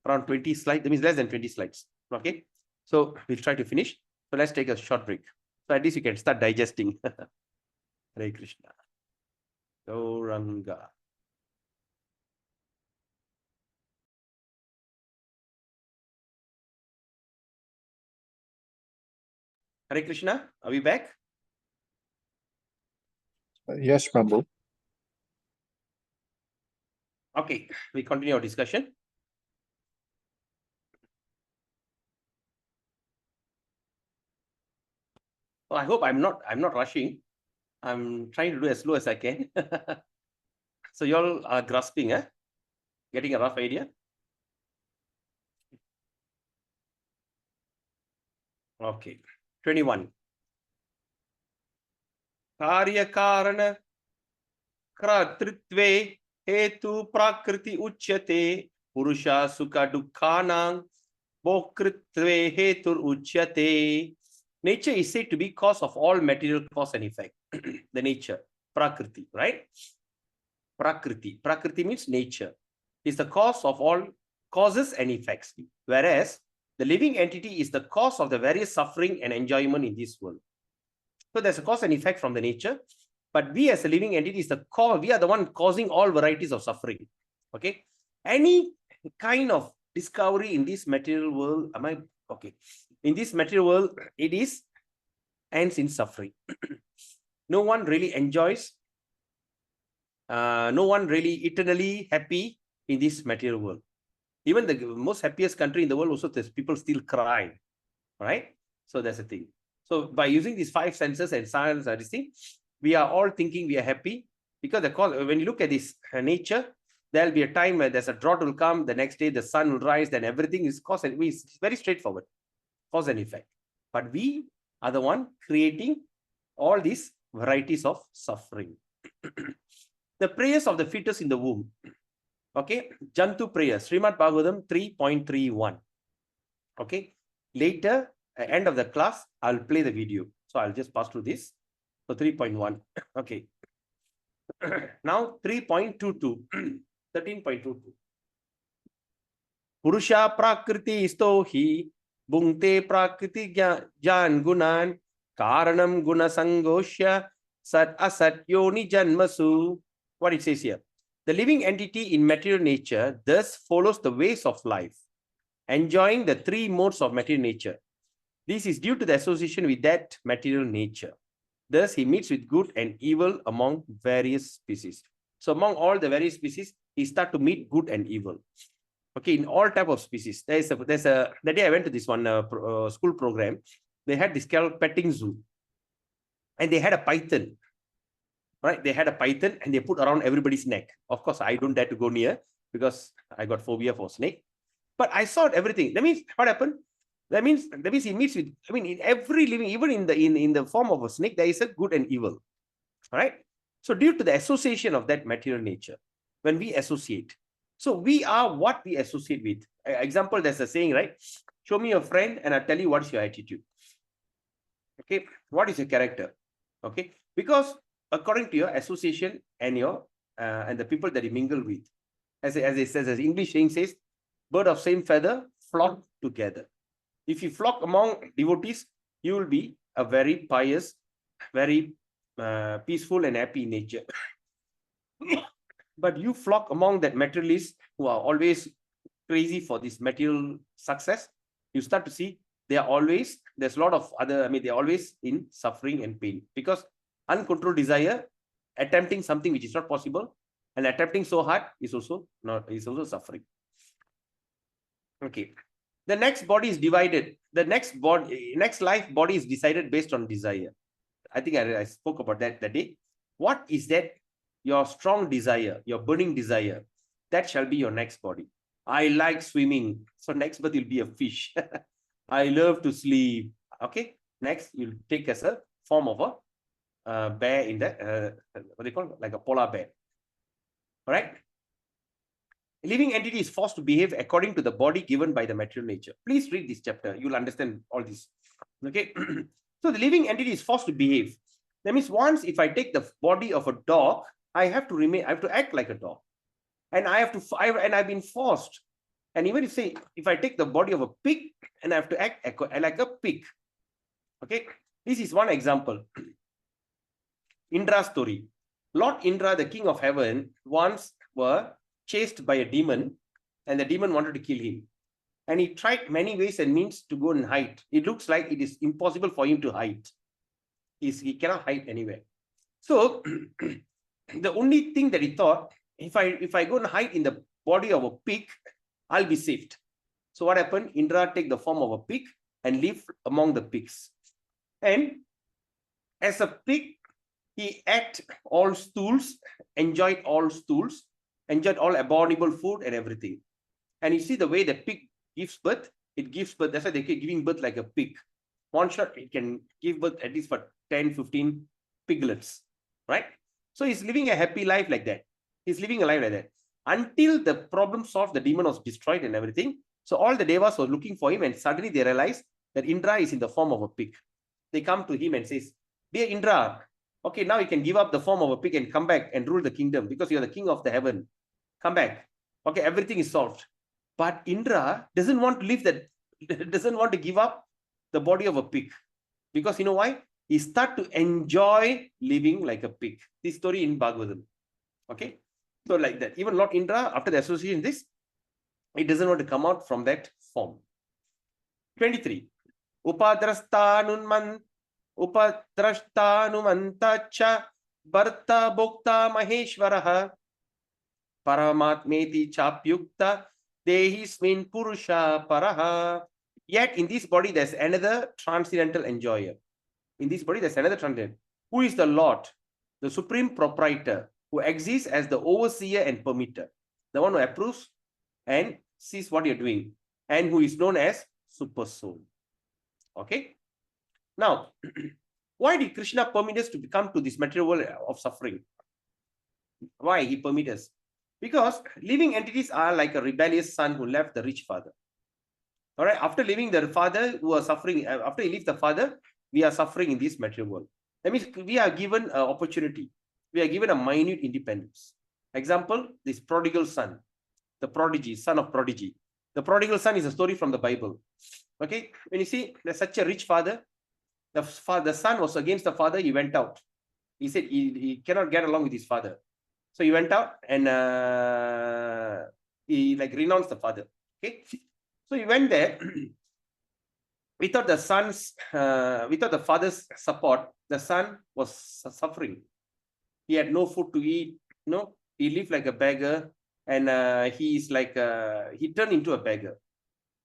around 20 slides. That means less than 20 slides. Okay. So we'll try to finish. So let's take a short break. So at least you can start digesting. Hare Krishna. Gauranga. Hare Krishna, are we back? Yes, Prabhu. Okay, we continue our discussion. Well, I hope I'm not rushing. I'm trying to do as slow as I can. So you all are grasping, getting a rough idea. Okay, 21. Karya Karana Kratritve Hetu Prakriti Uchyate Purusha Sukha Dukkhanang Bokritve Hetur Uchyate. Nature is said to be cause of all material cause and effect. The nature, Prakriti, right? Prakriti. Prakriti means nature. Is the cause of all causes and effects. Whereas the living entity is the cause of the various suffering and enjoyment in this world. So there's a cause and effect from the nature. But we as a living entity is the cause. We are the one causing all varieties of suffering. Okay. Any kind of discovery in this material world, in this material world, it is ends in suffering. No one really enjoys, no one really eternally happy in this material world. Even the most happiest country in the world also, there's people still cry, right? So that's the thing. So by using these 5 senses and science and this thing, we are all thinking we are happy because the cause, when you look at this nature, there'll be a time where there's a drought will come, the next day the sun will rise, then everything is cause and it's very straightforward, cause and effect. But we are the one creating all these varieties of suffering. The prayers of the fetus in the womb. Okay, Jantu prayer, Srimad Bhagavatam 3.31. Okay, later, at end of the class, I'll play the video. So I'll just pass through this. So 3.1. Okay. Now 3.22. 13.22. Purusha prakriti stohi bhungte prakriti jan gunan karanam guna sangoshya sat asat yoni janmasu. What it says here. The living entity in material nature thus follows the ways of life, enjoying the 3 modes of material nature. This is due to the association with that material nature. Thus, he meets with good and evil among various species. So among all the various species, he starts to meet good and evil. Okay, in all type of species. The day I went to this one school program, they had this called petting zoo. And they had a python. Right? They had a python and they put around everybody's neck. Of course, I don't dare to go near because I got phobia for snake. But I saw everything. That means what happened? That means he meets with, I mean, in every living, even in the form of a snake, there is a good and evil. All right. So due to the association of that material nature, when we associate, so we are what we associate with. Example, there's a saying, right? Show me a friend and I'll tell you what's your attitude. Okay, what is your character? Okay, because according to your association and your and the people that you mingle with, as it says, as English saying says, bird of same feather flock together. If you flock among devotees, you will be a very pious, very peaceful and happy in nature. But you flock among that materialists who are always crazy for this material success, you start to see there's a lot of other, they're always in suffering and pain, because uncontrolled desire, attempting something which is not possible, and attempting so hard is also suffering. Okay. The next body is divided. The next life body is decided based on desire. I think I spoke about that day. What is that? Your strong desire, your burning desire, that shall be your next body. I like swimming, so next birth will be a fish. I love to sleep. Okay, next you'll take as a form of a bear in the what they call, like a polar bear. All right. A living entity is forced to behave according to the body given by the material nature. Please read this chapter. You'll understand all this. Okay. So the living entity is forced to behave. That means once if I take the body of a dog, I have to act like a dog. And I've been forced. And even if I take the body of a pig and I have to act like a pig. Okay. This is one example. Indra's story. Lord Indra, the king of heaven, once were chased by a demon, and the demon wanted to kill him. And he tried many ways and means to go and hide. It looks like it is impossible for him to hide. He cannot hide anywhere. So the only thing that he thought, if I go and hide in the body of a pig, I'll be saved. So what happened? Indra take the form of a pig and live among the pigs. And as a pig, he ate all stools, enjoyed all abominable food and everything. And you see the way the pig gives birth, it gives birth. That's why they keep giving birth like a pig. One shot, it can give birth at least for 10, 15 piglets, right? So he's living a happy life like that. He's living a life like that. Until the problem solved, the demon was destroyed and everything. So all the devas were looking for him, and suddenly they realized that Indra is in the form of a pig. They come to him and says, "Dear Indra, okay, now you can give up the form of a pig and come back and rule the kingdom because you're the king of the heaven. Come back. Okay, everything is solved." But Indra doesn't want to live that, doesn't want to give up the body of a pig. Because you know why? He start to enjoy living like a pig. This story in Bhagavatam. Okay. So like that. Even Lord Indra, after the association this, he doesn't want to come out from that form. 23. Upadrashtanumantacha Bharta Bhokta Maheshwaraha Paramatmeti Chapyukta Dehismin Purusha Paraha. Yet in this body there's another transcendental enjoyer. In this body there's another transcendental. Who is the Lord? The supreme proprietor, who exists as the overseer and permitter. The one who approves and sees what you're doing, and who is known as Super Soul. Okay. Now, why did Krishna permit us to come to this material world of suffering? Why he permit us? Because living entities are like a rebellious son who left the rich father. All right. After leaving the father, who are suffering, after he leaves the father, we are suffering in this material world. That means we are given an opportunity. We are given a minute independence. Example, this prodigal son, the prodigy, son of prodigy. The prodigal son is a story from the Bible. Okay. When you see there's such a rich father, the son was against the father, he went out. He said he cannot get along with his father. So he went out and he renounced the father. Okay. So he went there. Without the father's support, the son was suffering. He had no food to eat. No, he lived like a beggar, and he turned into a beggar,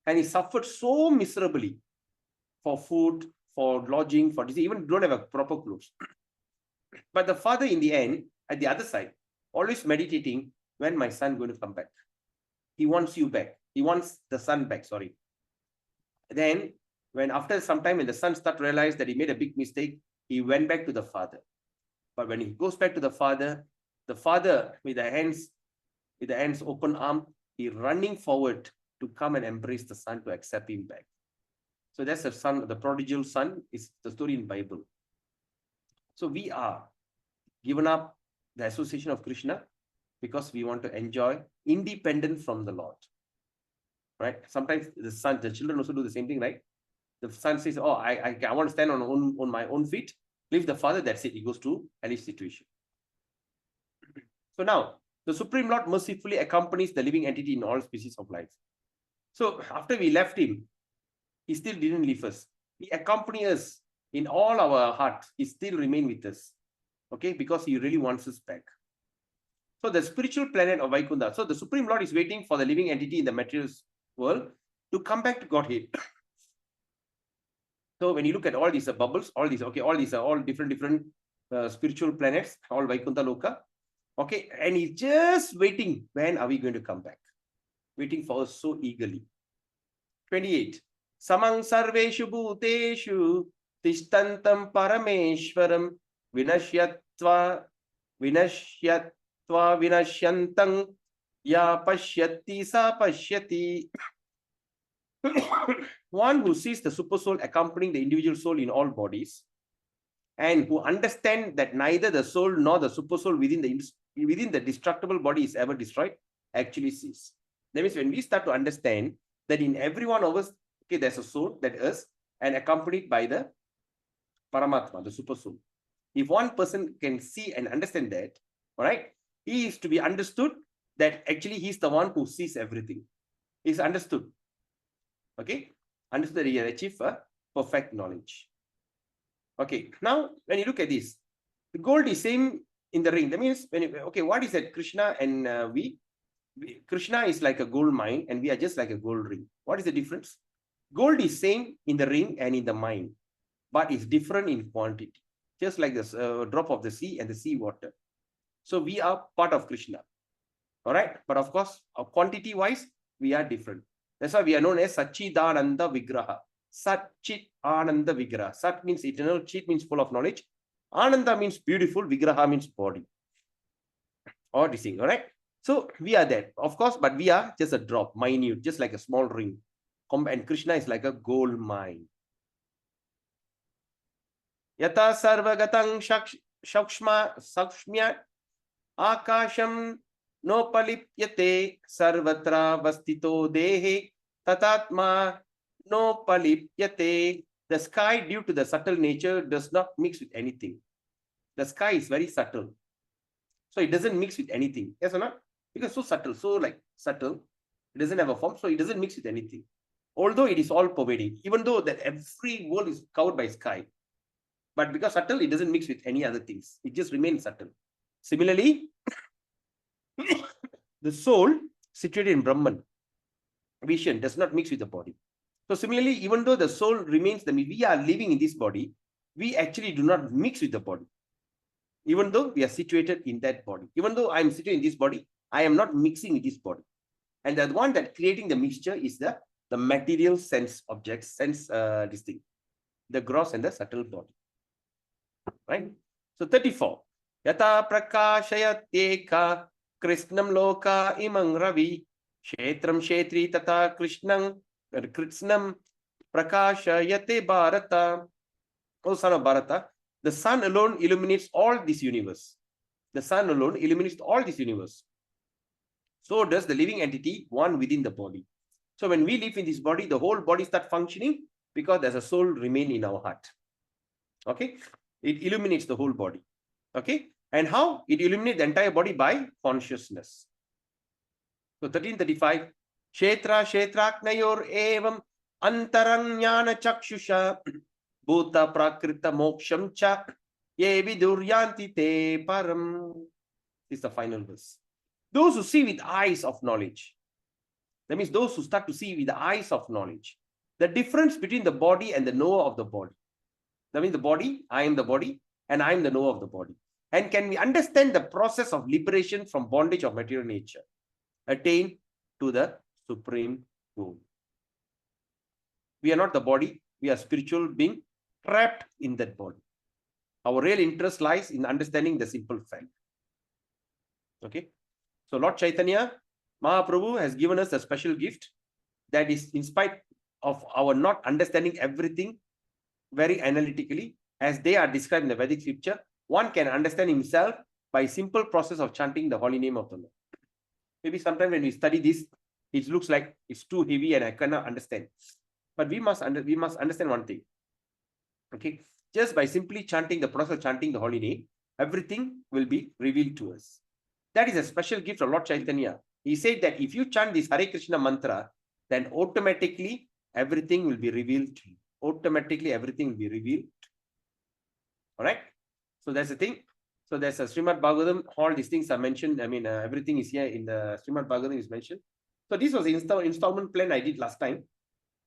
and he suffered so miserably for food, for lodging, for disease. Even don't have a proper clothes. But the father, in the end, at the other side, always meditating, when my son going to come back? He wants you back. He wants the son back. Sorry. Then, when after some time, when the son started to realize that he made a big mistake, he went back to the father. But when he goes back to the Father with the hands open arm, he running forward to come and embrace the Son to accept him back. So that's the son, the prodigal son is the story in Bible. So we are given up the association of Krishna because we want to enjoy independent from the Lord. Right? Sometimes the children also do the same thing, right? The son says, oh, I want to stand on my own feet. Leave the Father, that's it. He goes to hellish situation. So now, the Supreme Lord mercifully accompanies the living entity in all species of life. So after we left him, he still didn't leave us. He accompanies us in all our heart. He still remains with us. Okay, because he really wants us back. So the spiritual planet of Vaikuntha. So the Supreme Lord is waiting for the living entity in the material world to come back to Godhead. So when you look at all these bubbles, all these are all different spiritual planets, all Vaikuntha Loka. Okay, and he's just waiting. When are we going to come back? Waiting for us so eagerly. 28. Samang sarveshu bhuteshu tishtantam parameshwaram vinashyatva vinashyantang ya pashyati sa pashyati. One who sees the super soul accompanying the individual soul in all bodies, and who understand that neither the soul nor the super soul within the destructible body is ever destroyed, actually sees. That means when we start to understand that in every one of us, okay, there's a soul, that is, and accompanied by the Paramatma, the super soul. If one person can see and understand that, all right, he is to be understood that actually he's the one who sees everything. He's understood. Okay, understood that he has achieved a perfect knowledge. Okay, now when you look at this, the gold is same in the ring. That means what is that? Krishna and Krishna is like a gold mine and we are just like a gold ring. What is the difference? Gold is same in the ring and in the mine, but it's different in quantity, just like this drop of the sea and the sea water. So we are part of Krishna. All right, but of course, quantity wise, we are different. That's why we are known as Satchidananda Vigraha. Satchit Ananda Vigraha. Sat means eternal, Chit means full of knowledge. Ananda means beautiful, Vigraha means body. Or this thing, all right? So we are there, of course, but we are just a drop, minute, just like a small ring. And Krishna is like a gold mine. Yata sarvagatang shakshmya akasham nopalipyate sarvatra vastito dehe tatatma nopalipyate. The sky, due to the subtle nature, does not mix with anything. The sky is very subtle. So it doesn't mix with anything. Yes or not? Because so subtle, subtle, it doesn't have a form, so it doesn't mix with anything. Although it is all pervading, even though that every world is covered by sky, but because subtle, it doesn't mix with any other things. It just remains subtle. Similarly, the soul situated in Brahman, vision, does not mix with the body. So similarly, even though the soul remains, we are living in this body, we actually do not mix with the body. Even though we are situated in that body. Even though I am situated in this body, I am not mixing with this body. And the one that creating the mixture is the material sense objects, this thing, the gross and the subtle body. Right? So 34. Yata prakashayateka krishnam loka imang ravi kshetram kshetri tata krishnam prakashayate bharata. O son of Bharata, the sun alone illuminates all this universe. The sun alone illuminates all this universe. So does the living entity, one within the body. So when we live in this body, the whole body starts functioning because there's a soul remain in our heart. Okay? It illuminates the whole body. Okay? And how? It illuminates the entire body by consciousness. So 1335. Kshetra kshetraknayor evam antaranyana chakshusha bhuta prakrita moksham cha ye viduryanti te param. This is the final verse. Those who see with eyes of knowledge. That means those who start to see with the eyes of knowledge. The difference between the body and the knower of the body. That means the body, I am the body, and I am the knower of the body. And can we understand the process of liberation from bondage of material nature? Attain to the supreme goal. We are not the body, we are spiritual being trapped in that body. Our real interest lies in understanding the simple fact. Okay. So Lord Chaitanya, Mahaprabhu has given us a special gift that is in spite of our not understanding everything very analytically, as they are described in the Vedic scripture, one can understand himself by simple process of chanting the holy name of the Lord. Maybe sometimes when we study this, it looks like it's too heavy and I cannot understand. But we must understand one thing. Okay, just by simply chanting the process of chanting the holy name, everything will be revealed to us. That is a special gift of Lord Chaitanya. He said that if you chant this Hare Krishna mantra, then automatically everything will be revealed to you. Automatically everything will be revealed. All right. So that's the thing. So there's a Srimad Bhagavatam. All these things are mentioned. I mean, everything is here in the Srimad Bhagavatam is mentioned. So this was the installment plan I did last time.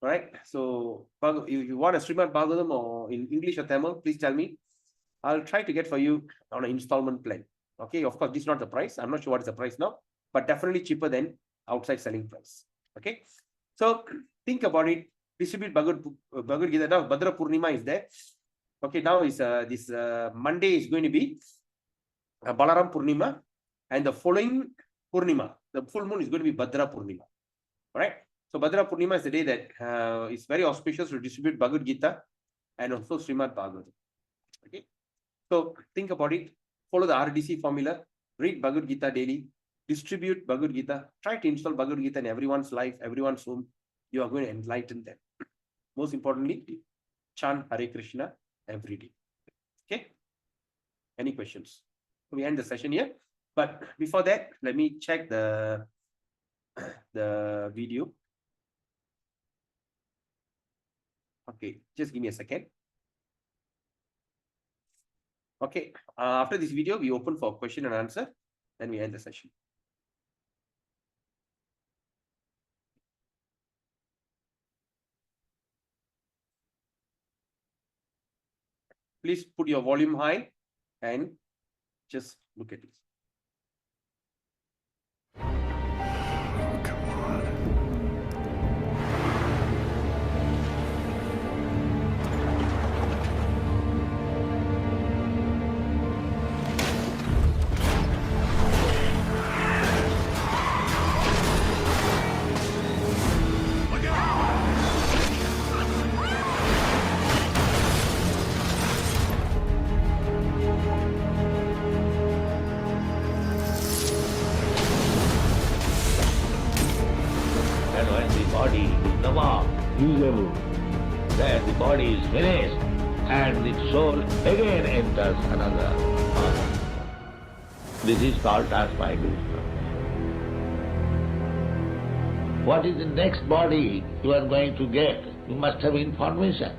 All right. So if you want a Srimad Bhagavatam or in English or Tamil, please tell me. I'll try to get for you on an installment plan. Okay. Of course, this is not the price. I'm not sure what is the price now, but definitely cheaper than outside selling price. Okay. So think about it. Distribute Bhagavad Gita. Now Bhadra Purnima is there. Okay. Now is this Monday is going to be Balaram Purnima, and the following Purnima, the full moon is going to be Bhadra Purnima. All right. So Bhadra Purnima is the day that is very auspicious to distribute Bhagavad Gita and also Srimad Bhagavatam. Okay. So think about it. Follow the RDC formula. Read Bhagavad Gita daily. Distribute Bhagavad Gita. Try to install Bhagavad Gita in everyone's life, everyone's home. You are going to enlighten them. Most importantly, chant Hare Krishna every day. Okay. Any questions? We end the session here. But before that, let me check the video. Okay, just give me a second. Okay, after this video, we open for question and answer. Then we end the session. Please put your volume high and just look at this. Usable. Then the body is finished and the soul again enters another body. This is called transmigration. What is the next body you are going to get? You must have information.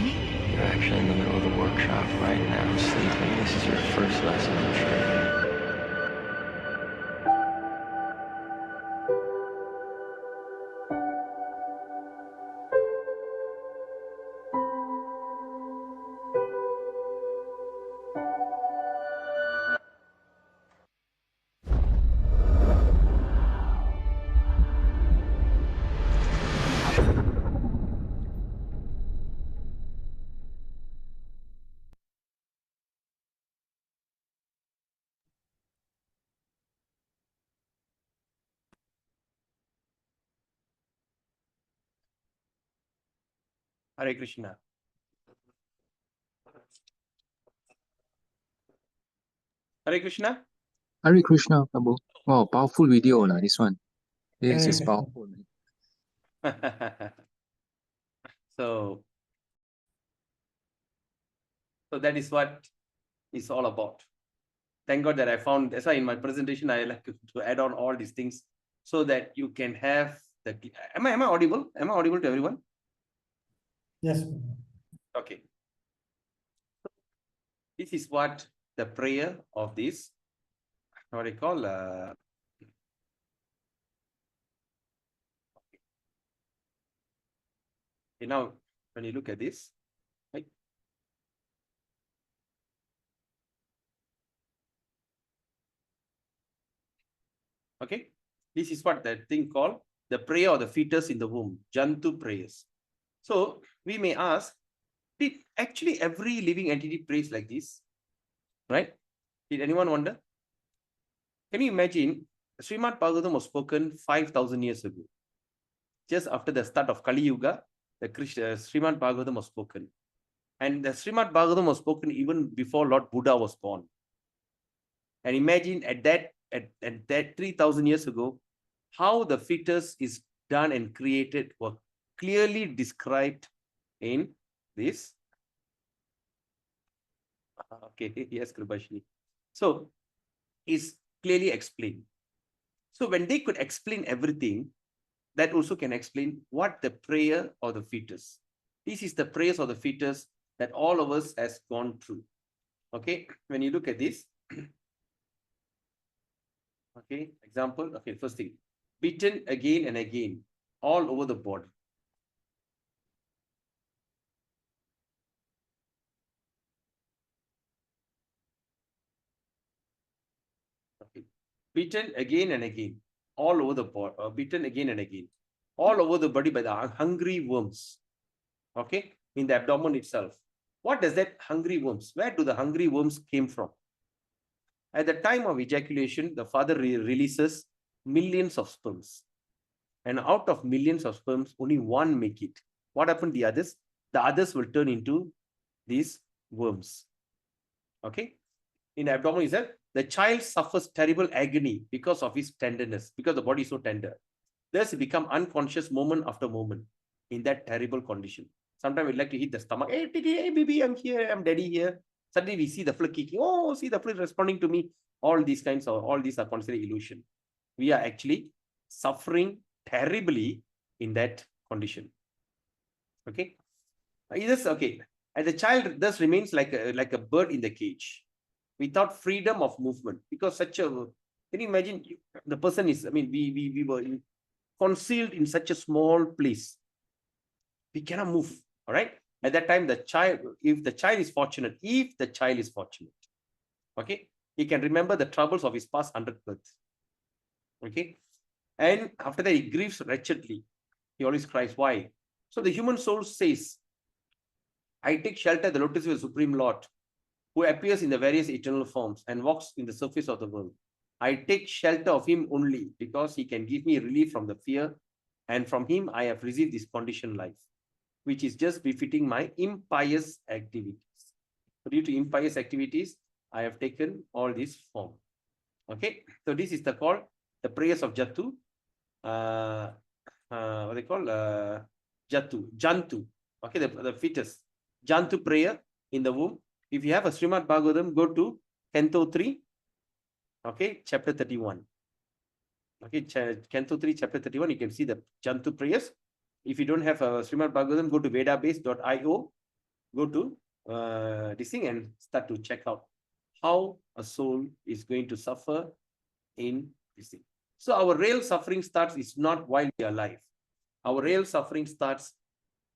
You're actually in the middle of the workshop right now, sleeping. This is your first lesson, I'm sure. Hare Krishna. Hare Krishna. Hare Krishna, Prabhu. Wow, powerful video lah, this one. This is powerful. So that is what it's all about. Thank God that I found, that's why in my presentation, I like to add on all these things so that you can have the, am I audible? Am I audible to everyone? Yes. Okay. This is what the prayer of this, what I call, okay, now when you look at this, right? Okay, this is what that thing called the prayer of the fetus in the womb, Jantu prayers. So we may ask, did actually every living entity prays like this? Right? Did anyone wonder? Can you imagine? Srimad Bhagavatam was spoken 5,000 years ago. Just after the start of Kali Yuga, the Srimad Bhagavatam was spoken. And the Srimad Bhagavatam was spoken even before Lord Buddha was born. And imagine at that 3,000 years ago, how the fetus is done and created were clearly described in this. Okay, yes, Kripashni. So it's clearly explained. So when they could explain everything, that also can explain what the prayer of the fetus. This is the prayers of the fetus that all of us has gone through. Okay, when you look at this, okay, example, okay, first thing, beaten again and again, all over the body. Okay. Beaten again and again, all over the body, beaten again and again, all over the body by the hungry worms. Okay, in the abdomen itself. What does that hungry worms? Where do the hungry worms came from? At the time of ejaculation, the father releases millions of sperms. And out of millions of sperms, only one make it. What happened to the others? The others will turn into these worms. Okay. In the abdomen itself, the child suffers terrible agony because of his tenderness, because the body is so tender. Thus, he becomes unconscious moment after moment in that terrible condition. Sometimes we'd like to hit the stomach. Hey, hey, baby, I'm here. I'm daddy here. Suddenly we see the flick kicking. Oh, see the flick responding to me. All these are considered illusion. We are actually suffering terribly in that condition. Okay. Okay. And the child thus remains like a bird in the cage without freedom of movement, because can you imagine the person is, we were concealed in such a small place. We cannot move. All right. At that time, if the child is fortunate, okay, he can remember the troubles of his past 100 births. Okay. And after that, he grieves wretchedly. He always cries. Why? So the human soul says, I take shelter at the lotus of the Supreme Lord, who appears in the various eternal forms and walks in the surface of the world. I take shelter of him only because he can give me relief from the fear, and from him I have received this conditioned life, which is just befitting my impious activities. So due to impious activities, I have taken all this form. Okay, so this is called the prayers of Jatu. What they call Jantu. Okay, the fetus. Jantu prayer in the womb. If you have a Srimad Bhagavatam, go to Canto 3, okay, chapter 31. Okay, Canto 3, chapter 31, you can see the Jantu prayers. If you don't have a Srimad Bhagavatam, go to vedabase.io go to this thing and start to check out how a soul is going to suffer in this thing. So our real suffering starts is not while we are alive. Our real suffering starts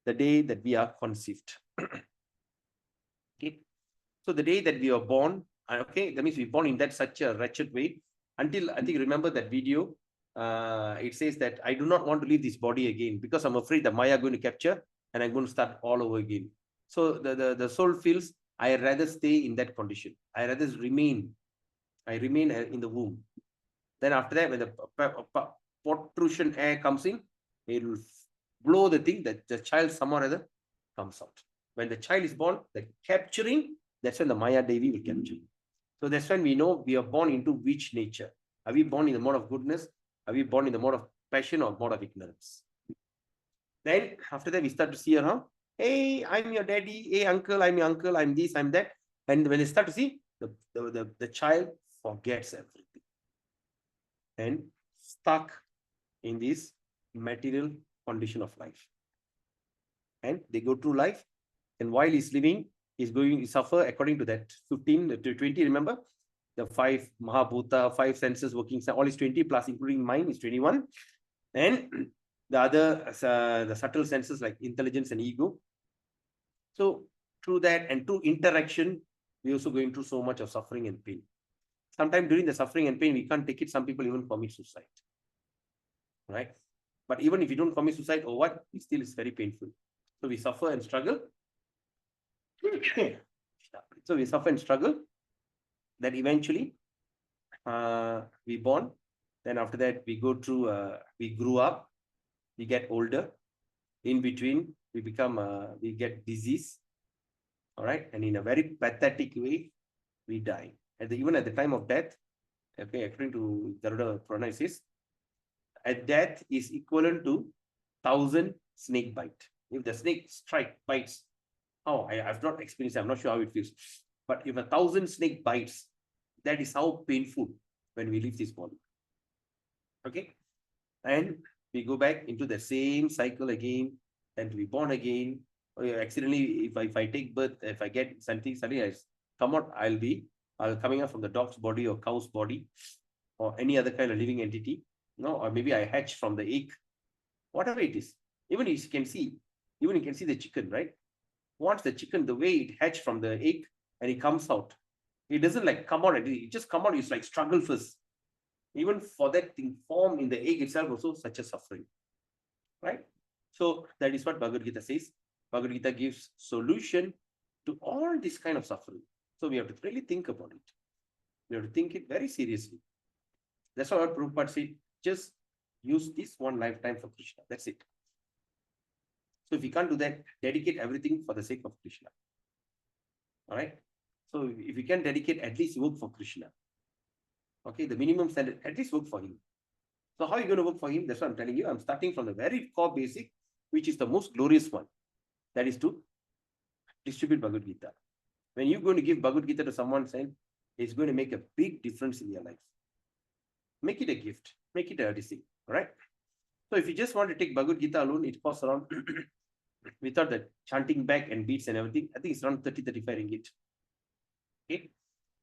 the day that we are conceived. Okay. So the day that we are born, okay, that means we're born in that such a wretched way. Until I think remember that video, it says that I do not want to leave this body again because I'm afraid the Maya going to capture and I'm going to start all over again. So the soul feels I rather stay in that condition. I rather remain. I remain in the womb. Then after that, when the protrusion air comes in, it will blow the thing that the child somehow or other comes out. When the child is born, the capturing, that's when the Maya Devi will capture. So that's when we know we are born into which nature. Are we born in the mode of goodness? Are we born in the mode of passion or mode of ignorance? Then after that, we start to see around, hey, I'm your daddy. Hey, uncle, I'm your uncle. I'm this, I'm that. And when they start to see, the child forgets everything and stuck in this material condition of life. And they go through life. And while he's living, he's going to suffer according to that 15 to 20, remember? The 5 Mahabhuta, 5 senses working, all is 20 plus including mind is 21. And the other, the subtle senses like intelligence and ego. So through that and through interaction, we're also going through so much of suffering and pain. Sometimes during the suffering and pain, we can't take it. Some people even commit suicide. Right? But even if you don't commit suicide or what, it still is very painful. So we suffer and struggle. So we suffer and struggle. That eventually we born. Then after that, we go through, we grew up, we get older. In between, we become, we get disease. All right. And in a very pathetic way, we die. Even at the time of death, okay, according to Garuda Purana, it says, at death is equivalent to 1,000 snake bite. If the snake bites, I've not experienced it, I'm not sure how it feels. But if 1,000 snake bites, that is how painful when we leave this body. Okay? And we go back into the same cycle again, and to be born again. Or accidentally, if I take birth, if I get something, suddenly I come out, I'll coming out from the dog's body or cow's body or any other kind of living entity. Or maybe I hatch from the egg, whatever it is. Even you can see the chicken, right? Once the chicken, the way it hatched from the egg and it comes out, it doesn't like come out, it just come out, it's like struggle first. Even for that thing form in the egg itself also such a suffering, right? So that is what Bhagavad Gita says. Bhagavad Gita gives solution to all this kind of suffering. So we have to really think about it. We have to think it very seriously. That's why Prabhupada said, just use this one lifetime for Krishna. That's it. So if you can't do that, dedicate everything for the sake of Krishna. All right. So if you can dedicate, at least work for Krishna. Okay, the minimum standard, at least work for him. So how are you going to work for him? That's what I'm telling you. I'm starting from the very core basic, which is the most glorious one. That is to distribute Bhagavad Gita. When you're going to give Bhagavad Gita to someone, it's going to make a big difference in your life. Make it a gift. Make it a thing. All right. So if you just want to take Bhagavad Gita alone, it costs around, without the chanting back and beats and everything, I think it's around 30-35 ringgit. Okay.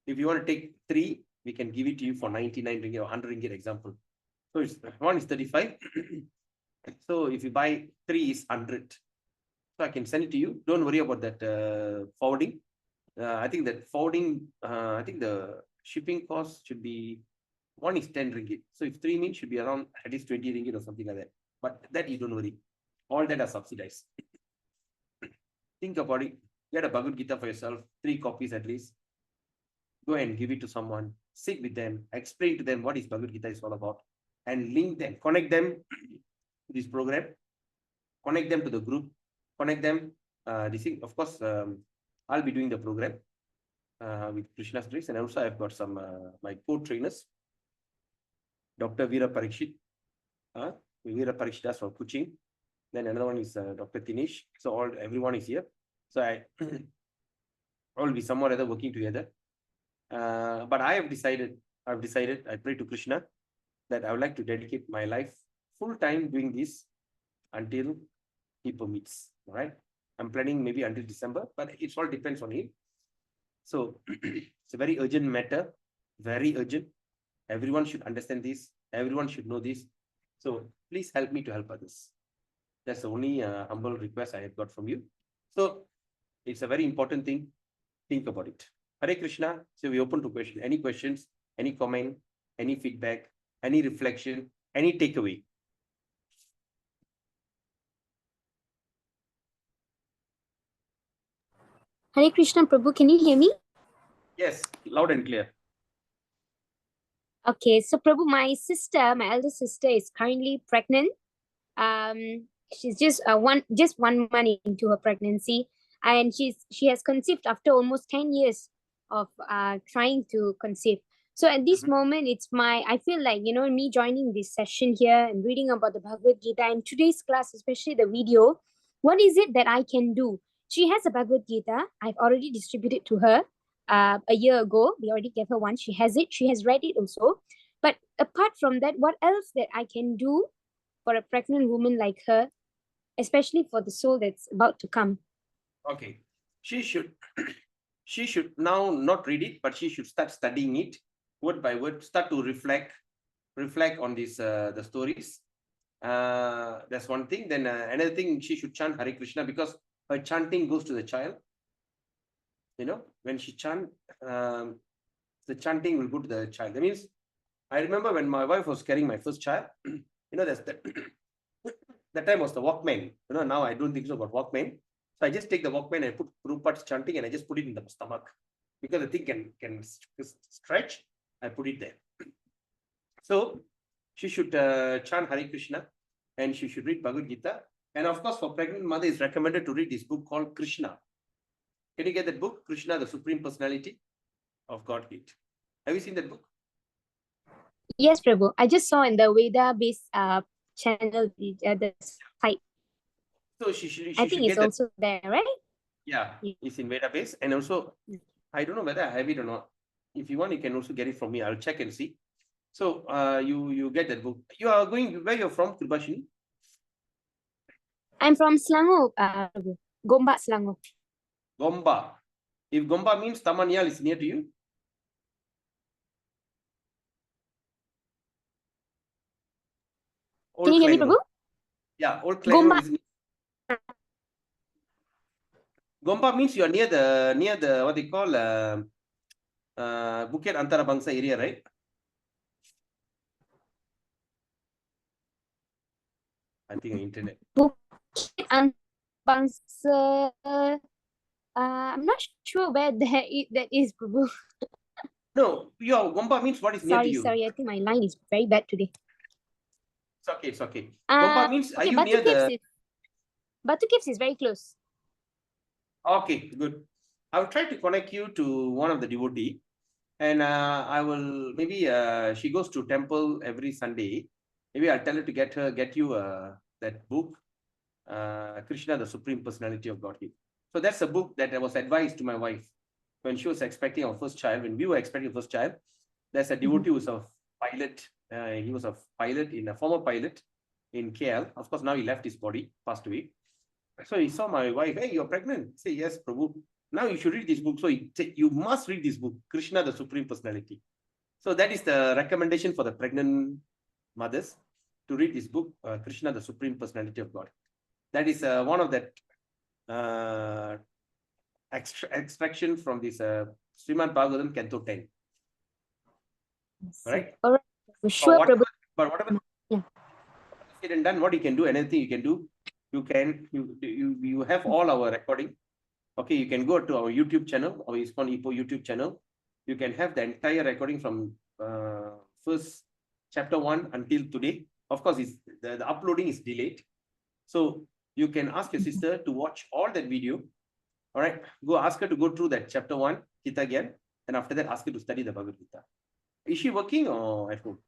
If you want to take 3, we can give it to you for 99 ringgit or 100 ringgit example. So one is 35. So if you buy 3 is 100. So I can send it to you. Don't worry about that forwarding. I think that forwarding, I think the shipping cost should be, 1 is 10 ringgit. So if 3 means should be around at least 20 ringgit or something like that. But that you don't worry. All that are subsidized. Think about it. Get a Bhagavad Gita for yourself, 3 copies at least. Go and give it to someone. Sit with them. Explain to them what is Bhagavad Gita is all about. And link them, connect them to this program. Connect them to the group. Connect them. Of course, I'll be doing the program with Krishna's grace. And also I've got some my co-trainers. Dr. Veera Parikshit. Veera Parikshit for coaching. Then another one is Dr. Tinesh. So everyone is here. So I will be somewhere or other working together. But I've decided, I pray to Krishna that I would like to dedicate my life full time doing this until he permits. All right. I'm planning maybe until December, but it all depends on him. So it's a very urgent matter, very urgent. Everyone should understand this. Everyone should know this. So please help me to help others. That's the only humble request I have got from you. So it's a very important thing. Think about it. Hare Krishna. So we open to question. Any questions, any comment, any feedback, any reflection, any takeaway? Hare Krishna Prabhu, can you hear me? Yes, loud and clear. Okay, so Prabhu, my elder sister is currently pregnant. She's just 1 month into her pregnancy, and she has conceived after almost 10 years of trying to conceive. So at this moment, I feel like, me joining this session here and reading about the Bhagavad Gita and today's class, especially the video, what is it that I can do? She has a Bhagavad Gita. I've already distributed to her a year ago. We already gave her one. She has it. She has read it also. But apart from that, what else that I can do for a pregnant woman like her, especially for the soul that's about to come? Okay, she should now not read it, but she should start studying it word by word, start to reflect on this the stories. That's one thing. Then another thing, she should chant Hare Krishna, because her chanting goes to the child. When she chant, the chanting will go to the child. That means, I remember when my wife was carrying my first child, that's that time was the Walkman. Now I don't think so about Walkman. So I just take the Walkman and put Rupar's chanting, and I just put it in the stomach, because the thing can stretch. I put it there. So she should chant Hare Krishna, and she should read Bhagavad Gita. And of course, for pregnant mother, it's recommended to read this book called Krishna. Can you get that book? Krishna, the Supreme Personality of Godhead. Have you seen that book? Yes, Prabhu. I just saw in the Veda-based channel, the site. So she should I think it's also there, right? Yeah, it's in Veda-based. And also, I don't know whether I have it or not. If you want, you can also get it from me. I'll check and see. So you get that book. You are going, where you're from, Kribashini? I'm from Selangor, Gombak, Selangor. Gomba. If Gomba means Tamanyal is near to you. Can you hear me, Prabhu? Yeah, Old Klangro is. Gomba means you are near the what they call Bukit Antara Bangsa area, right? I think internet. Bukit Antara Bangsa. I'm not sure where that is, Prabhu. No, your Gomba means what is near to you. Sorry, I think my line is very bad today. It's okay. Gomba means, are you near the... Batu Caves is very close. Okay, good. I'll try to connect you to one of the devotee, and I will, maybe she goes to temple every Sunday. Maybe I'll tell her to get you that book, Krishna, the Supreme Personality of Godhead. So that's a book that I was advised to my wife when she was expecting our first child. When we were expecting our first child, there's a devotee who was a pilot. He was a former pilot in KL. Of course, now he left his body, passed away. So he saw my wife. Hey, you're pregnant. I say, yes, Prabhu. Now you should read this book. So he said, you must read this book, Krishna, the Supreme Personality. So that is the recommendation for the pregnant mothers, to read this book, Krishna, the Supreme Personality of God. That is one of that extraction from this Srimad Bhagavatam, Canto 10. Right? All right. Sure, Prabhu. But whatever said and done, what you can do, anything you can do, you have all our recording. Okay, you can go to our YouTube channel, our ISKCON Ipoh YouTube channel. You can have the entire recording from first chapter 1 until today. Of course, the uploading is delayed. So you can ask your sister to watch all that video. All right, go ask her to go through that chapter 1, Gita Gyan, and after that, ask her to study the Bhagavad Gita. Is she working or at home?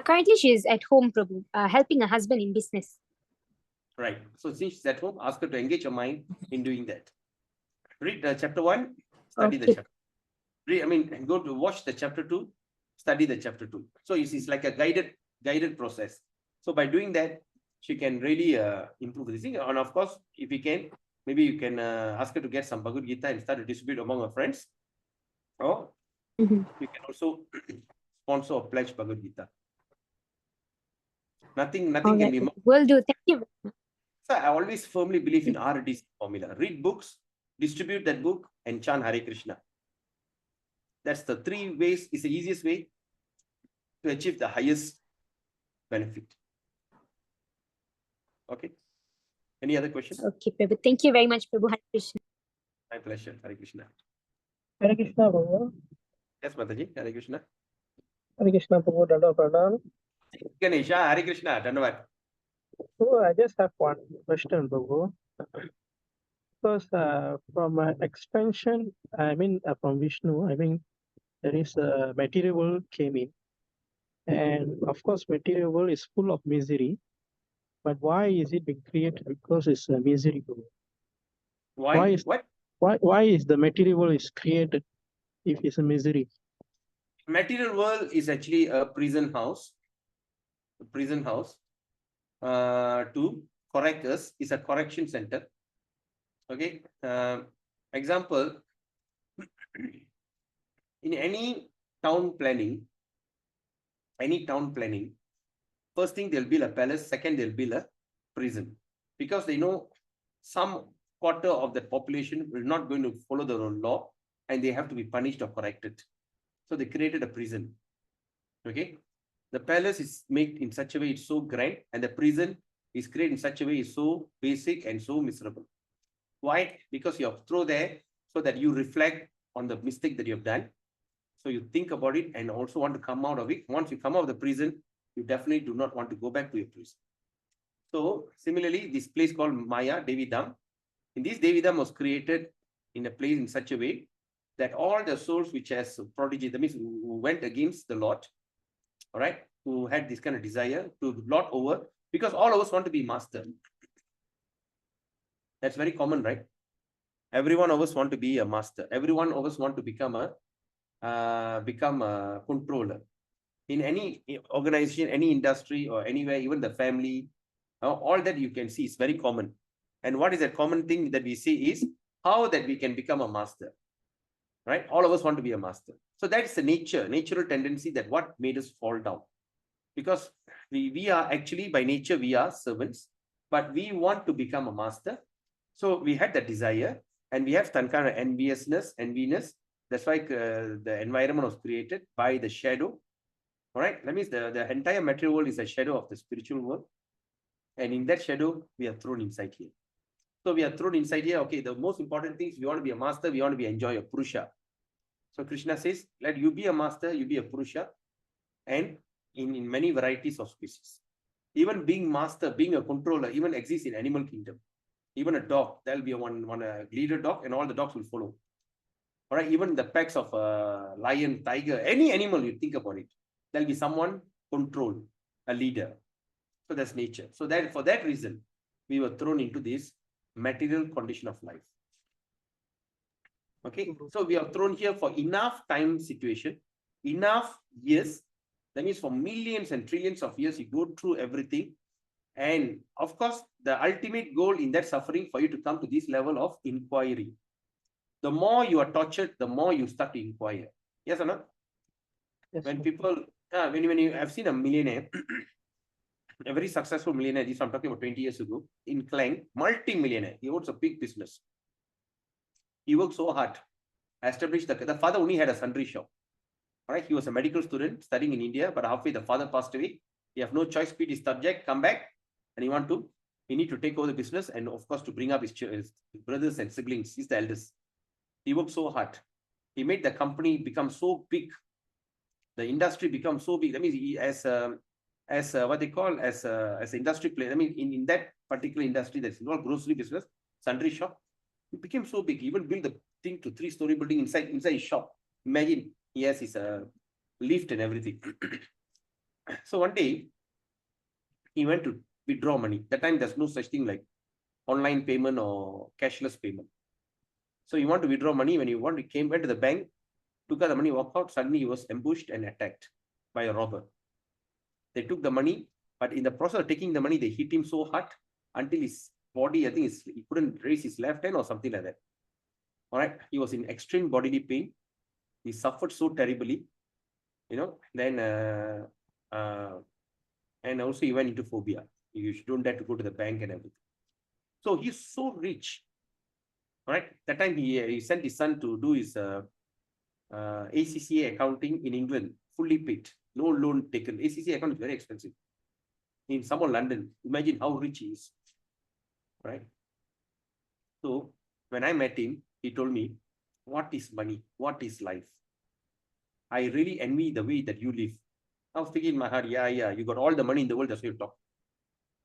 Currently, she is at home, Prabhu, helping her husband in business. Right. So since she's at home, ask her to engage her mind in doing that. Read chapter 1, study the chapter. Go to watch the chapter 2, study the chapter 2. So it's like a guided process. So by doing that, she can really improve this thing. And of course, if you can, maybe you can ask her to get some Bhagavad Gita and start to distribute among her friends. Or Mhm. you can also sponsor or pledge Bhagavad Gita. Nothing All can right, be more. will do. Thank you. So I always firmly believe in RDC formula. Read books, distribute that book, and chant Hare Krishna. That's the 3 ways, is the easiest way to achieve the highest benefit. Okay. Any other question? Okay, Prabhu. Thank you very much, Prabhu. Hare Krishna. My pleasure. Hare Krishna. Hare Krishna, Prabhu. Yes, Mataji. Hare Krishna. Hare Krishna, Prabhu. Dada Pradhan. Ganesha, Hare Krishna. Dhanavad. So I just have one question, Prabhu. Because from expansion, from Vishnu, there is a material world came in. And of course, material world is full of misery. But why is it being created? Because it's a misery. Prabhu. Why? Why is the material world is created if it's a misery? Material world is actually a prison house. A prison house. To correct us is a correction center. Okay. Example, in any town planning, first thing they'll build a palace, second they'll build a prison, because they know some quarter of the population will not going to follow the law and they have to be punished or corrected. So they created a prison. Okay. The palace is made in such a way it's so grand, and the prison is created in such a way it's so basic and so miserable. Why? Because you have thrown there so that you reflect on the mistake that you have done. So you think about it and also want to come out of it. Once you come out of the prison, you definitely do not want to go back to your prison. So similarly, this place called Maya, Devi Dham, in this Devi Dham was created in a place in such a way that all the souls which has prodigy, that means who went against the Lord, all right, who had this kind of desire to lord over, because all of us want to be master. That's very common, right? Every one of us want to be a master. Every one of us want to become a controller. In any organization, any industry, or anywhere, even the family, all that you can see is very common. And what is a common thing that we see is how that we can become a master, right? All of us want to be a master. So that's the natural tendency that what made us fall down. Because we are actually, by nature, we are servants, but we want to become a master. So we had that desire, and we have some kind of enviousness. That's why the environment was created by the shadow. All right, that means the entire material world is a shadow of the spiritual world. And in that shadow, we are thrown inside here. So we are thrown inside here. Okay, the most important thing is we want to be a master, we want to be enjoy a Purusha. So Krishna says, let you be a master, you be a Purusha, and in many varieties of species. Even being master, being a controller, even exists in animal kingdom. Even a dog, there'll be one leader dog, and all the dogs will follow. All right, even the packs of lion, tiger, any animal you think about it, there'll be someone control, a leader. So that's nature. So that for that reason, we were thrown into this material condition of life. Okay, so we are thrown here for enough time situation, enough years. That means for millions and trillions of years, you go through everything. And of course, the ultimate goal in that suffering for you to come to this level of inquiry. The more you are tortured, the more you start to inquire. Yes or not? Yes, when sir. people, when you have seen a millionaire, a very successful millionaire, this I'm talking about 20 years ago, in Klang, multi-millionaire. He owns a big business. He worked so hard, established the father only had a sundry shop. All right, he was a medical student studying in India, but halfway the father passed away. He have no choice, quit his subject, come back, and he need to take over the business, and of course to bring up his brothers and siblings. He's the eldest. He worked so hard. He made the company become so big. The industry becomes so big. That means he as what they call as industry player. I mean, in that particular industry that's involved grocery business, sundry shop, it became so big. He even built the thing to 3-story building inside his shop. Imagine he has his lift and everything. So one day he went to withdraw money. That time there's no such thing like online payment or cashless payment. So you want to withdraw money. When went to the bank, took out the money, walked out. Suddenly he was ambushed and attacked by a robber. They took the money, But in the process of taking the money, they hit him so hard until his body, I think he couldn't raise his left hand or something like that. All right. He was in extreme bodily pain. He suffered so terribly, then and also he went into phobia. You don't dare to go to the bank and everything. So he's so rich. All right. That time he sent his son to do his ACCA accounting in England, fully paid, no loan taken. ACCA account is very expensive. In somewhere London, imagine how rich he is. Right. So when I met him, he told me, what is money? What is life? I really envy the way that you live. I was thinking in my heart, yeah, you got all the money in the world, that's what you talk.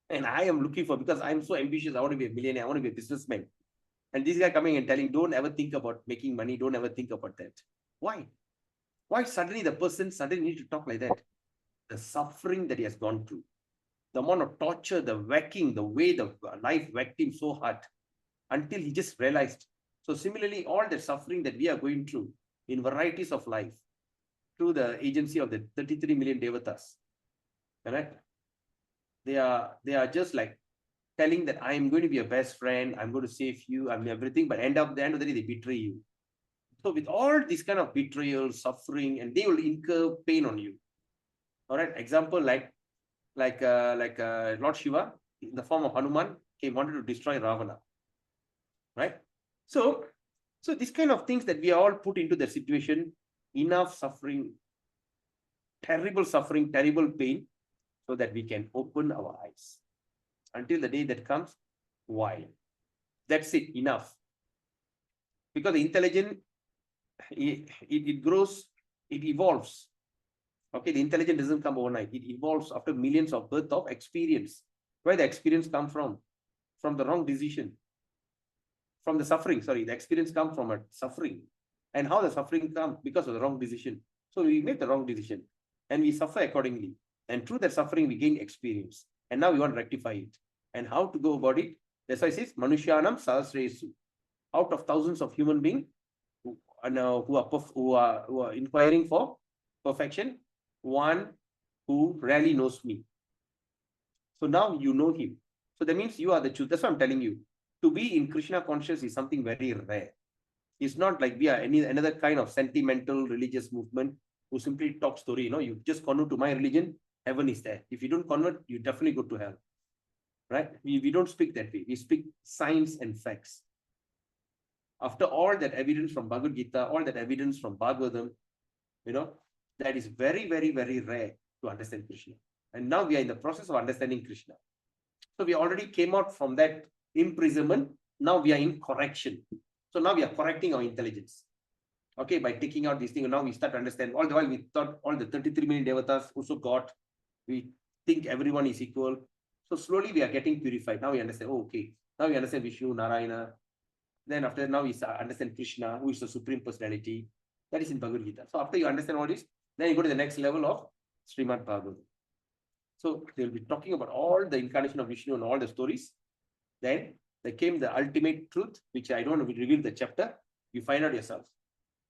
And I am looking for, because I'm so ambitious, I want to be a millionaire, I want to be a businessman. And this guy coming and telling, don't ever think about making money, don't ever think about that. Why? Why suddenly the person suddenly needs to talk like that? The suffering that he has gone through, the amount of torture, the whacking, the way the life whacked him so hard until he just realized. So similarly, all the suffering that we are going through in varieties of life, through the agency of the 33 million devatas, correct? They are just like telling that I am going to be your best friend, I'm going to save you, I'm everything, but end of the day, they betray you. So with all this kind of betrayal, suffering, and they will incur pain on you. All right. Example like Lord Shiva in the form of Hanuman, he wanted to destroy Ravana. Right. So these kind of things that we are all put into the situation, enough suffering, terrible pain, so that we can open our eyes. Until the day that comes, why? That's it, enough. Because the intelligence, it grows, it evolves. Okay, the intelligence doesn't come overnight. It evolves after millions of birth of experience. Where the experience come from? From the wrong decision. From the suffering, sorry, the experience comes from a suffering. And how the suffering comes? Because of the wrong decision. So we make the wrong decision and we suffer accordingly. And through that suffering, we gain experience. And now we want to rectify it. And how to go about it? That's why it says, Manushyanam Sahasresu. Out of thousands of human beings who are inquiring for perfection, one who rarely knows me. So now you know him. So that means you are the truth. That's what I'm telling you. To be in Krishna conscious is something very rare. It's not like we are another kind of sentimental religious movement who simply talk story. You just convert to my religion, heaven is there. If you don't convert, you definitely go to hell. Right? We don't speak that way. We speak science and facts. After all that evidence from Bhagavad Gita, all that evidence from Bhagavatam, that is very, very, very rare to understand Krishna. And now we are in the process of understanding Krishna. So we already came out from that imprisonment. Now we are in correction. So now we are correcting our intelligence. Okay, by taking out this thing, now we start to understand. All the while we thought all the 33 million devatas also God. We think everyone is equal. So slowly we are getting purified. Now we understand, okay. Now we understand Vishnu, Narayana. Then after that, now we understand Krishna, who is the Supreme Personality. That is in Bhagavad Gita. So after you understand all this, then you go to the next level of Srimad Bhagavatam. So they'll be talking about all the incarnation of Vishnu and all the stories. Then there came the ultimate truth, which I don't reveal the chapter. You find out yourself.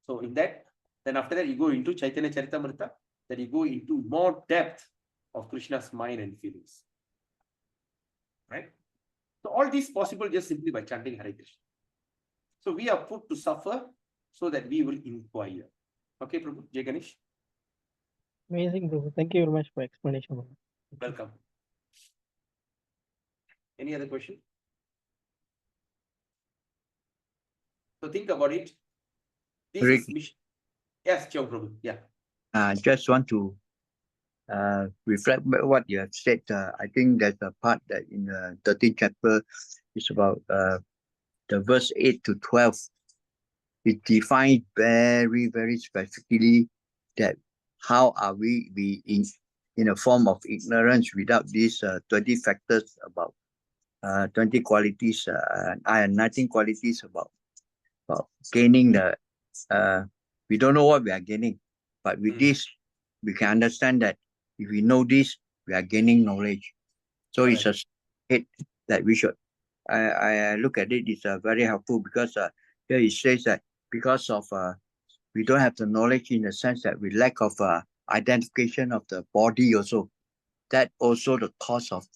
So in that, then after that, you go into Chaitanya Charitamrita, then you go into more depth of Krishna's mind and feelings. Right? So all this possible just simply by chanting Hare Krishna. So we are put to suffer so that we will inquire. Okay, Prabhu, Jai Ganesh. Amazing, Prabhu. Thank you very much for explanation. Welcome. Any other question? So think about it. This Rick. is mission. Yes, Chau Prabhu. Yeah. Just want to reflect what you have said. I think there's a part that in the 13th chapter is about the verse 8 to 12. It defines very, very specifically that how are we in a form of ignorance without these 20 factors about 20 qualities and 19 qualities about gaining the we don't know what we are gaining, but with this we can understand that if we know this, we are gaining knowledge. So it's a hit that we should I look at it, it's very helpful because here it says that because of we don't have the knowledge in the sense that we lack of identification of the body also. that also the cause of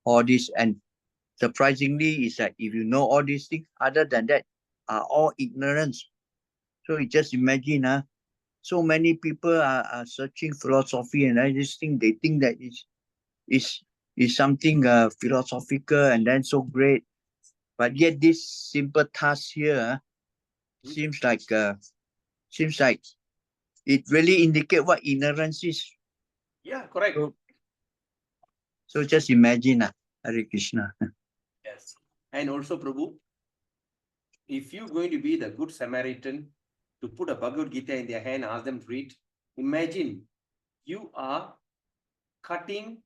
all this. And surprisingly, is that if you know all these things, other than that, are all ignorance. So you just imagine, so many people are searching philosophy and all this thing. They think that is something philosophical and then so great. But yet this simple task here seems like it really indicate what ignorance is. Yeah, correct. So just imagine, Hare Krishna. Yes. And also, Prabhu, if you're going to be the good Samaritan to put a Bhagavad Gita in their hand, ask them to read, imagine you are cutting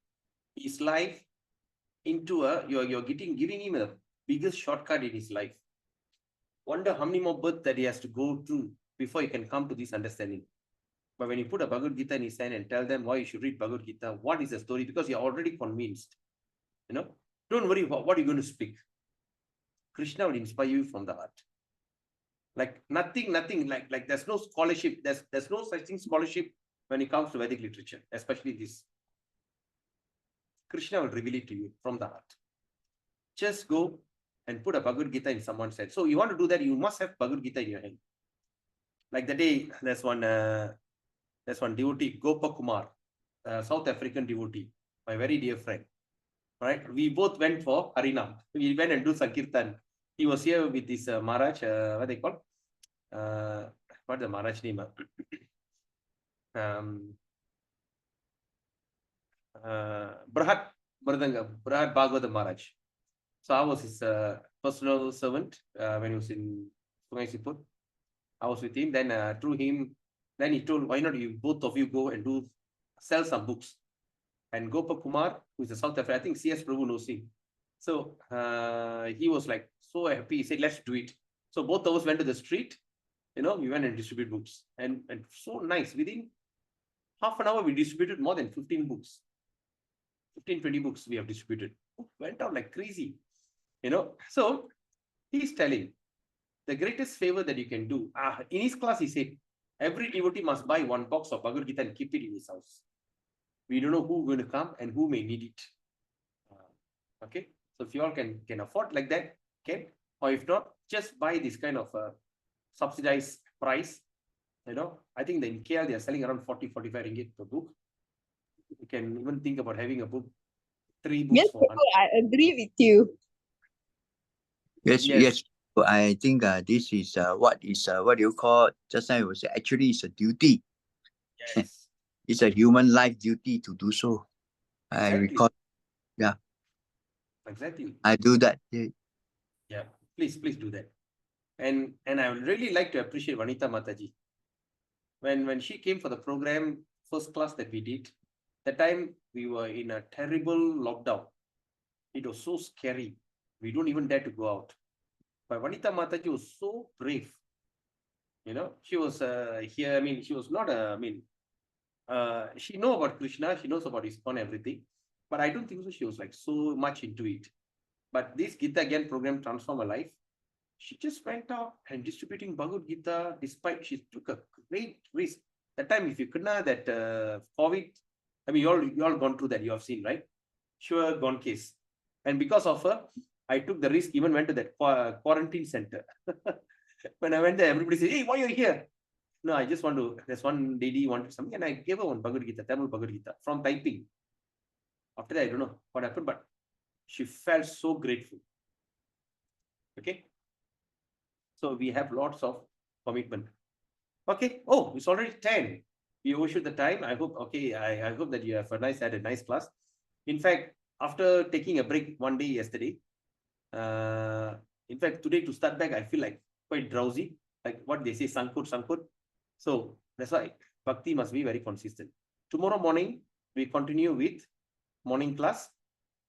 his life into you're giving him a biggest shortcut in his life. Wonder how many more births that he has to go through before he can come to this understanding. But when you put a Bhagavad Gita in his hand and tell them why you should read Bhagavad Gita, what is the story? Because you're already convinced. Don't worry about what you're going to speak. Krishna will inspire you from the heart. Like nothing, like there's no scholarship, there's no such thing scholarship when it comes to Vedic literature, especially this. Krishna will reveal it to you from the heart. Just go and put a Bhagavad Gita in someone's head. So you want to do that, you must have Bhagavad Gita in your hand. Like the day, there's one devotee, Gopa Kumar, South African devotee, my very dear friend. Right? We both went for Harinam. We went and do Sankirtan. He was here with this Maharaj, what they call? What's the Maharaj name? Brahat Bhagavata Maharaj. So I was his personal servant when he was in Sungai Sipur. I was with him. Then through him, then he told, why not you both of you go and sell some books. And Gopa Kumar, who is a South African, I think CS Prabhu knows him. So he was like so happy. He said, let's do it. So both of us went to the street. We went and distributed books. And so nice. Within half an hour, we distributed more than 15 books. 15, 20 books we have distributed. Went out like crazy. So he's telling the greatest favor that you can do. In his class, he said, every devotee must buy one box of Bhagavad Gita and keep it in his house. We don't know who's going to come and who may need it. Okay. So if you all can afford like that, okay. Or if not, just buy this kind of subsidized price. I think in KL they are selling around 40-45 ringgit per book. You can even think about having a book, 3 books Yes, for 100. I agree with you. Yes. So I think this is what do you call, just now it was actually it's a duty. Yes. It's a human life duty to do so. Exactly. I recall. Yeah. Exactly. I do that. Yeah. Please do that. And I would really like to appreciate Vanita Mataji. When she came for the program, first class that we did, that time we were in a terrible lockdown. It was so scary. We don't even dare to go out. But Vanita Mataji was so brave. She was here. She was not she knows about Krishna. She knows about ISKCON, everything. But I don't think so. She was like so much into it. But this Gita Gyan program transformed her life. She just went out and distributing Bhagavad Gita, despite she took a great risk. That time, if you could know that COVID, you all gone through that, you have seen, right? Sure, gone case. And because of her, I took the risk, even went to that quarantine center. When I went there, everybody said, hey, why are you here? No, I just want to, there's one lady wanted something, and I gave her one Bhagavad Gita, Tamil Bhagavad Gita, from typing. After that, I don't know what happened, but she felt so grateful. Okay. So we have lots of commitment. Okay. Oh, it's already 10. We overshoot the time. I hope, I hope that you have had a nice class. In fact, after taking a break one day yesterday, in fact, today to start back, I feel like quite drowsy, like what they say, sankut. So that's why Bhakti must be very consistent. Tomorrow morning, we continue with morning class,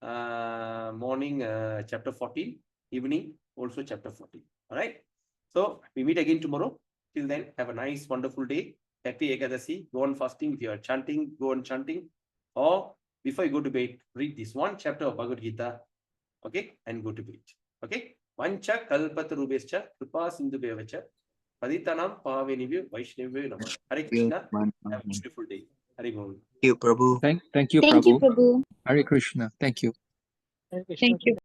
morning chapter 14, evening also chapter 14. All right. So we meet again tomorrow. Till then, have a nice, wonderful day. Happy Ekadasi. Go on fasting. If you are chanting, go on chanting. Or before you go to bed, read this one chapter of Bhagavad Gita. Okay, and go to bed. Okay. Vancha kalpatarubescha kripa sindhubevacha paditanam pavenivyo vaishnavyo namah. Hare Krishna. Have a beautiful day. Haribol. Thank you, Prabhu. Thank you, Thank you, Prabhu. Prabhu. Hare Krishna. Thank you. Hare Krishna. Thank you.